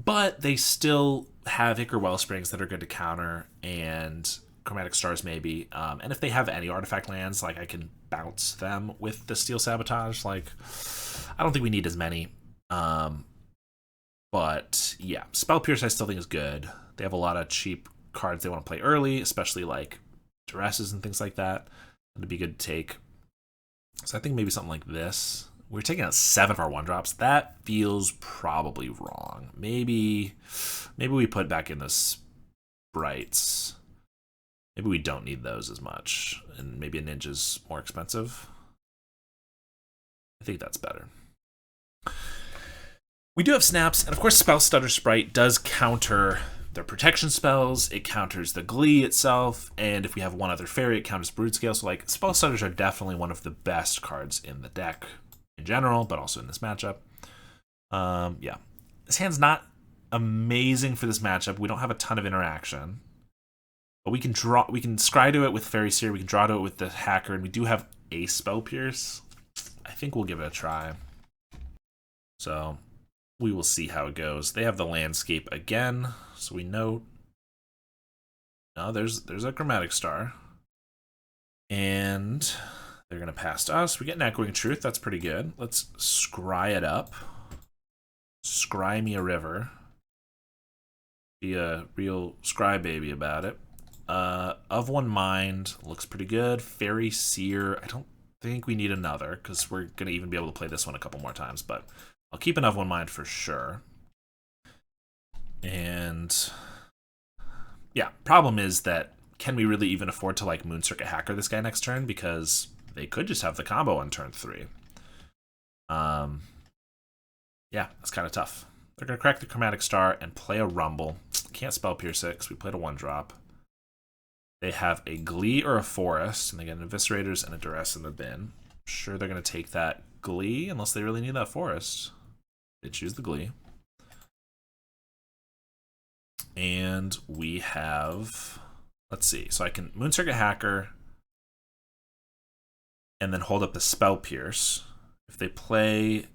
But they still have Ichor Wellsprings that are good to counter, and Chromatic Stars maybe. And if they have any artifact lands, like I can bounce them with the Steel Sabotage. Like, I don't think we need as many. But yeah, Spell Pierce I still think is good. They have a lot of cheap cards they want to play early, especially like Duresses and things like that. It'd be good to take. So I think maybe something like this. We're taking out 7 of our 1-drops. That feels probably wrong. Maybe we put back in the Sprites. Maybe we don't need those as much. And maybe a Ninja's more expensive. I think that's better. We do have snaps, and of course Spellstutter Sprite does counter their protection spells. It counters the Glee itself, and if we have one other fairy, it counters Broodscale. So like Spellstutters are definitely one of the best cards in the deck in general, but also in this matchup. Yeah, this hand's not amazing for this matchup. We don't have a ton of interaction, but we can scry to it with Fairy Seer. We can draw to it with the Hacker, and we do have a Spell Pierce. I think we'll give it a try. So we will see how it goes. They have the Landscape again, so we know. No, there's a Chromatic Star, and They're going to pass to us. We get an Echoing Truth. That's pretty good. Let's scry it up. Scry me a river. Be a real scry baby about it. Of One Mind looks pretty good. Fairy Seer. I don't think we need another because we're going to even be able to play this one a couple more times, but I'll keep an Of One Mind for sure. And yeah, problem is that can we really even afford to like Moon Circuit Hacker this guy next turn, because they could just have the combo on turn 3. Yeah, that's kind of tough. They're going to crack the Chromatic Star and play a Rumble. Can't Spell Pierce it because we played a 1-drop. They have a Glee or a Forest, and they get an Eviscerators and a Duress in the bin. I'm sure they're going to take that Glee unless they really need that Forest. They choose the Glee. And we have, let's see, so I can Moon Circuit Hacker and then hold up the Spell Pierce. If they play,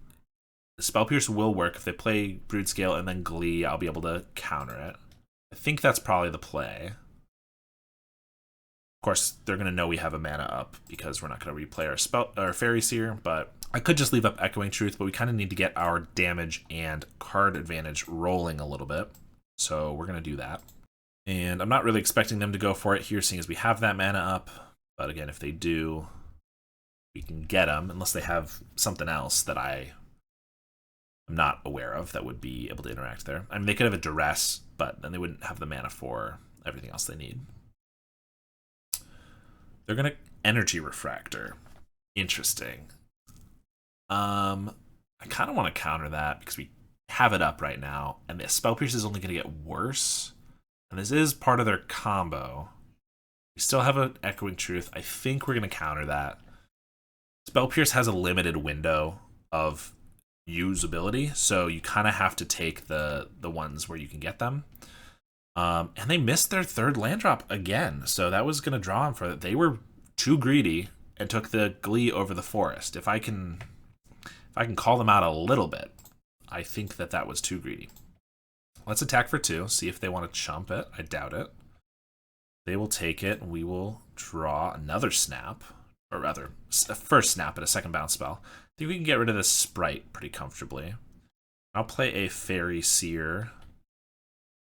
the Spell Pierce will work. If they play Broodscale and then Glee, I'll be able to counter it. I think that's probably the play. Of course, they're going to know we have a mana up because we're not going to replay our Fairy Seer, but I could just leave up Echoing Truth, but we kind of need to get our damage and card advantage rolling a little bit. So we're going to do that. And I'm not really expecting them to go for it here, seeing as we have that mana up. But again, if they do, we can get them, unless they have something else that I am not aware of that would be able to interact there. I mean, they could have a Duress, but then they wouldn't have the mana for everything else they need. They're going to Energy Refractor. Interesting. I kind of want to counter that because we have it up right now, and the Spell Pierce is only going to get worse. And this is part of their combo. We still have an Echoing Truth. I think we're going to counter that. Spell Pierce has a limited window of usability, so you kind of have to take the ones where you can get them. And they missed their 3rd land drop again, so that was going to draw them for it. They were too greedy and took the Glee over the Forest. If I can call them out a little bit, I think that was too greedy. Let's attack for 2, see if they want to chump it. I doubt it. They will take it, and we will draw another snap, or rather, a first snap at a second bounce spell. I think we can get rid of this Sprite pretty comfortably. I'll play a Fairy Seer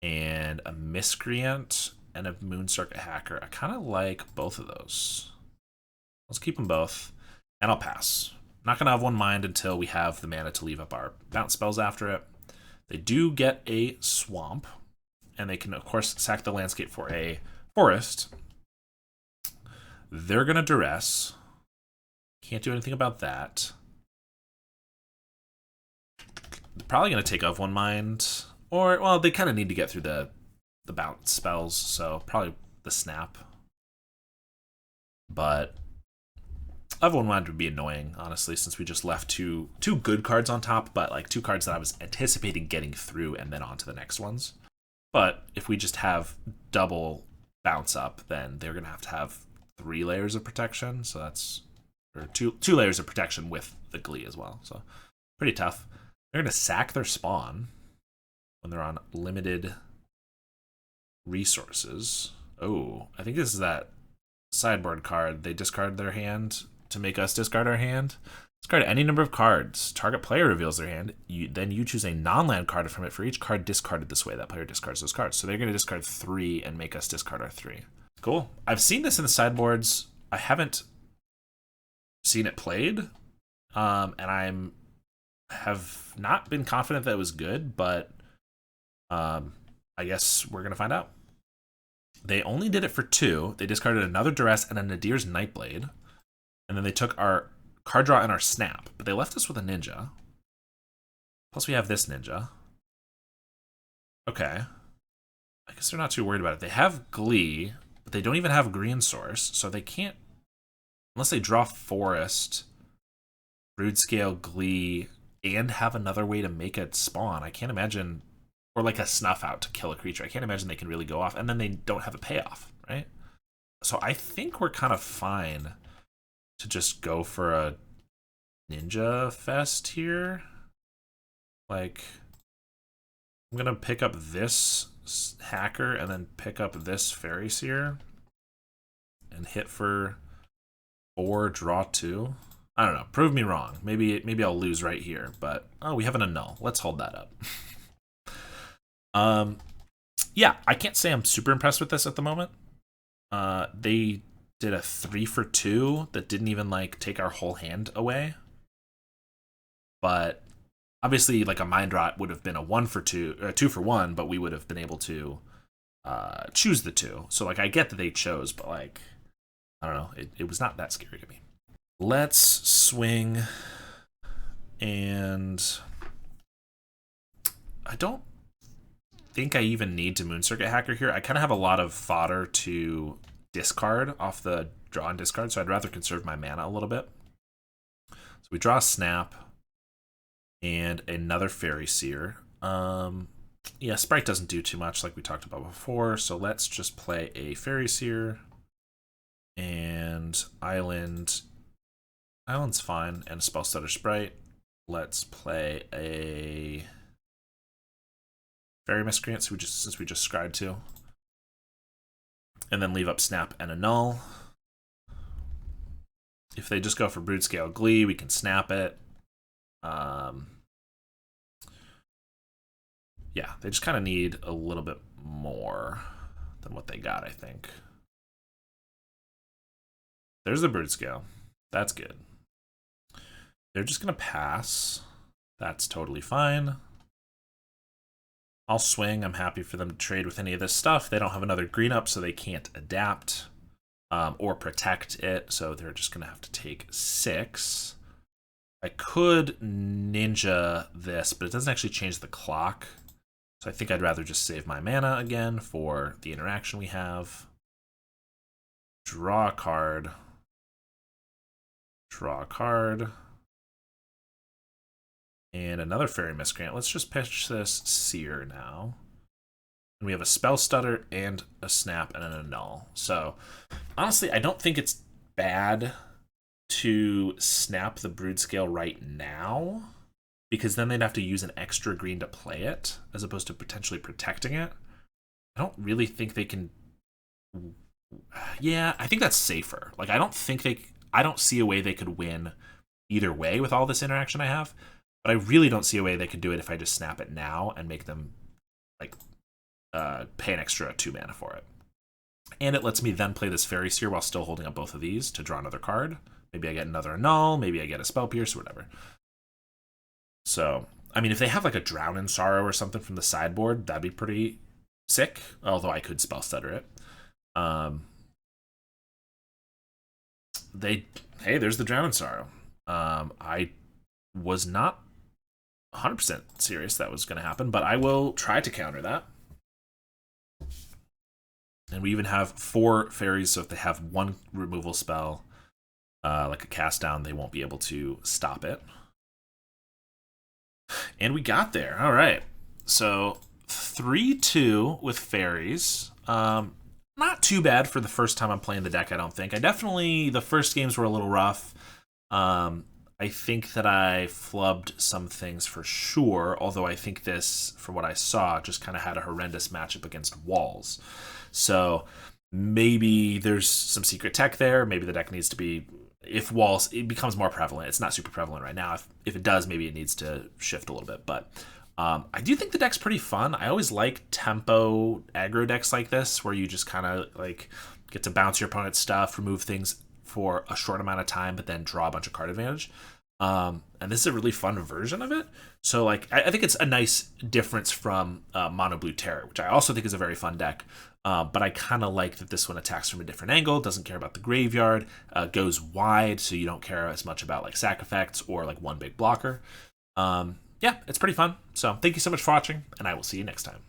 and a Miscreant and a Moon Circuit Hacker. I kind of like both of those. Let's keep them both, and I'll pass. I'm not going to have One Mind until we have the mana to leave up our bounce spells after it. They do get a Swamp, and they can, of course, sack the landscape for a Forest. They're going to Duress. Can't do anything about that. They're probably going to take off One Mind, or, well, they kind of need to get through the bounce spells, so probably the Snap. But Of One Mind would be annoying, honestly, since we just left two good cards on top, but like 2 cards that I was anticipating getting through and then on to the next ones. But if we just have double bounce up, then they're going to have 3 layers of protection. So that's, or two layers of protection with the Glee as well. So pretty tough. They're going to sack their spawn when they're on limited resources. Oh, I think this is that sideboard card. They discard their hand to make us discard our hand. Discard any number of cards. Target player reveals their hand. Then you choose a non-land card from it for each card discarded this way. That player discards those cards. So they're going to discard 3 and make us discard our 3. Cool. I've seen this in the sideboards. I haven't seen it played. And have not been confident that it was good, but I guess we're going to find out. They only did it for 2. They discarded another Duress and a Nadir's Nightblade. And then they took our card draw and our Snap. But they left us with a Ninja. Plus we have this Ninja. Okay. I guess they're not too worried about it. They have Glee, but they don't even have Green Source. So they can't, unless they draw Forest, Broodscale, Glee, and have another way to make it spawn. I can't imagine, or like a Snuff Out to kill a creature. I can't imagine they can really go off. And then they don't have a payoff, right? So I think we're kind of fine to just go for a Ninja Fest here. Like, I'm going to pick up this Hacker and then pick up this Fairy Seer and hit for 4, draw 2. I don't know. Prove me wrong. Maybe I'll lose right here. But oh, we have an annul. Let's hold that up. Yeah, I can't say I'm super impressed with this at the moment. They did a 3 for 2 that didn't even like take our whole hand away. But obviously, like a mind rot would have been a 1 for 2, 2 for 1, but we would have been able to choose the 2. So like I get that they chose, but like I don't know, it was not that scary to me. Let's swing, and I don't think I even need to Moon Circuit Hacker here. I kind of have a lot of fodder to discard off the draw and discard, so I'd rather conserve my mana a little bit. So we draw a Snap and another Fairy Seer. Yeah, Sprite doesn't do too much like we talked about before, so let's just play a Fairy Seer and Island. Island's fine, and a Spellstutter Sprite. Let's play a Fairy Miscreant, since we just scribed to. And then leave up Snap and a Null. If they just go for Broodscale Glee, we can snap it. Yeah, they just kind of need a little bit more than what they got, I think. There's the Broodscale. That's good. They're just going to pass. That's totally fine. I'll swing. I'm happy for them to trade with any of this stuff. They don't have another green up, so they can't adapt or protect it. So they're just going to have to take 6. I could Ninja this, but it doesn't actually change the clock. So I think I'd rather just save my mana again for the interaction we have. Draw a card. Draw a card. And another Fairy Miscreant. Let's just pitch this Seer now. And we have a Spellstutter and a Snap and an Annul. So, honestly, I don't think it's bad to snap the Broodscale right now, because then they'd have to use an extra green to play it, as opposed to potentially protecting it. I don't really think they can... Yeah, I think that's safer. Like, I don't see a way they could win either way with all this interaction I have. But I really don't see a way they could do it if I just snap it now and make them like pay an extra 2 mana for it. And it lets me then play this Fairy Seer while still holding up both of these to draw another card. Maybe I get another Annul, maybe I get a Spell Pierce, or whatever. So, I mean, if they have like a Drown in Sorrow or something from the sideboard, that'd be pretty sick. Although I could Spellstutter it. Hey, there's the Drown in Sorrow. I was not 100% serious that was going to happen, but I will try to counter that. And we even have 4 fairies, so if they have 1 removal spell, like a cast down, they won't be able to stop it. And we got there. All right. So 3-2 with fairies. Not too bad for the first time I'm playing the deck, I don't think. The first games were a little rough. I think that I flubbed some things for sure, although I think this, from what I saw, just kind of had a horrendous matchup against walls. So maybe there's some secret tech there. Maybe the deck needs to be, if walls, it becomes more prevalent. It's not super prevalent right now. If it does, maybe it needs to shift a little bit. But I do think the deck's pretty fun. I always like tempo aggro decks like this, where you just kind of like get to bounce your opponent's stuff, remove things for a short amount of time, but then draw a bunch of card advantage. And this is a really fun version of it. So like I think it's a nice difference from Mono Blue Terror, which I also think is a very fun deck. But I kind of like that this one attacks from a different angle, doesn't care about the graveyard, goes wide, so you don't care as much about like sack effects or like one big blocker. Yeah, it's pretty fun. So thank you so much for watching, and I will see you next time.